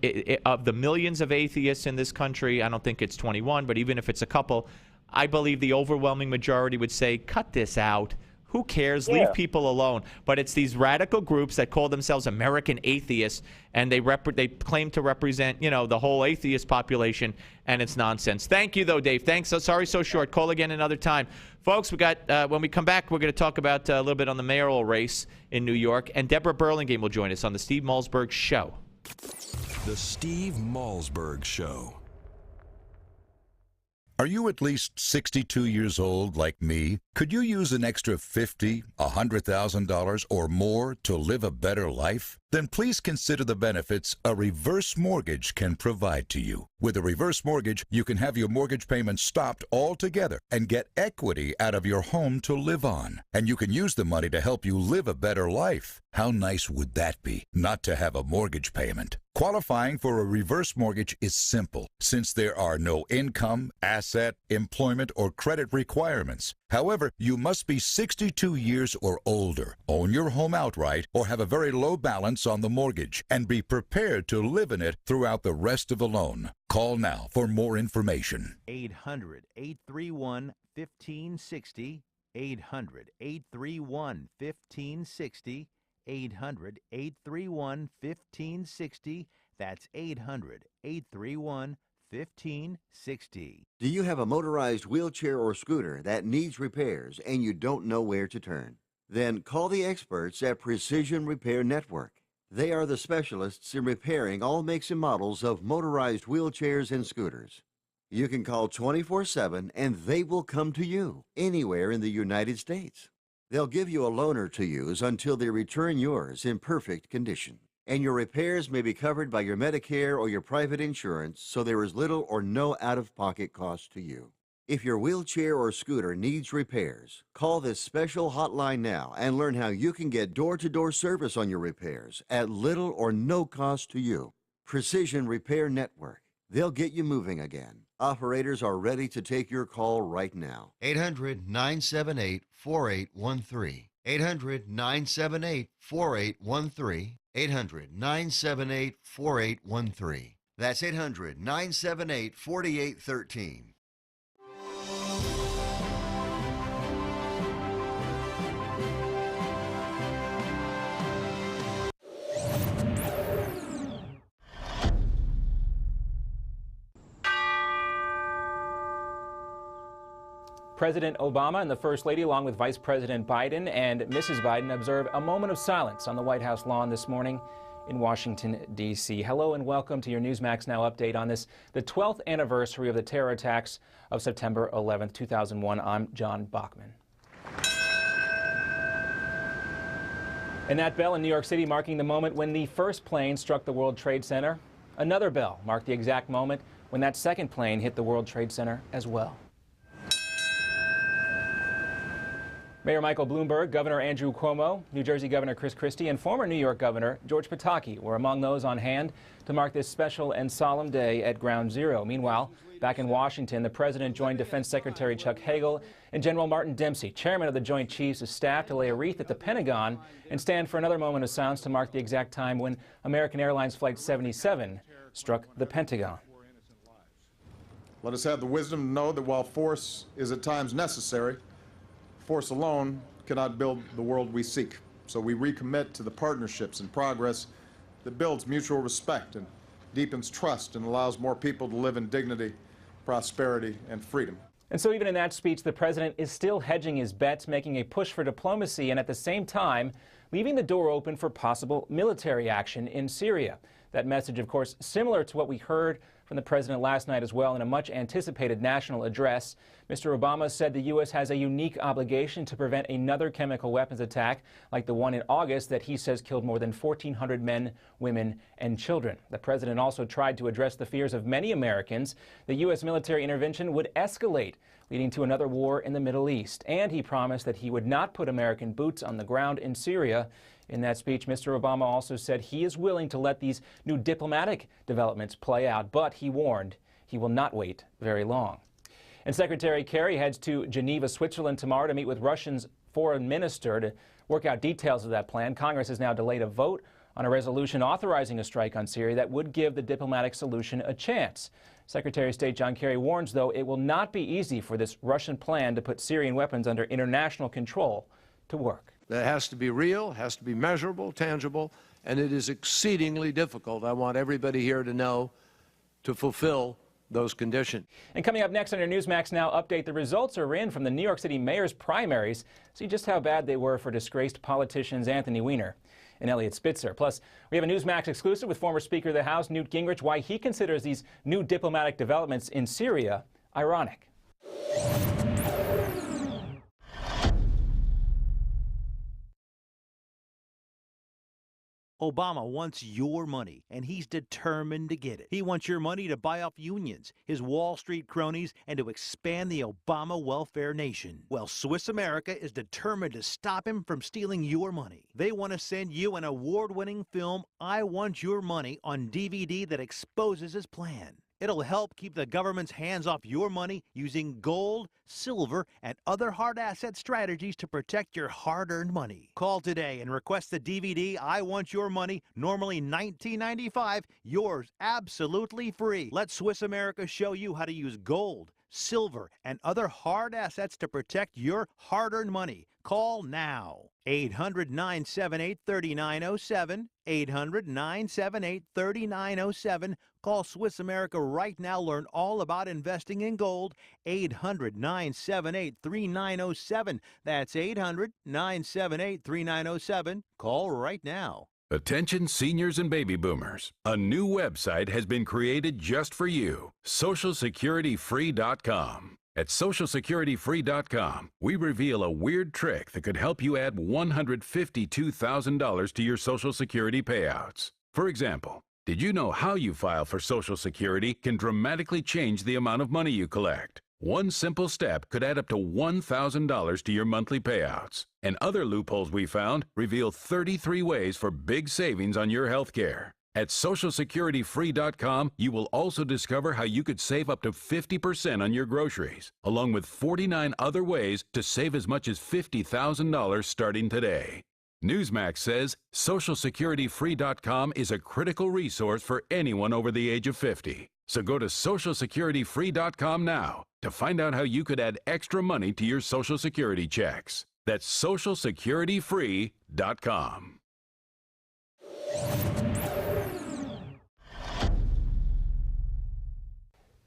of the millions of atheists in this country, I don't think it's 21, but even if it's a couple, I believe the overwhelming majority would say, cut this out. Who cares? Yeah. Leave people alone. But it's these radical groups that call themselves American atheists, and they claim to represent, the whole atheist population, and it's nonsense. Thank you, though, Dave. Thanks. Sorry so short. Call again another time. Folks, we got when we come back, we're going to talk about a little bit on the mayoral race in New York, and Debra Burlingame will join us on the Steve Malzberg Show. The Steve Malzberg Show. Are you at least 62 years old like me? Could you use an extra $50,000, $100,000 or more to live a better life? Then please consider the benefits a reverse mortgage can provide to you. With a reverse mortgage, you can have your mortgage payments stopped altogether and get equity out of your home to live on. And you can use the money to help you live a better life. How nice would that be, not to have a mortgage payment? Qualifying for a reverse mortgage is simple, since there are no income, asset, employment, or credit requirements. However, you must be 62 years or older, own your home outright, or have a very low balance on the mortgage, and be prepared to live in it throughout the rest of the loan. Call now for more information. 800-831-1560. 800-831-1560. 800-831-1560. That's 800-831-1560. Do you have a motorized wheelchair or scooter that needs repairs and you don't know where to turn? Then call the experts at Precision Repair Network. They are the specialists in repairing all makes and models of motorized wheelchairs and scooters. You can call 24/7 and they will come to you anywhere in the United States. They'll give you a loaner to use until they return yours in perfect condition. And your repairs may be covered by your Medicare or your private insurance, so there is little or no out-of-pocket cost to you. If your wheelchair or scooter needs repairs, call this special hotline now and learn how you can get door-to-door service on your repairs at little or no cost to you. Precision Repair Network. They'll get you moving again. Operators are ready to take your call right now. 800-978-4813. 800-978-4813. 800-978-4813. That's 800-978-4813. President Obama and the First Lady, along with Vice President Biden and Mrs. Biden, observe a moment of silence on the White House lawn this morning in Washington, D.C. Hello and welcome to your Newsmax Now update on this, the 12th anniversary of the terror attacks of September 11th, 2001. I'm John Bachman. And that bell in New York City marking the moment when the first plane struck the World Trade Center. Another bell marked the exact moment when that second plane hit the World Trade Center as well. Mayor Michael Bloomberg, Governor Andrew Cuomo, New Jersey Governor Chris Christie, and former New York Governor George Pataki were among those on hand to mark this special and solemn day at Ground Zero. Meanwhile, back in Washington, the president joined Defense Secretary Chuck Hagel and General Martin Dempsey, chairman of the Joint Chiefs of Staff, to lay a wreath at the Pentagon and stand for another moment of silence to mark the exact time when American Airlines Flight 77 struck the Pentagon. Let us have the wisdom to know that while force is at times necessary, force alone cannot build the world we seek. So we recommit to the partnerships and progress that builds mutual respect and deepens trust and allows more people to live in dignity, prosperity, and freedom. And so even in that speech, the president is still hedging his bets, making a push for diplomacy and at the same time leaving the door open for possible military action in Syria. That message, of course, similar to what we heard from the president last night as well in a much anticipated national address. Mr. Obama said the U.S. has a unique obligation to prevent another chemical weapons attack like the one in August that he says killed more than 1,400 men, women, and children. The president also tried to address the fears of many Americans that U.S. military intervention would escalate, leading to another war in the Middle East. And he promised that he would not put American boots on the ground in Syria. In that speech, Mr. Obama also said he is willing to let these new diplomatic developments play out, but he warned he will not wait very long. And Secretary Kerry heads to Geneva, Switzerland tomorrow to meet with Russia's foreign minister to work out details of that plan. Congress has now delayed a vote on a resolution authorizing a strike on Syria that would give the diplomatic solution a chance. Secretary of State John Kerry warns, though, it will not be easy for this Russian plan to put Syrian weapons under international control to work. That has to be real, has to be measurable, tangible, and it is exceedingly difficult. I want everybody here to know to fulfill those conditions. And coming up next on your Newsmax Now update, the results are in from the New York City mayor's primaries. See just how bad they were for disgraced politicians Anthony Weiner and Eliot Spitzer. Plus, we have a Newsmax exclusive with former Speaker of the House Newt Gingrich, why he considers these new diplomatic developments in Syria ironic. Obama wants your money, and he's determined to get it. He wants your money to buy off unions, his Wall Street cronies, and to expand the Obama welfare nation. Well, Swiss America is determined to stop him from stealing your money. They want to send you an award-winning film, I Want Your Money, on DVD that exposes his plan. It'll help keep the government's hands off your money using gold, silver, and other hard asset strategies to protect your hard-earned money. Call today and request the DVD, I Want Your Money, normally $19.95, yours absolutely free. Let Swiss America show you how to use gold, silver, and other hard assets to protect your hard-earned money. Call now. 800-978-3907. 800-978-3907. Call Swiss America right now. Learn all about investing in gold. 800-978-3907. That's 800-978-3907. Call right now. Attention seniors and baby boomers. A new website has been created just for you. SocialSecurityFree.com. At SocialSecurityFree.com, we reveal a weird trick that could help you add $152,000 to your Social Security payouts. For example, did you know how you file for Social Security can dramatically change the amount of money you collect? One simple step could add up to $1,000 to your monthly payouts. And other loopholes we found reveal 33 ways for big savings on your health care. At SocialSecurityFree.com, you will also discover how you could save up to 50% on your groceries, along with 49 other ways to save as much as $50,000 starting today. Newsmax says SocialSecurityFree.com is a critical resource for anyone over the age of 50. So go to SocialSecurityFree.com now to find out how you could add extra money to your Social Security checks. That's SocialSecurityFree.com.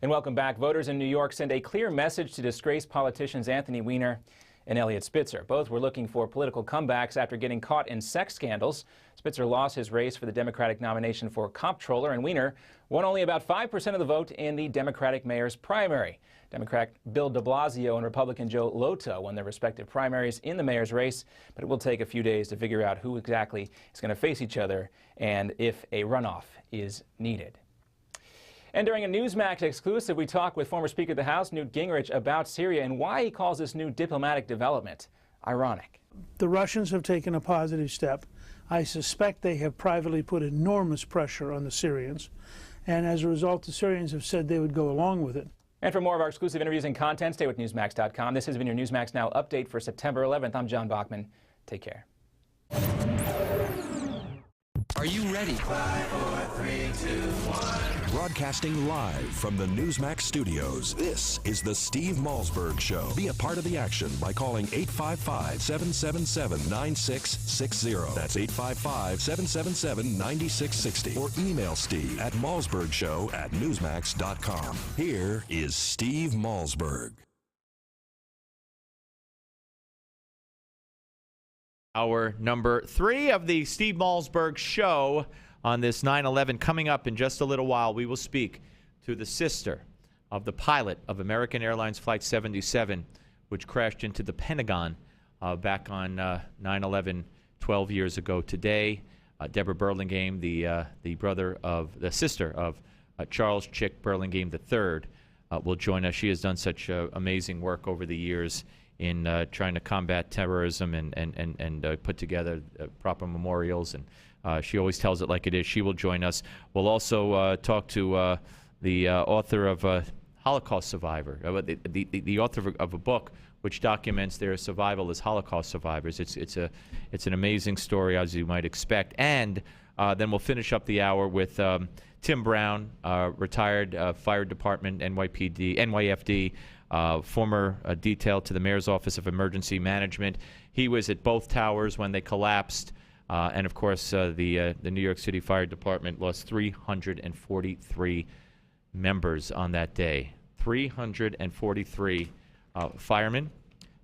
And welcome back. Voters in New York send a clear message to disgraced politicians Anthony Weiner and Eliot Spitzer. Both were looking for political comebacks after getting caught in sex scandals. Spitzer lost his race for the Democratic nomination for comptroller, and Weiner won only about 5% of the vote in the Democratic mayor's primary. Democrat Bill de Blasio and Republican Joe Lotto won their respective primaries in the mayor's race, but it will take a few days to figure out who exactly is going to face each other and if a runoff is needed. And during a Newsmax exclusive, we talk with former Speaker of the House, Newt Gingrich, about Syria and why he calls this new diplomatic development ironic. The Russians have taken a positive step. I suspect they have privately put enormous pressure on the Syrians. And as a result, the Syrians have said they would go along with it. And for more of our exclusive interviews and content, stay with Newsmax.com. This has been your Newsmax Now update for September 11th. I'm John Bachman. Take care. Are you ready? 5, 4, 3, 2, 1. Broadcasting live from the Newsmax studios, this is the Steve Malzberg Show. Be a part of the action by calling 855-777-9660. That's 855-777-9660. Or email Steve at malzbergshow@newsmax.com. Here is Steve Malzberg. Hour number 3 of the Steve Malzberg Show on this 9/11. Coming up in just a little while, we will speak to the sister of the pilot of American Airlines Flight 77, which crashed into the Pentagon back on 9/11 12 years ago today. Debra Burlingame, the sister of Charles Chick Burlingame III, will join us. She has done such amazing work over the years in trying to combat terrorism and put together proper memorials, and she always tells it like it is. She will join us. We'll also talk to the author of Holocaust survivor, the author of a book which documents their survival as Holocaust survivors. It's an amazing story, as you might expect. And then we'll finish up the hour with Tim Brown, retired fire department, NYFD, former detail to the Mayor's Office of Emergency Management. He was at both towers when they collapsed. And, of course, the New York City Fire Department lost 343 members on that day. 343 firemen,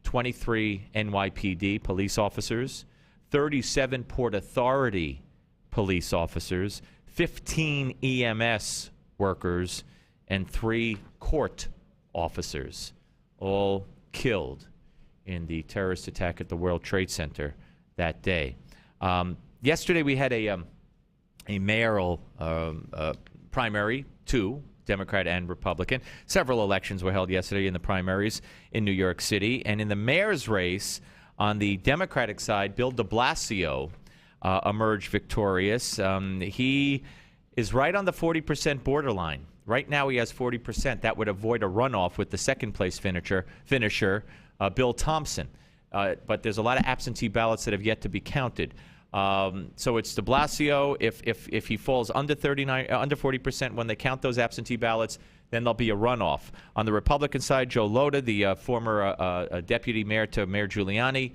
23 NYPD police officers, 37 Port Authority police officers, 15 EMS workers, and 3 court officers, all killed in the terrorist attack at the World Trade Center that day. Yesterday we had a mayoral primary, 2, Democrat and Republican. Several elections were held yesterday in the primaries in New York City. And in the mayor's race, on the Democratic side, Bill de Blasio emerged victorious. He is right on the 40% borderline. Right now he has 40%. That would avoid a runoff with the second-place finisher, Bill Thompson. But there's a lot of absentee ballots that have yet to be counted. So it's de Blasio. If he falls under 40% when they count those absentee ballots, then there'll be a runoff. On the Republican side, Joe Lotto, the former deputy mayor to Mayor Giuliani,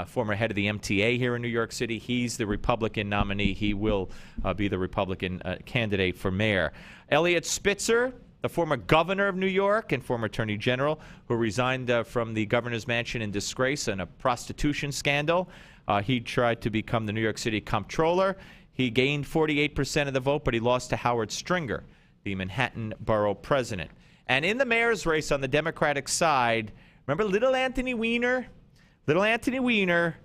former head of the MTA here in New York City, he's the Republican nominee. He will be the Republican candidate for mayor. Eliot Spitzer, the former governor of New York and former attorney general, who resigned from the governor's mansion in disgrace in a prostitution scandal. He tried to become the New York City comptroller. He gained 48% of the vote, but he lost to Howard Stringer, the Manhattan borough president. And in the mayor's race on the Democratic side, remember little Anthony Weiner? Little Anthony Weiner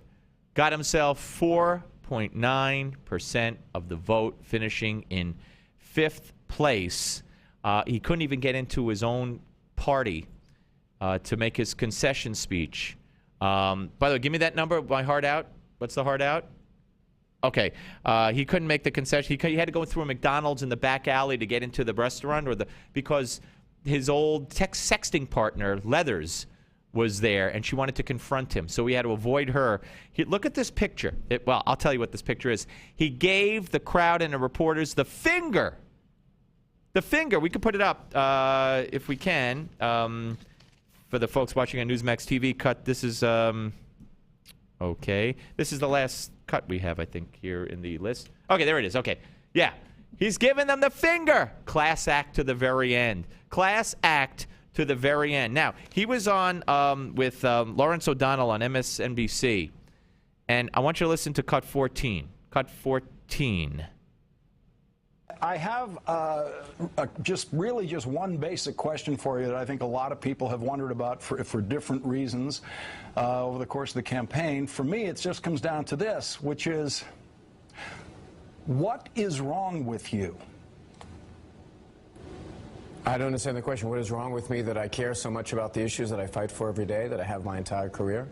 got himself 4.9% of the vote, finishing in 5th place. He couldn't even get into his own party to make his concession speech. By the way, give me that number, my heart out. What's the heart out? Okay. He couldn't make the concession. He had to go through a McDonald's in the back alley to get into the restaurant, because his old sexting partner, Leathers, was there, and she wanted to confront him. So he had to avoid her. Look at this picture. Well, I'll tell you what this picture is. He gave the crowd and the reporters the finger. The finger. We could put it up if we can. For the folks watching on Newsmax TV, cut. This is, okay. This is the last cut we have, I think, here in the list. Okay, there it is. Okay. Yeah. He's giving them the finger. Class act to the very end. Class act to the very end. Now, he was on with Lawrence O'Donnell on MSNBC, and I want you to listen to cut 14. Cut 14. I have just one basic question for you that I think a lot of people have wondered about for different reasons over the course of the campaign. For me, it just comes down to this, which is, what is wrong with you? I don't understand the question. What is wrong with me that I care so much about the issues that I fight for every day, that I have my entire career?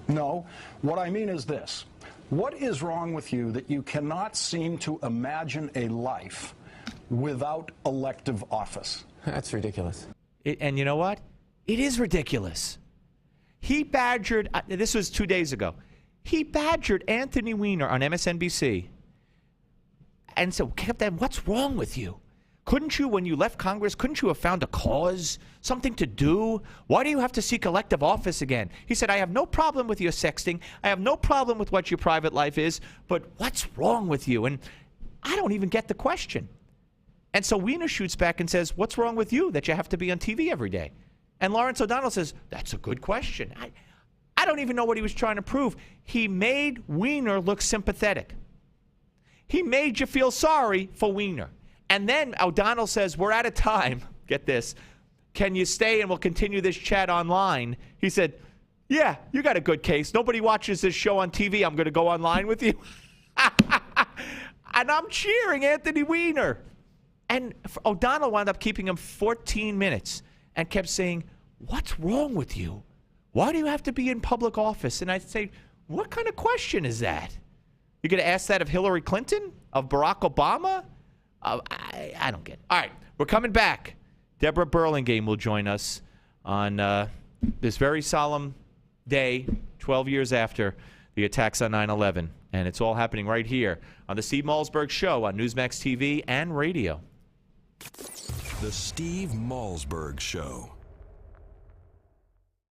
No. What I mean is this. What is wrong with you that you cannot seem to imagine a life without elective office? That's ridiculous. And you know what? It is ridiculous. He badgered, this was 2 days ago, he badgered Anthony Weiner on MSNBC and said, Captain, what's wrong with you? Couldn't you, when you left Congress, couldn't you have found a cause, something to do? Why do you have to seek elective office again? He said, I have no problem with your sexting. I have no problem with what your private life is, but what's wrong with you? And I don't even get the question. And so Weiner shoots back and says, what's wrong with you that you have to be on TV every day? And Lawrence O'Donnell says, that's a good question. I don't even know what he was trying to prove. He made Weiner look sympathetic. He made you feel sorry for Weiner. And then O'Donnell says, we're out of time. Get this. Can you stay and we'll continue this chat online? He said, yeah, you got a good case. Nobody watches this show on TV. I'm going to go online with you. And I'm cheering Anthony Weiner. And O'Donnell wound up keeping him 14 minutes and kept saying, what's wrong with you? Why do you have to be in public office? And I'd say, what kind of question is that? You're going to ask that of Hillary Clinton? Of Barack Obama? I don't get it. All right, we're coming back. Debra Burlingame will join us on this very solemn day, 12 years after the attacks on 9/11. And it's all happening right here on the Steve Malzberg Show on Newsmax TV and radio. The Steve Malzberg Show.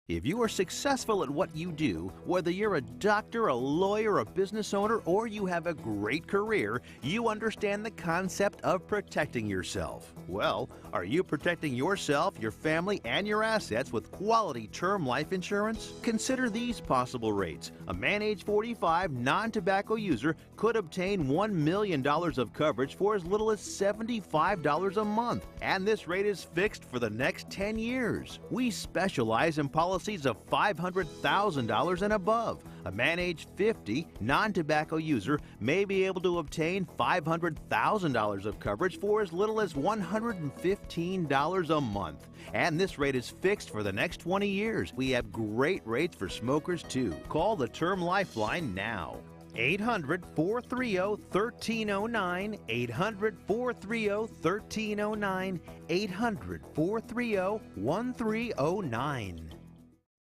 If you are successful at what you do, whether you're a doctor, a lawyer, a business owner, or you have a great career, you understand the concept of protecting yourself. Well, are you protecting yourself, your family, and your assets with quality term life insurance? Consider these possible rates. A man age 45 non-tobacco user could obtain $1 million of coverage for as little as $75 a month. And this rate is fixed for the next 10 years. We specialize in policies of $500,000 and above. A man age 50 non-tobacco user may be able to obtain $500,000 of coverage for as little as $115 a month. And this rate is fixed for the next 20 years. We have great rates for smokers too. Call the Term Lifeline now. 800-430-1309, 800-430-1309, 800-430-1309.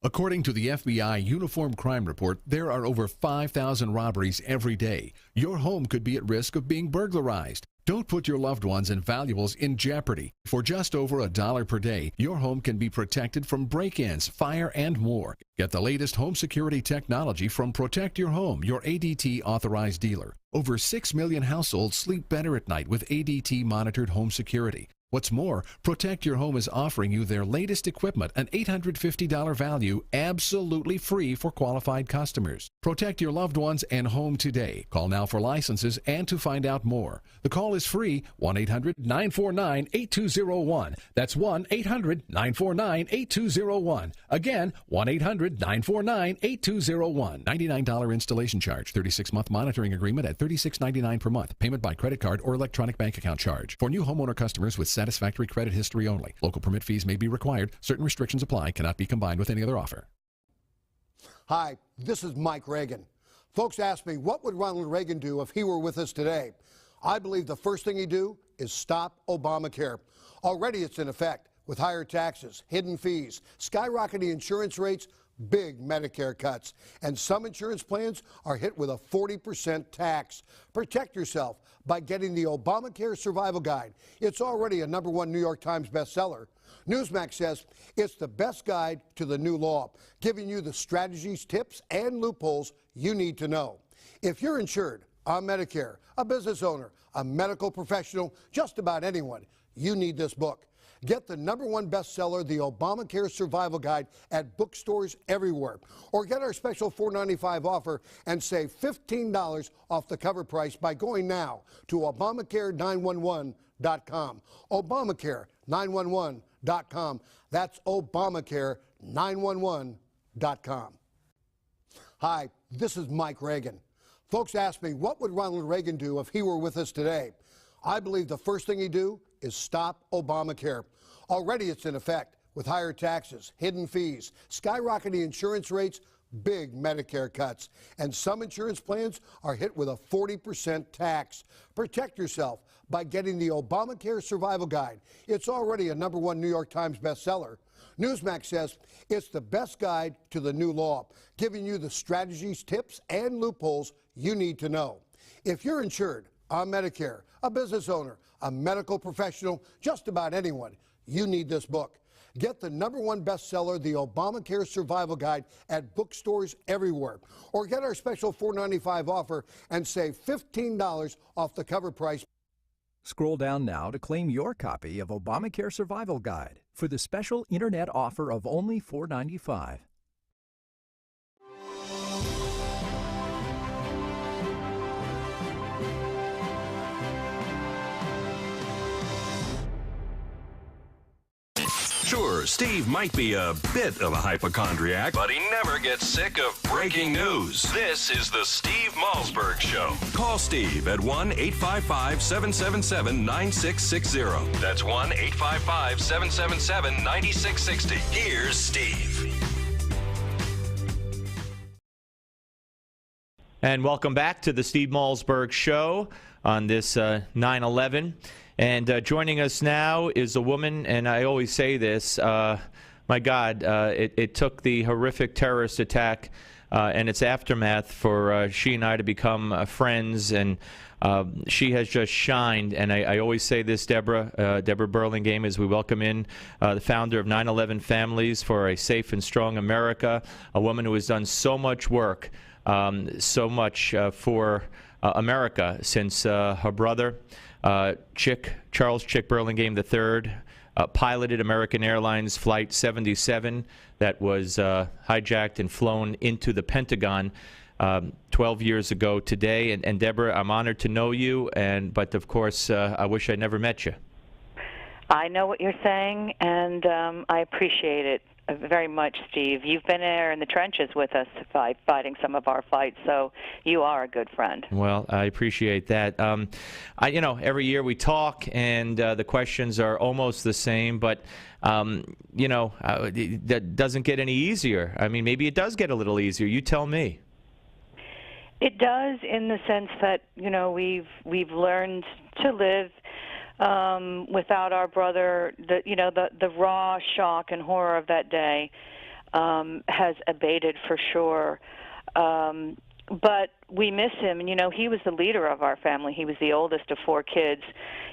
According to the FBI Uniform Crime Report, there are over 5,000 robberies every day. Your home could be at risk of being burglarized. Don't put your loved ones and valuables in jeopardy. For just over $1 per day, your home can be protected from break-ins, fire, and more. Get the latest home security technology from Protect Your Home, your ADT authorized dealer. Over 6 million households sleep better at night with ADT monitored home security. What's more, Protect Your Home is offering you their latest equipment, an $850 value, absolutely free for qualified customers. Protect your loved ones and home today. Call now for licenses and to find out more. The call is free, 1-800-949-8201. That's 1-800-949-8201. Again, 1-800-949-8201. $99 installation charge, 36-month monitoring agreement at $36.99 per month. Payment by credit card or electronic bank account charge. For new homeowner customers with satisfactory credit history only. Local permit fees may be required. Certain restrictions apply. Cannot be combined with any other offer. Hi, this is Mike Reagan. Folks ask me, what would Ronald Reagan do if he were with us today? I believe the first thing he'd do is stop Obamacare. Already it's in effect with higher taxes, hidden fees, skyrocketing insurance rates, big Medicare cuts, and some insurance plans are hit with a 40% tax. Protect yourself by getting the Obamacare Survival Guide. It's already a #1 New York Times bestseller. Newsmax says it's the best guide to the new law, giving you the strategies, tips, and loopholes you need to know. If you're insured on Medicare, a business owner, a medical professional, just about anyone, you need this book. Get the #1 bestseller, The Obamacare Survival Guide, at bookstores everywhere. Or get our special $4.95 offer and save $15 off the cover price by going now to Obamacare911.com. Obamacare911.com. That's Obamacare911.com. Hi, this is Mike Reagan. Folks ask me, what would Ronald Reagan do if he were with us today? I believe the first thing he'd do is stop Obamacare. Already it's in effect with higher taxes, hidden fees, skyrocketing insurance rates, big Medicare cuts, and some insurance plans are hit with a 40% tax. Protect yourself by getting the Obamacare Survival Guide. It's already a #1 New York Times bestseller. Newsmax says it's the best guide to the new law, giving you the strategies, tips, and loopholes you need to know. If you're insured on Medicare, a business owner, a medical professional, just about anyone, you need this book. Get the #1 bestseller, The Obamacare Survival Guide, at bookstores everywhere. Or get our special $4.95 offer and save $15 off the cover price. Scroll down now to claim your copy of Obamacare Survival Guide for the special internet offer of only $4.95. Sure, Steve might be a bit of a hypochondriac, but he never gets sick of breaking news. This is the Steve Malzberg Show. Call Steve at 1-855-777-9660. That's 1-855-777-9660. Here's Steve. And welcome back to the Steve Malzberg Show on this 9/11. And joining us now is a woman, and I always say this, my God, it took the horrific terrorist attack and its aftermath for she and I to become friends, and she has just shined. And I always say this, Debra Burlingame, as we welcome in the founder of 9/11 Families for a Safe and Strong America, a woman who has done so much work, so much for America since her brother, Charles Chick Burlingame III, piloted American Airlines Flight 77 that was hijacked and flown into the Pentagon 12 years ago today. And Debra, I'm honored to know you, but of course, I wish I never met you. I know what you're saying, and I appreciate it very much, Steve. You've been there in the trenches with us fighting some of our fights, so you are a good friend. Well, I appreciate that. Every year we talk, and the questions are almost the same, but, that doesn't get any easier. I mean, maybe it does get a little easier. You tell me. It does, in the sense that, we've learned to live without our brother. The raw shock and horror of that day has abated for sure. But we miss him. And, he was the leader of our family. He was the oldest of 4 kids,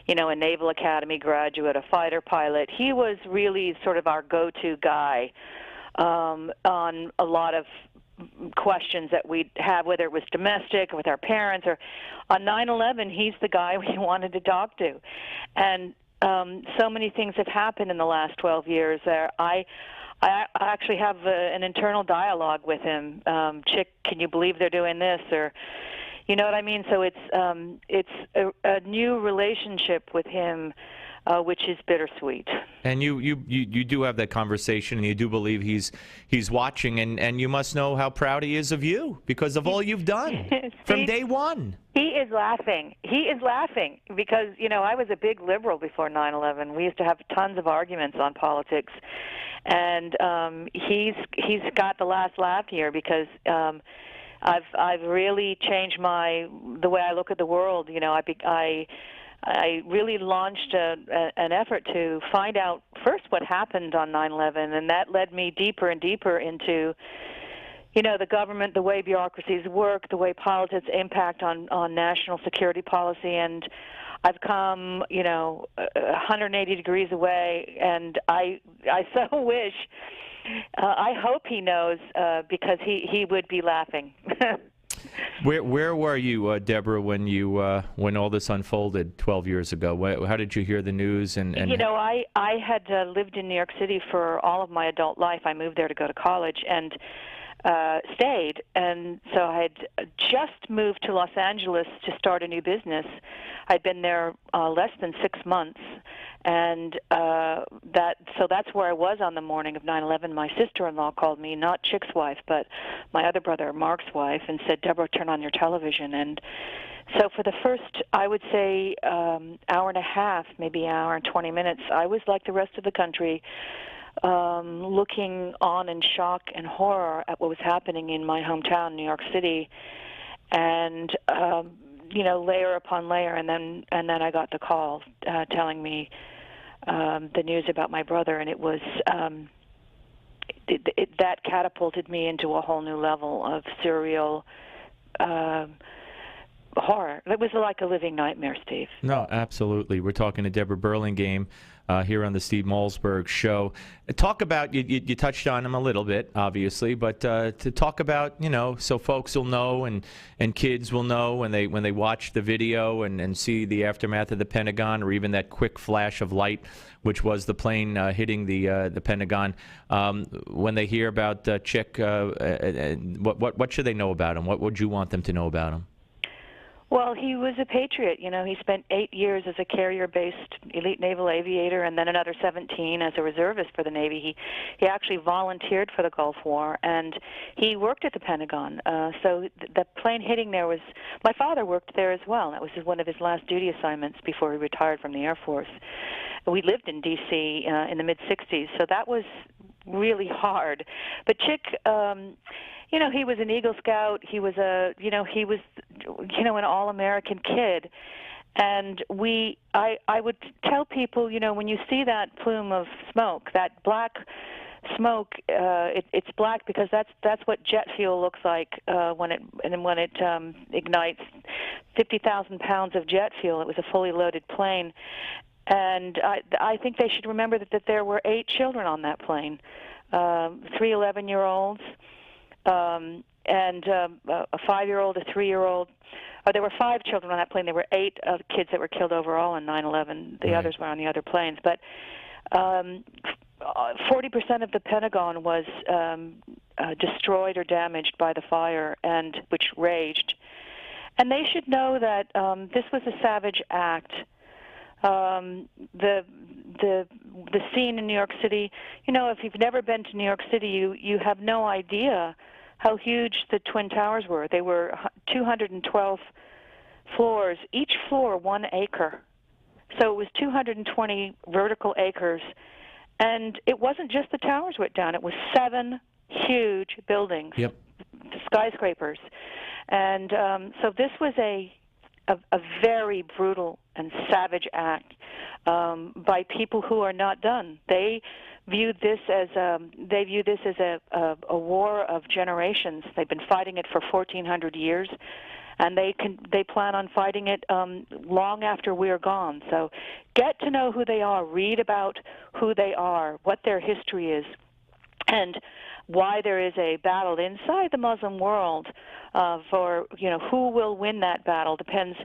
a Naval Academy graduate, a fighter pilot. He was really sort of our go-to guy on a lot of questions that we'd have, whether it was domestic or with our parents, or on 9/11, he's the guy we wanted to talk to. And so many things have happened in the last 12 years. I actually have an internal dialogue with him. Chick, can you believe they're doing this? Or, you know what I mean? So it's a new relationship with him, which is bittersweet. And you do have that conversation, and you do believe he's watching, and you must know how proud he is of you because of all you've done from day one. He is laughing. He is laughing because, you know, I was a big liberal before 9/11. We used to have tons of arguments on politics, and he's got the last laugh here because I've really changed the way I look at the world. You know, I really launched an effort to find out first what happened on 9/11, and that led me deeper and deeper into, you know, the government, the way bureaucracies work, the way politics impact on national security policy. And I've come, you know, 180 degrees away, and I so wish, I hope he knows, because he would be laughing. Where were you, Deborah, when all this unfolded 12 years ago? How did you hear the news? And you know, I had lived in New York City for all of my adult life. I moved there to go to college and stayed, and so I had just moved to Los Angeles to start a new business. I'd been there less than 6 months, and so that's where I was on the morning of 9/11. My sister-in-law called me, not Chick's wife, but my other brother, Mark's wife, and said, "Deborah, turn on your television." And so for the first, I would say, hour and a half, maybe an hour and 20 minutes, I was like the rest of the country, looking on in shock and horror at what was happening in my hometown, New York City, and you know, layer upon layer, and then I got the call telling me the news about my brother, and it was that catapulted me into a whole new level of surreal horror. It was like a living nightmare, Steve. No, absolutely. We're talking to Debra Burlingame here on the Steve Malzberg Show. Talk about, you touched on him a little bit, obviously, but to talk about, you know, so folks will know and kids will know when they watch the video and see the aftermath of the Pentagon, or even that quick flash of light, which was the plane hitting the Pentagon. When they hear about Chick, what should they know about him? What would you want them to know about him? Well, he was a patriot. You know, he spent 8 years as a carrier-based elite naval aviator, and then another 17 as a reservist for the Navy. He actually volunteered for the Gulf War, and he worked at the Pentagon. So the plane hitting there was, my father worked there as well. That was one of his last duty assignments before he retired from the Air Force. We lived in D.C. In the mid-'60s, so that was really hard. But Chick, you know, he was an Eagle Scout. He was an all-American kid. And I would tell people, you know, when you see that plume of smoke, that black smoke, it's black because that's what jet fuel looks like when it ignites. 50,000 pounds of jet fuel. It was a fully loaded plane. And I think they should remember that there were 8 children on that plane, 3 11-year-olds, and a 5-year-old, a 3-year-old. There were 5 children on that plane. There were 8 kids that were killed overall in 9/11. The others were on the other planes. But 40% of the Pentagon was destroyed or damaged by the fire, and which raged. And they should know that this was a savage act. The scene in New York City, you know, if you've never been to New York City, you have no idea how huge the Twin Towers were. They were 212 floors, each floor 1 acre. So it was 220 vertical acres. And it wasn't just the towers went down, it was 7 huge buildings, skyscrapers. And so this was a very brutal and savage act by people who are not done. They view this as a war of generations. They've been fighting it for 1,400 years, and they plan on fighting it long after we're gone. So get to know who they are, read about who they are, what their history is, and why there is a battle inside the Muslim world for, you know, who will win that battle depends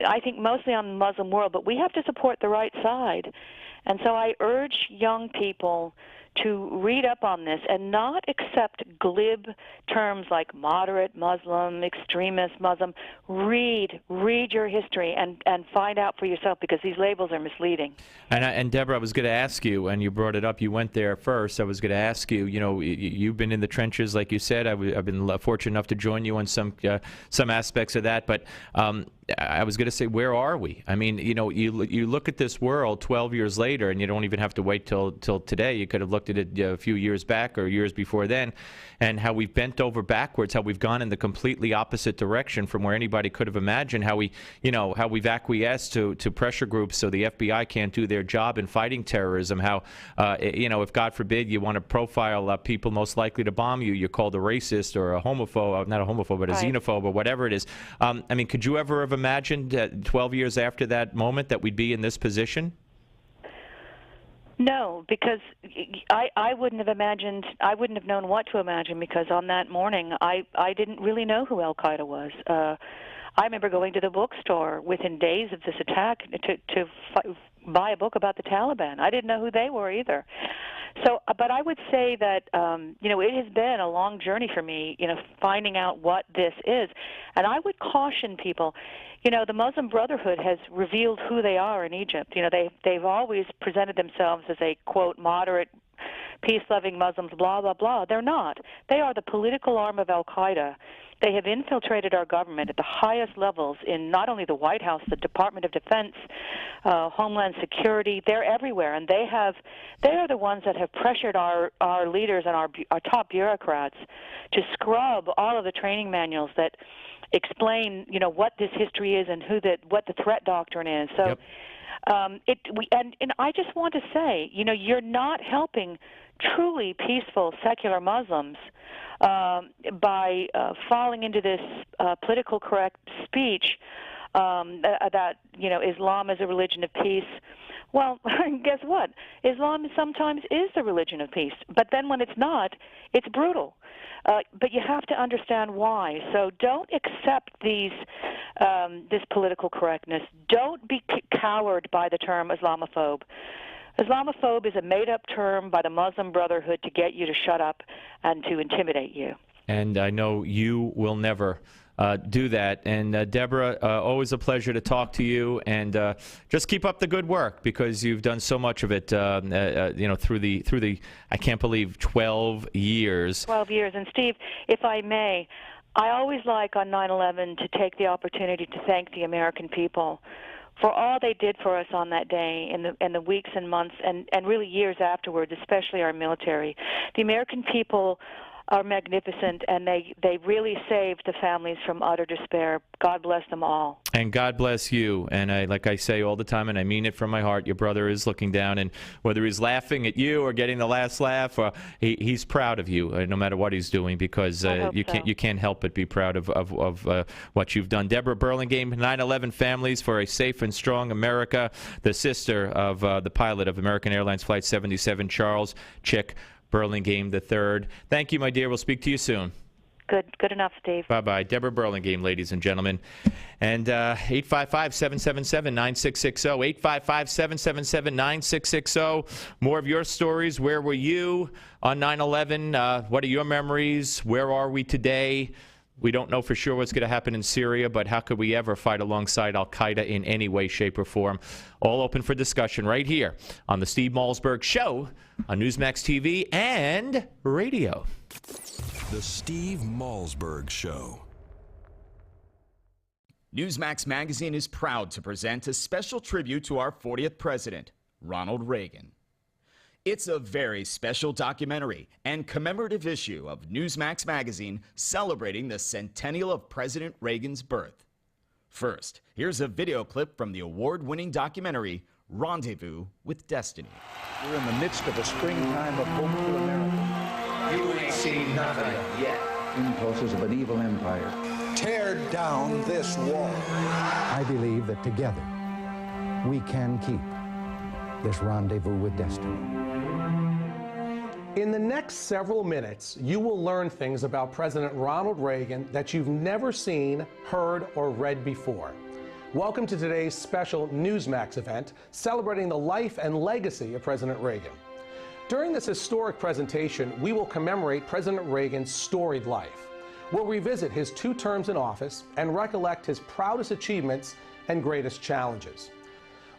I think mostly on the Muslim world, but we have to support the right side. And so I urge young people to read up on this and not accept glib terms like moderate Muslim, extremist Muslim. Read your history and find out for yourself, because these labels are misleading. And Deborah, I was going to ask you, and you brought it up, you went there first. I was going to ask you, you know, you've been in the trenches, like you said. I've been fortunate enough to join you on some aspects of that, but I was going to say, where are we? I mean, you know, you look at this world 12 years later, and you don't even have to wait till today. You could have looked at it a few years back or years before then, and how we've bent over backwards, how we've gone in the completely opposite direction from where anybody could have imagined, how we've acquiesced to pressure groups so the FBI can't do their job in fighting terrorism, how, you know, if God forbid you want to profile people most likely to bomb you, you're called a racist or a homophobe, not a homophobe, but a xenophobe or whatever it is. I mean, could you ever have imagined 12 years after that moment that we'd be in this position? No, because I wouldn't have imagined, I wouldn't have known what to imagine, because on that morning I didn't really know who Al-Qaeda was. I remember going to the bookstore within days of this attack to buy a book about the Taliban. I didn't know who they were either. So, but I would say that, you know, it has been a long journey for me, you know, finding out what this is. And I would caution people, you know, the Muslim Brotherhood has revealed who they are in Egypt. You know, they've always presented themselves as a, quote, moderate, peace-loving Muslims, blah, blah, blah. They're not. They are the political arm of Al-Qaeda. They have infiltrated our government at the highest levels in not only the White House, the Department of Defense, Homeland Security. They're everywhere, and they are the ones that have pressured our leaders and our top bureaucrats to scrub all of the training manuals that explain, you know, what this history is and what the threat doctrine is. So, and I just want to say, you know, you're not helping truly peaceful secular Muslims by falling into this political correct speech that, you know, Islam is a religion of peace. Well, guess what? Islam sometimes is the religion of peace, but then when it's not, it's brutal. But you have to understand why. So don't accept this political correctness. Don't be cowed by the term Islamophobe. Islamophobe is a made-up term by the Muslim Brotherhood to get you to shut up and to intimidate you. And I know you will never do that. And Deborah, always a pleasure to talk to you. And just keep up the good work, because you've done so much of it, you know, through the I can't believe 12 years. 12 years. And Steve, if I may, I always like on 9/11 to take the opportunity to thank the American people for all they did for us on that day, in the weeks and months and really years afterwards, especially our military. The American people are magnificent, and they really saved the families from utter despair. God bless them all. And God bless you. And like I say all the time, and I mean it from my heart, your brother is looking down, and whether he's laughing at you or getting the last laugh, or he's proud of you, no matter what he's doing, because you can't help but be proud of what you've done. Debra Burlingame, 9/11 Families for a Safe and Strong America, the sister of the pilot of American Airlines Flight 77, Charles Chick Burlingame III. Thank you, my dear. We'll speak to you soon. Good enough, Steve. Bye-bye. Debra Burlingame, ladies and gentlemen. And 855-777-9660, 855-777-9660. More of your stories. Where were you on 9/11? What are your memories? Where are we today? We don't know for sure what's going to happen in Syria, but how could we ever fight alongside Al-Qaeda in any way, shape, or form? All open for discussion right here on the Steve Malzberg Show on Newsmax TV and radio. The Steve Malzberg Show. Newsmax Magazine is proud to present a special tribute to our 40th president, Ronald Reagan. It's a very special documentary and commemorative issue of Newsmax Magazine celebrating the centennial of President Reagan's birth. First, here's a video clip from the award-winning documentary, Rendezvous with Destiny. We're in the midst of a springtime of hope for America. You ain't seen nothing yet. Impulses of an evil empire. Tear down this wall. I believe that together we can keep this rendezvous with destiny. In the next several minutes, you will learn things about President Ronald Reagan that you've never seen, heard, or read before. Welcome to today's special Newsmax event celebrating the life and legacy of President Reagan. During this historic presentation, we will commemorate President Reagan's storied life. We'll revisit his 2 terms in office and recollect his proudest achievements and greatest challenges.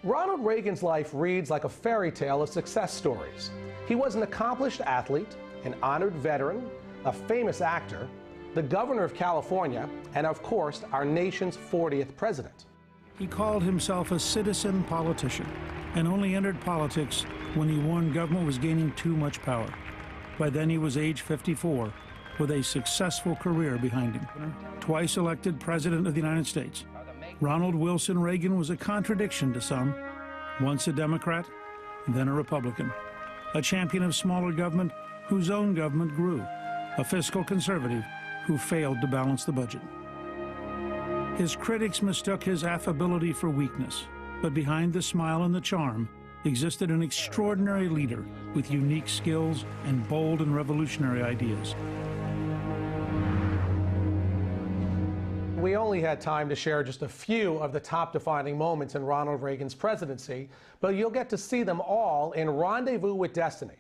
Ronald Reagan's life reads like a fairy tale of success stories. He was an accomplished athlete, an honored veteran, a famous actor, the governor of California, and of course, our nation's 40th president. He called himself a citizen politician and only entered politics when he warned government was gaining too much power. By then he was age 54 with a successful career behind him. Twice elected President of the United States, Ronald Wilson Reagan was a contradiction to some, once a Democrat, then a Republican, a champion of smaller government whose own government grew, a fiscal conservative who failed to balance the budget. His critics mistook his affability for weakness, but behind the smile and the charm existed an extraordinary leader with unique skills and bold and revolutionary ideas. We only had time to share just a few of the top defining moments in Ronald Reagan's presidency, but you'll get to see them all in Rendezvous with Destiny.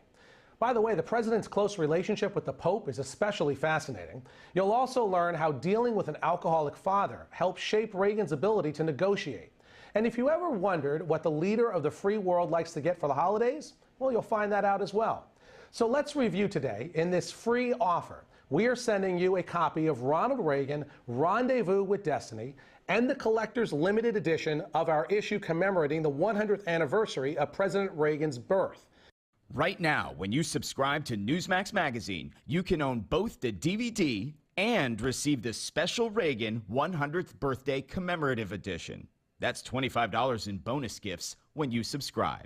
By the way, the president's close relationship with the Pope is especially fascinating. You'll also learn how dealing with an alcoholic father helped shape Reagan's ability to negotiate. And if you ever wondered what the leader of the free world likes to get for the holidays, well, you'll find that out as well. So let's review today. In this free offer, we are sending you a copy of Ronald Reagan, Rendezvous with Destiny, and the collector's limited edition of our issue commemorating the 100th anniversary of President Reagan's birth. Right now, when you subscribe to Newsmax Magazine, you can own both the DVD and receive the special Reagan 100th Birthday Commemorative Edition. That's $25 in bonus gifts when you subscribe.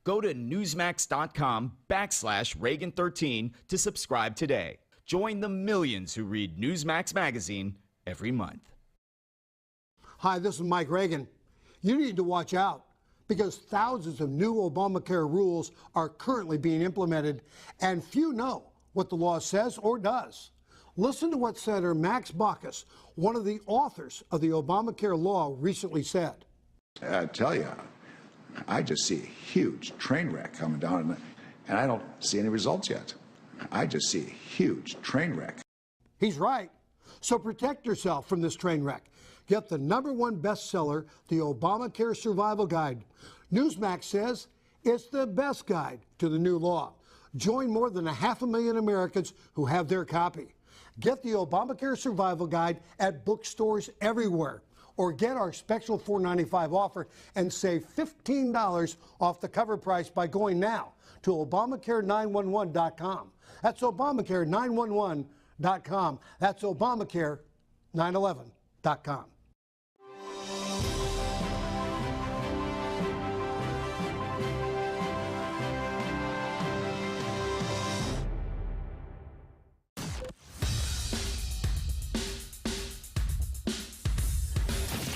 Go to newsmax.com/Reagan13 to subscribe today. Join the millions who read Newsmax Magazine every month. Hi, this is Mike Reagan. You need to watch out, because thousands of new Obamacare rules are currently being implemented, and few know what the law says or does. Listen to what Senator Max Baucus, one of the authors of the Obamacare law, recently said. I tell you, I just see a huge train wreck coming down, and I don't see any results yet. I just see a huge train wreck. He's right. So protect yourself from this train wreck. Get the #1 bestseller, the Obamacare Survival Guide. Newsmax says it's the best guide to the new law. Join more than 500,000 Americans who have their copy. Get the Obamacare Survival Guide at bookstores everywhere, or get our special $4.95 offer and save $15 off the cover price by going now to Obamacare911.com. That's Obamacare911.com. That's Obamacare911.com.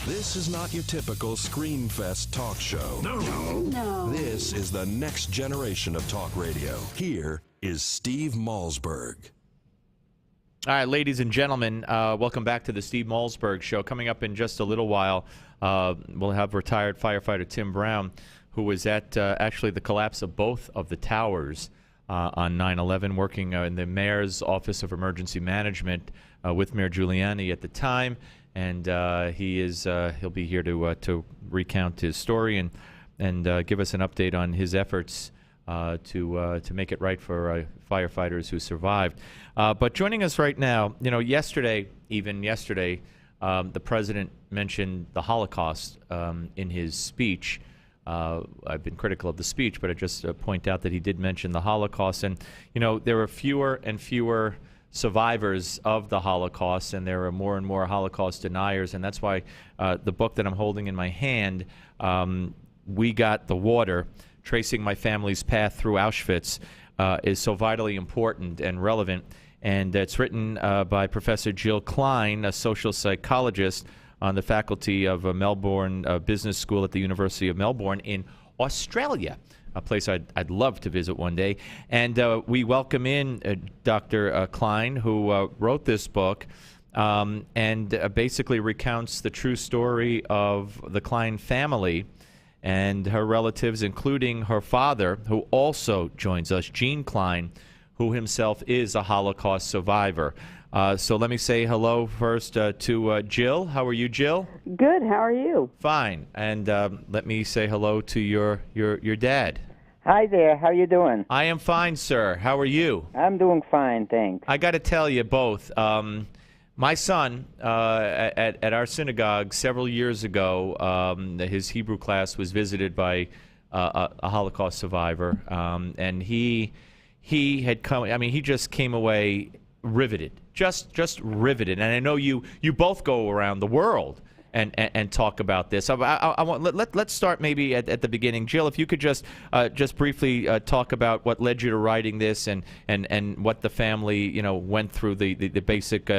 This is not your typical Screenfest talk show. No. This is the next generation of talk radio. Here is Steve Malzberg. All right, ladies and gentlemen, welcome back to the Steve Malzberg Show. Coming up in just a little while, we'll have retired firefighter Tim Brown, who was at actually the collapse of both of the towers on 9/11, working in the Mayor's Office of Emergency Management with Mayor Giuliani at the time. And he'll be here to recount his story and give us an update on his efforts to make it right for firefighters who survived. But joining us right now, yesterday, the president mentioned the Holocaust in his speech. I've been critical of the speech, but I just point out that he did mention the Holocaust. And, there are fewer and fewer survivors of the Holocaust, and there are more and more Holocaust deniers, and that's why the book that I'm holding in my hand, We Got the Water, Tracing My Family's Path Through Auschwitz, is so vitally important and relevant. And it's written by Professor Jill Klein, a social psychologist on the faculty of Melbourne Business School at the University of Melbourne in Australia, a place I'd love to visit one day. And we welcome in Dr. Klein, who wrote this book. and basically recounts the true story of the Klein family and her relatives, including her father, who also joins us, Gene Klein, who himself is a Holocaust survivor. So let me say hello first to Jill. How are you, Jill? Good. How are you? Fine. And let me say hello to your dad. Hi there. How you doing? I am fine, sir. How are you? I'm doing fine, thanks. I got to tell you both. My son, at our synagogue several years ago, his Hebrew class was visited by a Holocaust survivor, and he had come. I mean, he just came away riveted, just riveted. And I know you both go around the world and talk about this. I want let's start maybe at the beginning. Jill, if you could just briefly talk about what led you to writing this and what the family went through, the basic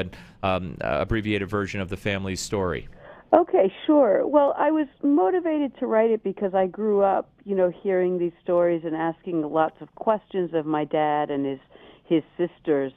abbreviated version of the family's story. Okay, sure. Well, I was motivated to write it because I grew up, hearing these stories and asking lots of questions of my dad and his sisters,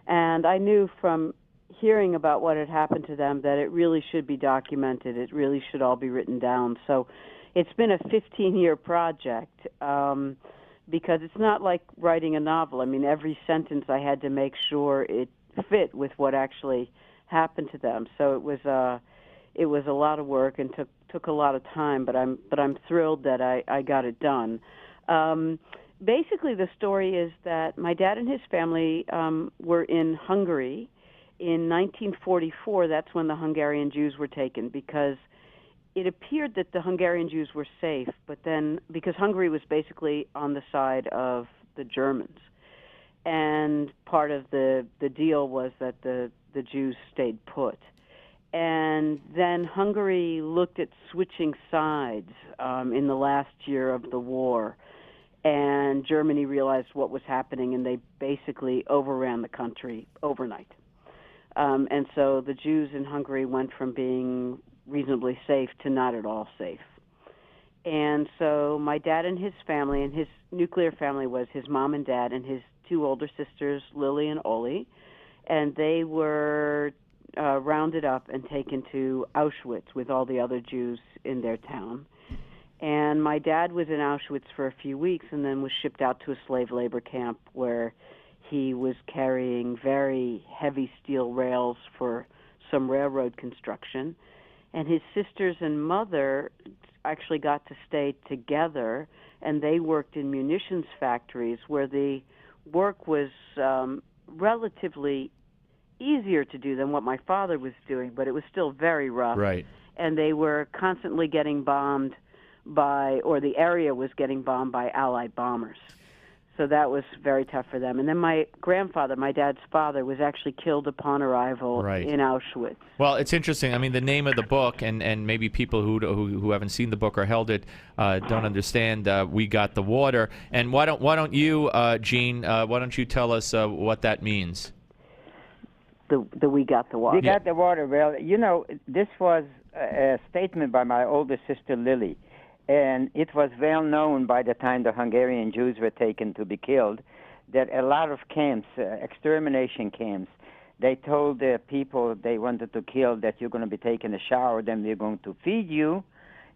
and I knew from hearing about what had happened to them that it really should be documented. It really should all be written down. So it's been a 15-year project because it's not like writing a novel. I mean, every sentence I had to make sure it fit with what actually happened to them. So it was a lot of work and took a lot of time, but I'm thrilled that I got it done. Basically, the story is that my dad and his family were in Hungary. In 1944, that's when the Hungarian Jews were taken, because it appeared that the Hungarian Jews were safe, but then, because Hungary was basically on the side of the Germans, and part of the deal was that the Jews stayed put. And then Hungary looked at switching sides in the last year of the war, and Germany realized what was happening, and they basically overran the country overnight. And so the Jews in Hungary went from being reasonably safe to not at all safe. And so my dad and his family, and his nuclear family was his mom and dad and his two older sisters, Lily and Oli, and they were rounded up and taken to Auschwitz with all the other Jews in their town. And my dad was in Auschwitz for a few weeks and then was shipped out to a slave labor camp where he was carrying very heavy steel rails for some railroad construction. And his sisters and mother actually got to stay together, and they worked in munitions factories where the work was relatively easier to do than what my father was doing, but it was still very rough. Right. And they were constantly getting bombed or the area was getting bombed by Allied bombers. So that was very tough for them. And then my grandfather, my dad's father, was actually killed upon arrival in Auschwitz. Well, it's interesting. I mean, the name of the book, and maybe people who haven't seen the book or held it don't understand. We Got the Water. And why don't you, Gene? Why don't you tell us what that means? The We Got the Water. We Got the Water. Well, this was a statement by my older sister Lily. And it was well known by the time the Hungarian Jews were taken to be killed that a lot of camps, extermination camps, they told the people they wanted to kill that you're going to be taking a shower, then we're going to feed you,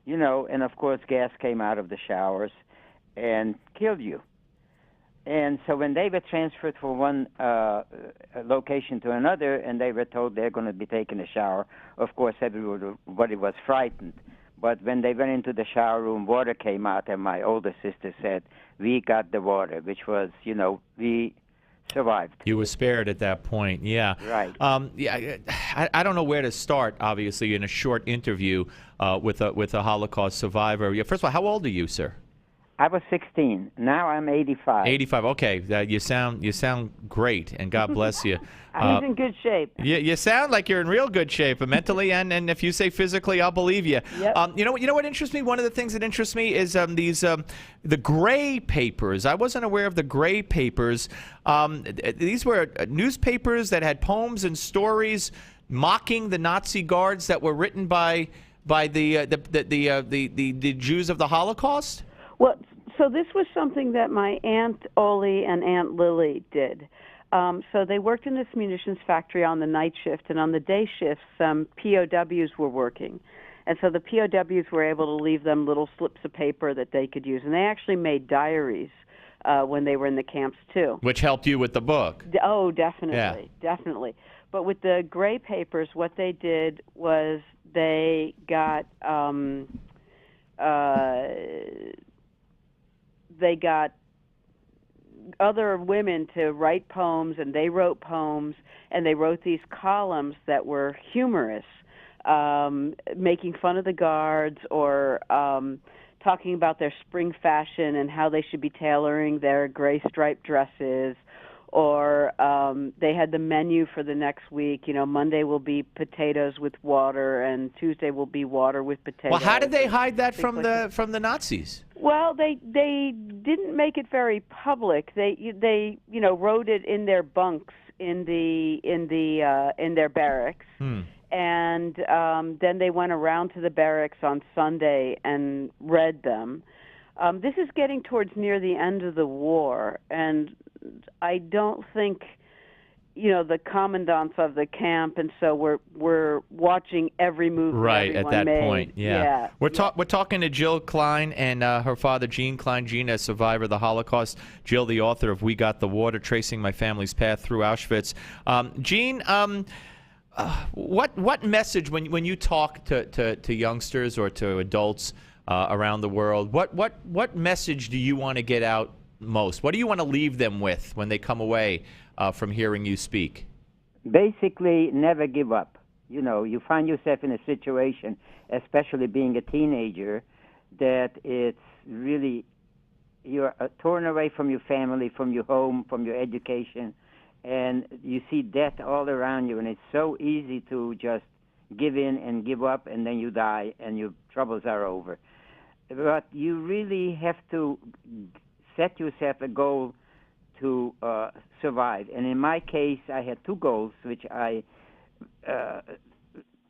and of course gas came out of the showers and killed you. And so when they were transferred from one location to another and they were told they're going to be taking a shower, of course everybody was frightened. But when they went into the shower room, water came out, and my older sister said, "We got the water," which was, we survived. You were spared at that point, yeah. Right. I don't know where to start, obviously, in a short interview with a Holocaust survivor. First of all, how old are you, sir? I was 16. Now I'm 85. 85. Okay, you sound great, and God bless you. He's in good shape. You sound like you're in real good shape, mentally, and if you say physically, I'll believe you. Yep. You know what interests me? One of the things that interests me is the gray papers. I wasn't aware of the gray papers. These were newspapers that had poems and stories mocking the Nazi guards that were written by the Jews of the Holocaust. Well, so this was something that my Aunt Oli and Aunt Lily did. So they worked in this munitions factory on the night shift, and on the day shift, some POWs were working. And so the POWs were able to leave them little slips of paper that they could use. And they actually made diaries when they were in the camps, too. Which helped you with the book. Oh, definitely, definitely. But with the gray papers, what they did was they got other women to write poems, and they wrote poems, and they wrote these columns that were humorous, making fun of the guards or talking about their spring fashion and how they should be tailoring their gray striped dresses. Or they had the menu for the next week. You know, Monday will be potatoes with water, and Tuesday will be water with potatoes. Well, how did they hide that from the Nazis? Well, they didn't make it very public. They wrote it in their bunks in their barracks. And then they went around to the barracks on Sunday and read them. This is getting towards near the end of the war, and I don't think, the commandants of the camp, and so we're watching every move right at that made. point. Yeah. We're talking to Jill Klein and her father, Gene Klein. Gene, a survivor of the Holocaust. Jill, the author of We Got the Water, Tracing My Family's Path Through Auschwitz. Gene, what message when you talk to youngsters or to adults around the world, what message do you want to get out most? What do you want to leave them with when they come away from hearing you speak? Basically, never give up. You find yourself in a situation, especially being a teenager, that it's really, you're torn away from your family, from your home, from your education, and you see death all around you, and it's so easy to just give in and give up, and then you die, and your troubles are over. But you really have to set yourself a goal to survive. And in my case, I had two goals, which I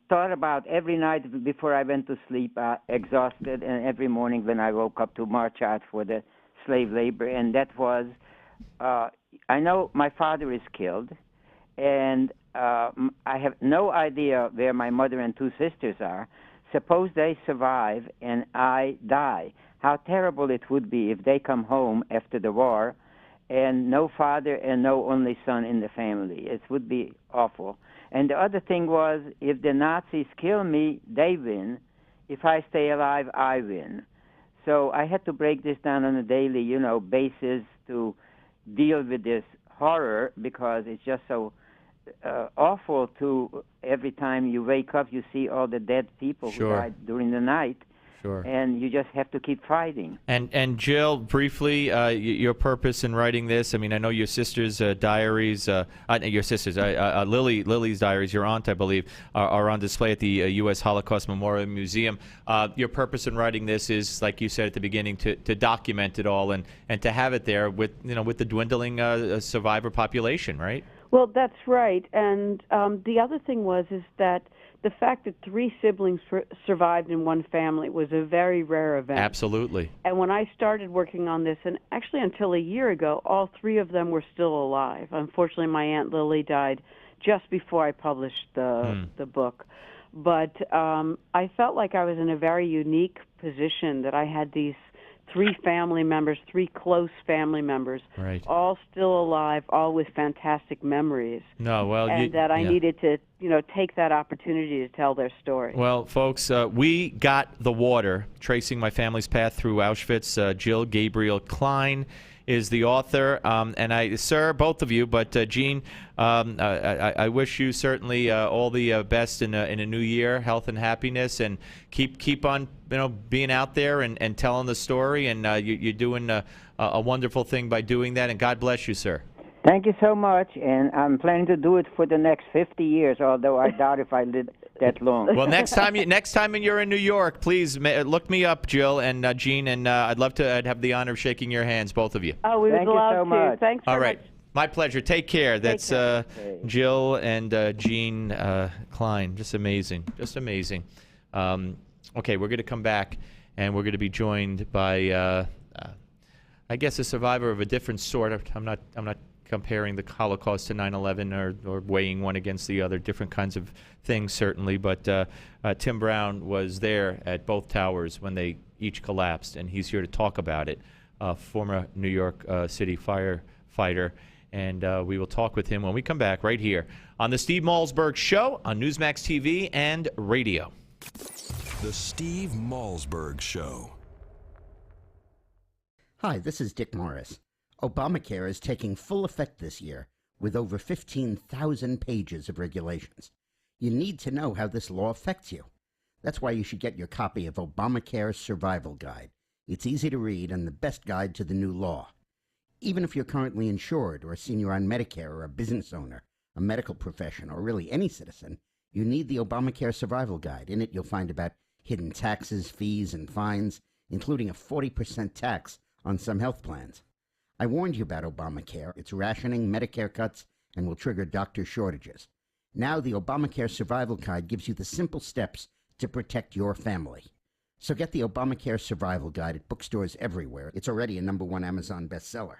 thought about every night before I went to sleep, exhausted, and every morning when I woke up to march out for the slave labor. And that was, I know my father is killed, and I have no idea where my mother and two sisters are. Suppose they survive and I die. How terrible it would be if they come home after the war and no father and no only son in the family. It would be awful. And the other thing was, if the Nazis kill me, they win. If I stay alive, I win. So I had to break this down on a daily, basis to deal with this horror, because it's just so awful to every time you wake up, you see all the dead people who died during the night. Sure. And you just have to keep fighting. And Jill, briefly, your purpose in writing this. I mean, I know your sister's diaries, your sister's, Lily's diaries, your aunt, I believe, are on display at the U.S. Holocaust Memorial Museum. Your purpose in writing this is, like you said at the beginning, to document it all and to have it there with the dwindling survivor population, right? Well, that's right. And the other thing is that the fact that three siblings survived in one family was a very rare event. Absolutely. And when I started working on this, and actually until a year ago, all three of them were still alive. Unfortunately, my Aunt Lily died just before I published the book. But I felt like I was in a very unique position, that I had these three family members, three close family members, all still alive, all with fantastic memories. And I needed to, take that opportunity to tell their story. Well, folks, We Got the Water, Tracing My Family's Path Through Auschwitz. Jill Gabriel Klein is the author, and sir, both of you, but Gene, I wish you certainly all the best in a new year, health and happiness, and keep on being out there and telling the story, and you're doing a wonderful thing by doing that, and God bless you, sir. Thank you so much, and I'm planning to do it for the next 50 years, although I doubt if I live that long. Well, next time you're in New York, please look me up, Jill and Gene, and I'd love to have the honor of shaking your hands, both of you. Oh, we would love so much. Thanks All so right. much. My pleasure. Take care. That's Jill and Gene Klein. Just amazing. Just amazing. Okay, we're going to come back, and we're going to be joined by, I guess, a survivor of a different sort. I'm not comparing the Holocaust to 9/11 or weighing one against the other, different kinds of things certainly. But Tim Brown was there at both towers when they each collapsed, and he's here to talk about it. Former New York City firefighter, and we will talk with him when we come back right here on the Steve Malzberg Show on Newsmax TV and radio. The Steve Malzberg Show. Hi, this is Dick Morris. Obamacare is taking full effect this year with over 15,000 pages of regulations. You need to know how this law affects you. That's why you should get your copy of Obamacare's Survival Guide. It's easy to read and the best guide to the new law. Even if you're currently insured or a senior on Medicare or a business owner, a medical professional, or really any citizen, you need the Obamacare Survival Guide. In it, you'll find about hidden taxes, fees, and fines, including a 40% tax on some health plans. I warned you about Obamacare. It's rationing, Medicare cuts, and will trigger doctor shortages. Now the Obamacare Survival Guide gives you the simple steps to protect your family. So get the Obamacare Survival Guide at bookstores everywhere. It's already a #1 Amazon bestseller.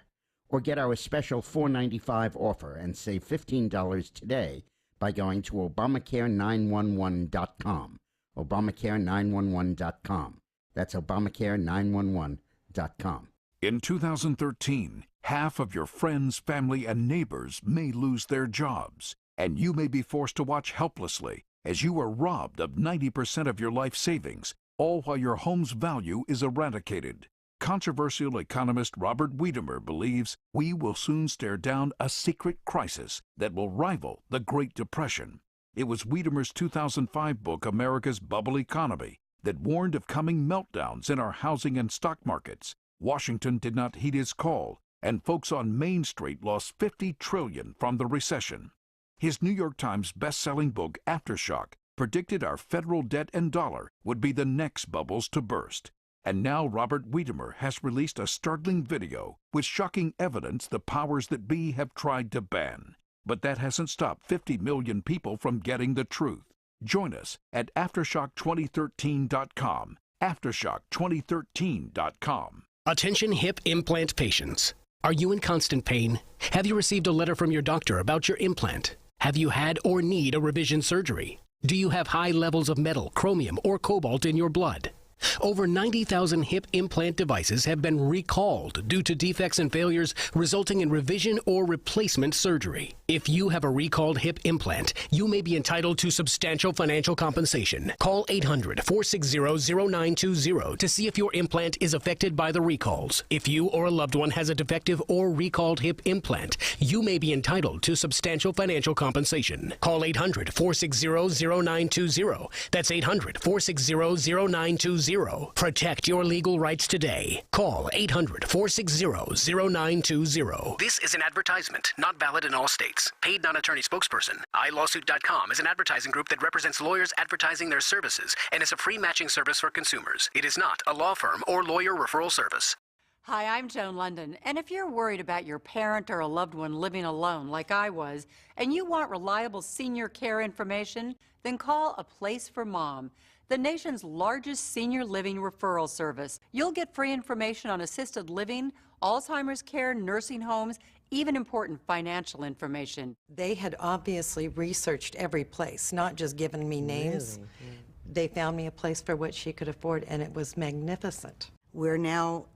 Or get our special $4.95 offer and save $15 today by going to Obamacare911.com. Obamacare911.com. That's Obamacare911.com. In 2013, half of your friends, family, and neighbors may lose their jobs, and you may be forced to watch helplessly as you are robbed of 90% of your life savings, all while your home's value is eradicated. Controversial economist Robert Wiedemer believes we will soon stare down a secret crisis that will rival the Great Depression. It was Wiedemer's 2005 book, America's Bubble Economy, that warned of coming meltdowns in our housing and stock markets. Washington did not heed his call, and folks on Main Street lost $50 trillion from the recession. His New York Times best-selling book, Aftershock, predicted our federal debt and dollar would be the next bubbles to burst. And now Robert Wiedemer has released a startling video with shocking evidence the powers that be have tried to ban. But that hasn't stopped 50 million people from getting the truth. Join us at Aftershock2013.com. Aftershock2013.com. Attention hip implant patients. Are you in constant pain? Have you received a letter from your doctor about your implant? Have you had or need a revision surgery? Do you have high levels of metal, chromium, or cobalt in your blood? Over 90,000 hip implant devices have been recalled due to defects and failures resulting in revision or replacement surgery. If you have a recalled hip implant, you may be entitled to substantial financial compensation. Call 800-460-0920 to see if your implant is affected by the recalls. If you or a loved one has a defective or recalled hip implant, you may be entitled to substantial financial compensation. Call 800-460-0920. That's 800-460-0920. Protect your legal rights today. Call 800-460-0920. This is an advertisement, not valid in all states. Paid non-attorney spokesperson. iLawsuit.com is an advertising group that represents lawyers advertising their services and is a free matching service for consumers. It is not a law firm or lawyer referral service. Hi, I'm Joan London, and if you're worried about your parent or a loved one living alone like I was, and you want reliable senior care information, then call A Place for Mom, the nation's largest senior living referral service. You'll get free information on assisted living, Alzheimer's care, nursing homes, even important financial information. They had obviously researched every place, not just given me names. Really? Yeah. They found me a place for what she could afford, and it was magnificent. We're now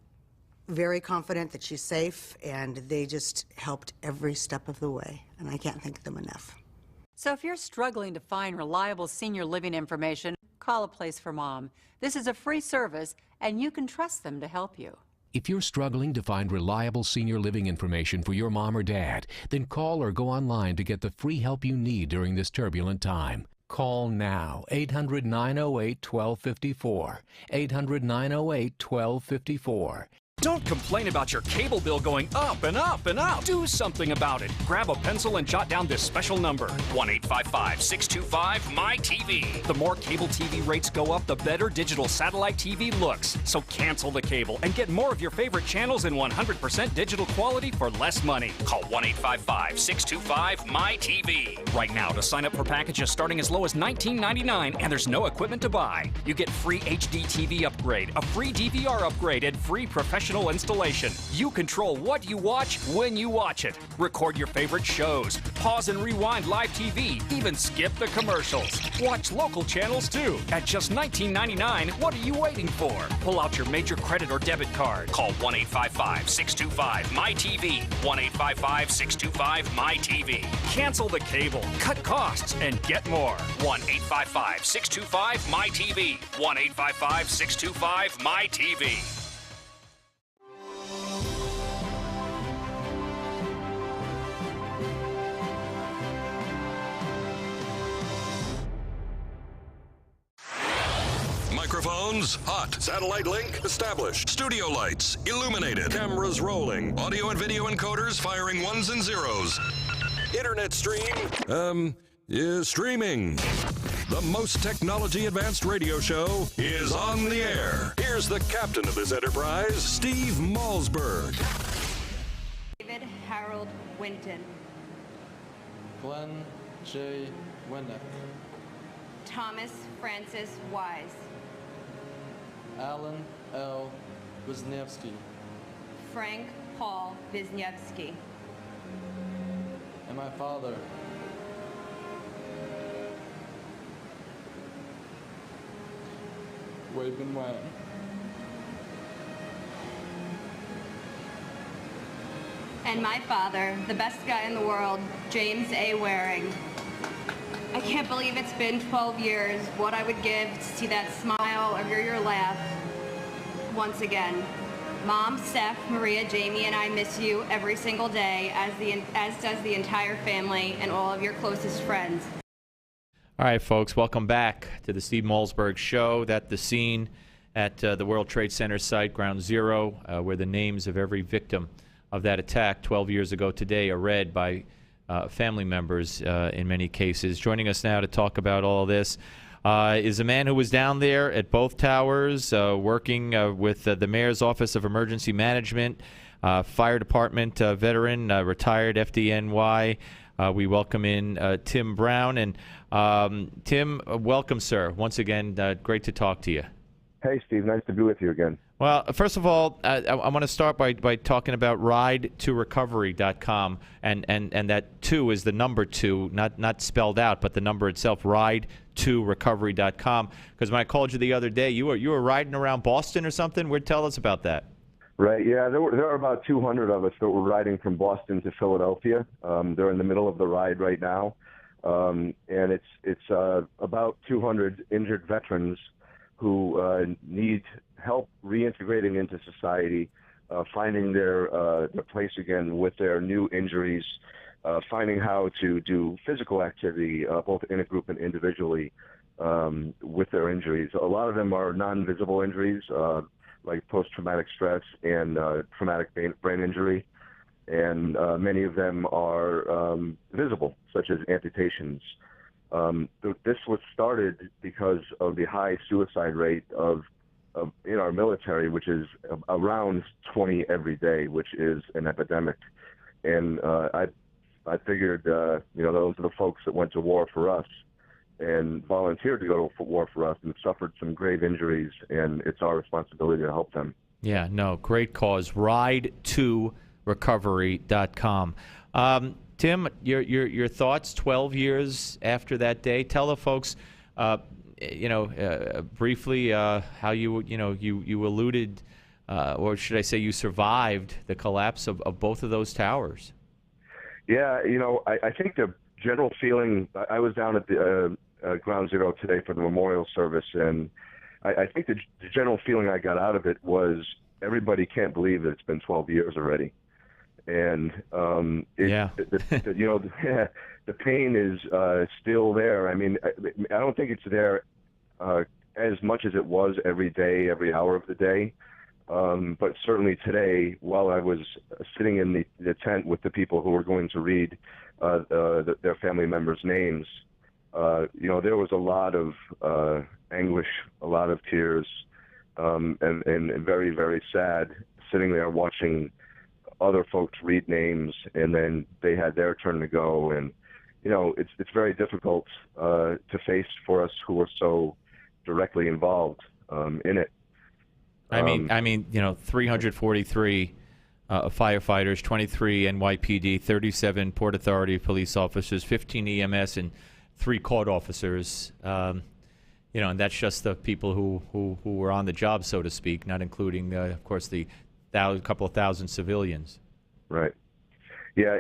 very confident that she's safe, and they just helped every step of the way, and I can't thank them enough. So if you're struggling to find reliable senior living information, call A Place for Mom. This is a free service, and you can trust them to help you. If you're struggling to find reliable senior living information for your mom or dad, then call or go online to get the free help you need during this turbulent time. Call now, 800-908-1254, 800-908-1254. Don't complain about your cable bill going up and up and up. Do something about it. Grab a pencil and jot down this special number, 1-855-625-MY-TV. The more cable TV rates go up, the better digital satellite TV looks. So cancel the cable and get more of your favorite channels in 100% digital quality for less money. Call 1-855-625-MY-TV. Right now to sign up for packages starting as low as $19.99, and there's no equipment to buy. You get free HD TV upgrade, a free DVR upgrade, and free professional professional installation. You control what you watch when you watch it. Record your favorite shows. Pause and rewind live TV. Even skip the commercials. Watch local channels too. At just $19.99, what are you waiting for? Pull out your major credit or debit card. Call 1-855-625-MyTV. 1-855-625-MyTV. Cancel the cable, cut costs, and get more. 1-855-625-MyTV. 1-855-625-MyTV. Microphones hot. Satellite link established. Studio lights illuminated. Cameras rolling. Audio and video encoders firing ones and zeros. Internet stream. Streaming. The most technology advanced radio show is on the air. Here's the captain of this enterprise, Steve Malzberg. David Harold Winton. Glenn J. Winnick. Thomas Francis Wise. Alan L. Wisniewski. Frank Paul Wisniewski. And my father, Wayman Wang. And my father, the best guy in the world, James A. Waring. I can't believe it's been 12 years. What I would give to see that smile or hear your laugh once again. Mom, Steph, Maria, Jamie, and I miss you every single day, as does the entire family and all of your closest friends. All right, folks, welcome back to the Steve Malzberg Show. That's the scene at the World Trade Center site, Ground Zero, where the names of every victim of that attack 12 years ago today are read by family members in many cases. Joining us now to talk about all this is a man who was down there at both towers working with the Mayor's Office of Emergency Management, Fire Department veteran, retired FDNY. We welcome in Tim Brown. And Tim, welcome, sir. Once again, great to talk to you. Hey, Steve. Nice to be with you again. Well, first of all, I want to start by talking about ride2recovery.com, and that 2 is the number 2, not spelled out, but the number itself, ride2recovery.com. Because when I called you the other day, you were riding around Boston or something. Tell us about that. Right. Yeah, there are about 200 of us that were riding from Boston to Philadelphia. They're in the middle of the ride right now, and it's about 200 injured veterans who need help reintegrating into society, finding their place again with their new injuries, finding how to do physical activity, both in a group and individually, with their injuries. A lot of them are non-visible injuries, like post-traumatic stress and traumatic brain injury, and many of them are visible, such as amputations. This was started because of the high suicide rate in our military, which is around 20 every day, which is an epidemic. And I figured, those are the folks that went to war for us and volunteered to go to war for us and suffered some grave injuries, and it's our responsibility to help them. Yeah, no, great cause. Ride2recovery.com. Tim, your thoughts 12 years after that day. Tell the folks, briefly how you alluded, or should I say you survived the collapse of both of those towers. Yeah, I think the general feeling, I was down at the Ground Zero today for the memorial service, and I think the general feeling I got out of it was everybody can't believe that it's been 12 years already. And the pain is still there. I mean, I don't think it's there as much as it was every day, every hour of the day. But certainly today, while I was sitting in the tent with the people who were going to read their family members' names, there was a lot of anguish, a lot of tears, and very, very sad sitting there watching other folks read names, and then they had their turn to go. And, it's very difficult to face for us who are so directly involved in it. I mean, 343 firefighters, 23 NYPD, 37 Port Authority police officers, 15 EMS, and 3 court officers. And that's just the people who were on the job, so to speak, not including, of course, the couple of thousand civilians. Right. Yeah,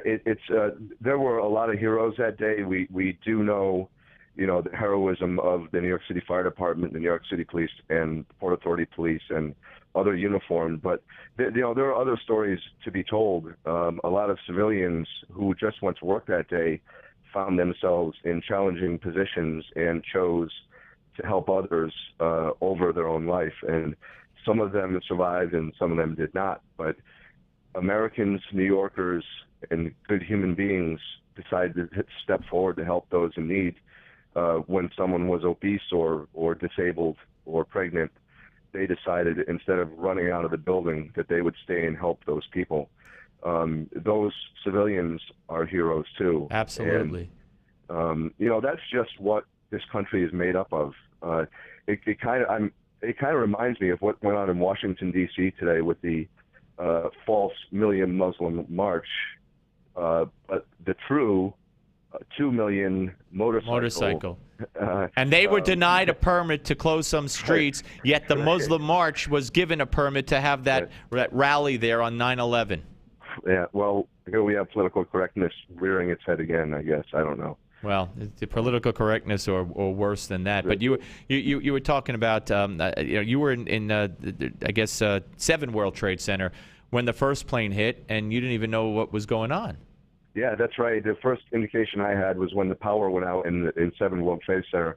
there were a lot of heroes that day. We do know, the heroism of the New York City Fire Department, the New York City Police, and Port Authority Police, and other uniformed. But there are other stories to be told. A lot of civilians who just went to work that day found themselves in challenging positions and chose to help others over their own life. And some of them survived and some of them did not. But Americans, New Yorkers, and good human beings decided to step forward to help those in need. When someone was obese or disabled or pregnant, they decided, instead of running out of the building, that they would stay and help those people. Those civilians are heroes too. Absolutely. And, that's just what this country is made up of. It kind of reminds me of what went on in Washington, D.C. today with the false Million Muslim March, but the true 2 million motorcycle. And they were denied a permit to close some streets, yet the Muslim March was given a permit to have that rally there on 9/11. Yeah, well, here we have political correctness rearing its head again, I guess. I don't know. Well, the political correctness or worse than that. But you were talking about, you were in I guess, 7 World Trade Center when the first plane hit, and you didn't even know what was going on. Yeah, that's right. The first indication I had was when the power went out in 7 World Trade Center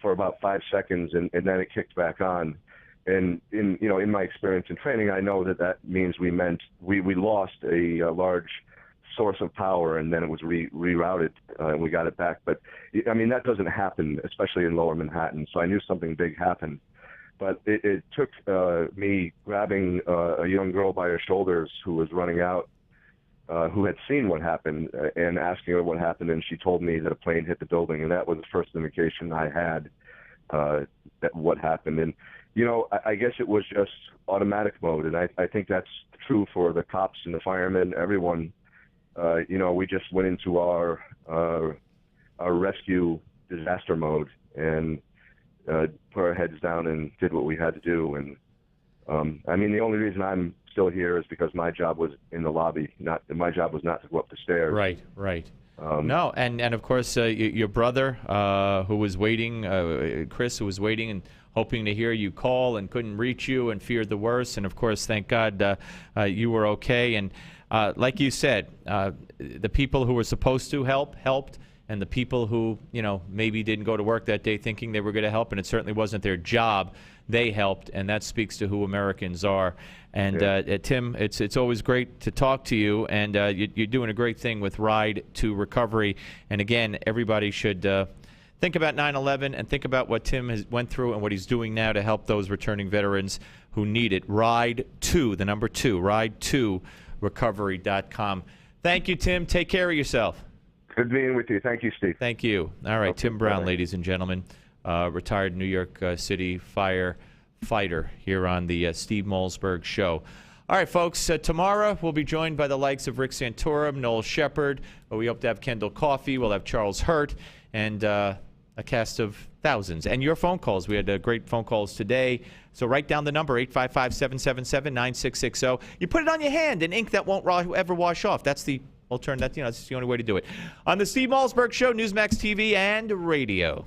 for about 5 seconds, and then it kicked back on. And in my experience in training, I know that means we lost a large source of power, and then it was rerouted, and we got it back. But I mean, that doesn't happen, especially in Lower Manhattan. So I knew something big happened. But it took me grabbing a young girl by her shoulders who was running out, who had seen what happened, and asking her what happened, and she told me that a plane hit the building, and that was the first indication I had that what happened. And I guess it was just automatic mode, and I think that's true for the cops and the firemen, everyone. We just went into our rescue disaster mode and put our heads down and did what we had to do. And I mean, the only reason I'm still here is because my job was in the lobby. My job was not to go up the stairs. Right. No, and of course your brother who was waiting, Chris, who was waiting and hoping to hear you call and couldn't reach you and feared the worst. And of course, thank God you were okay. And like you said, the people who were supposed to helped, and the people who maybe didn't go to work that day thinking they were going to help, and it certainly wasn't their job, they helped, and that speaks to who Americans are. And Tim, it's always great to talk to you, and you're doing a great thing with Ride to Recovery. And again, everybody should think about 9/11 and think about what Tim went through and what he's doing now to help those returning veterans who need it. Ride to, the number 2, ride2recovery.com. Thank you, Tim. Take care of yourself. Good being with you. Thank you, Steve. Thank you. All right, Tim Brown, ladies and gentlemen, retired New York City firefighter here on the Steve Malzberg Show. All right, folks, tomorrow we'll be joined by the likes of Rick Santorum, Noel Shepard. We hope to have Kendall Coffey. We'll have Charles Hurt and a cast of thousands. And your phone calls. We had great phone calls today. So write down the number, 855-777-9660. You put it on your hand in ink that won't ever wash off. That's the alternative. That's the only way to do it. On the Steve Malzberg Show, Newsmax TV and radio.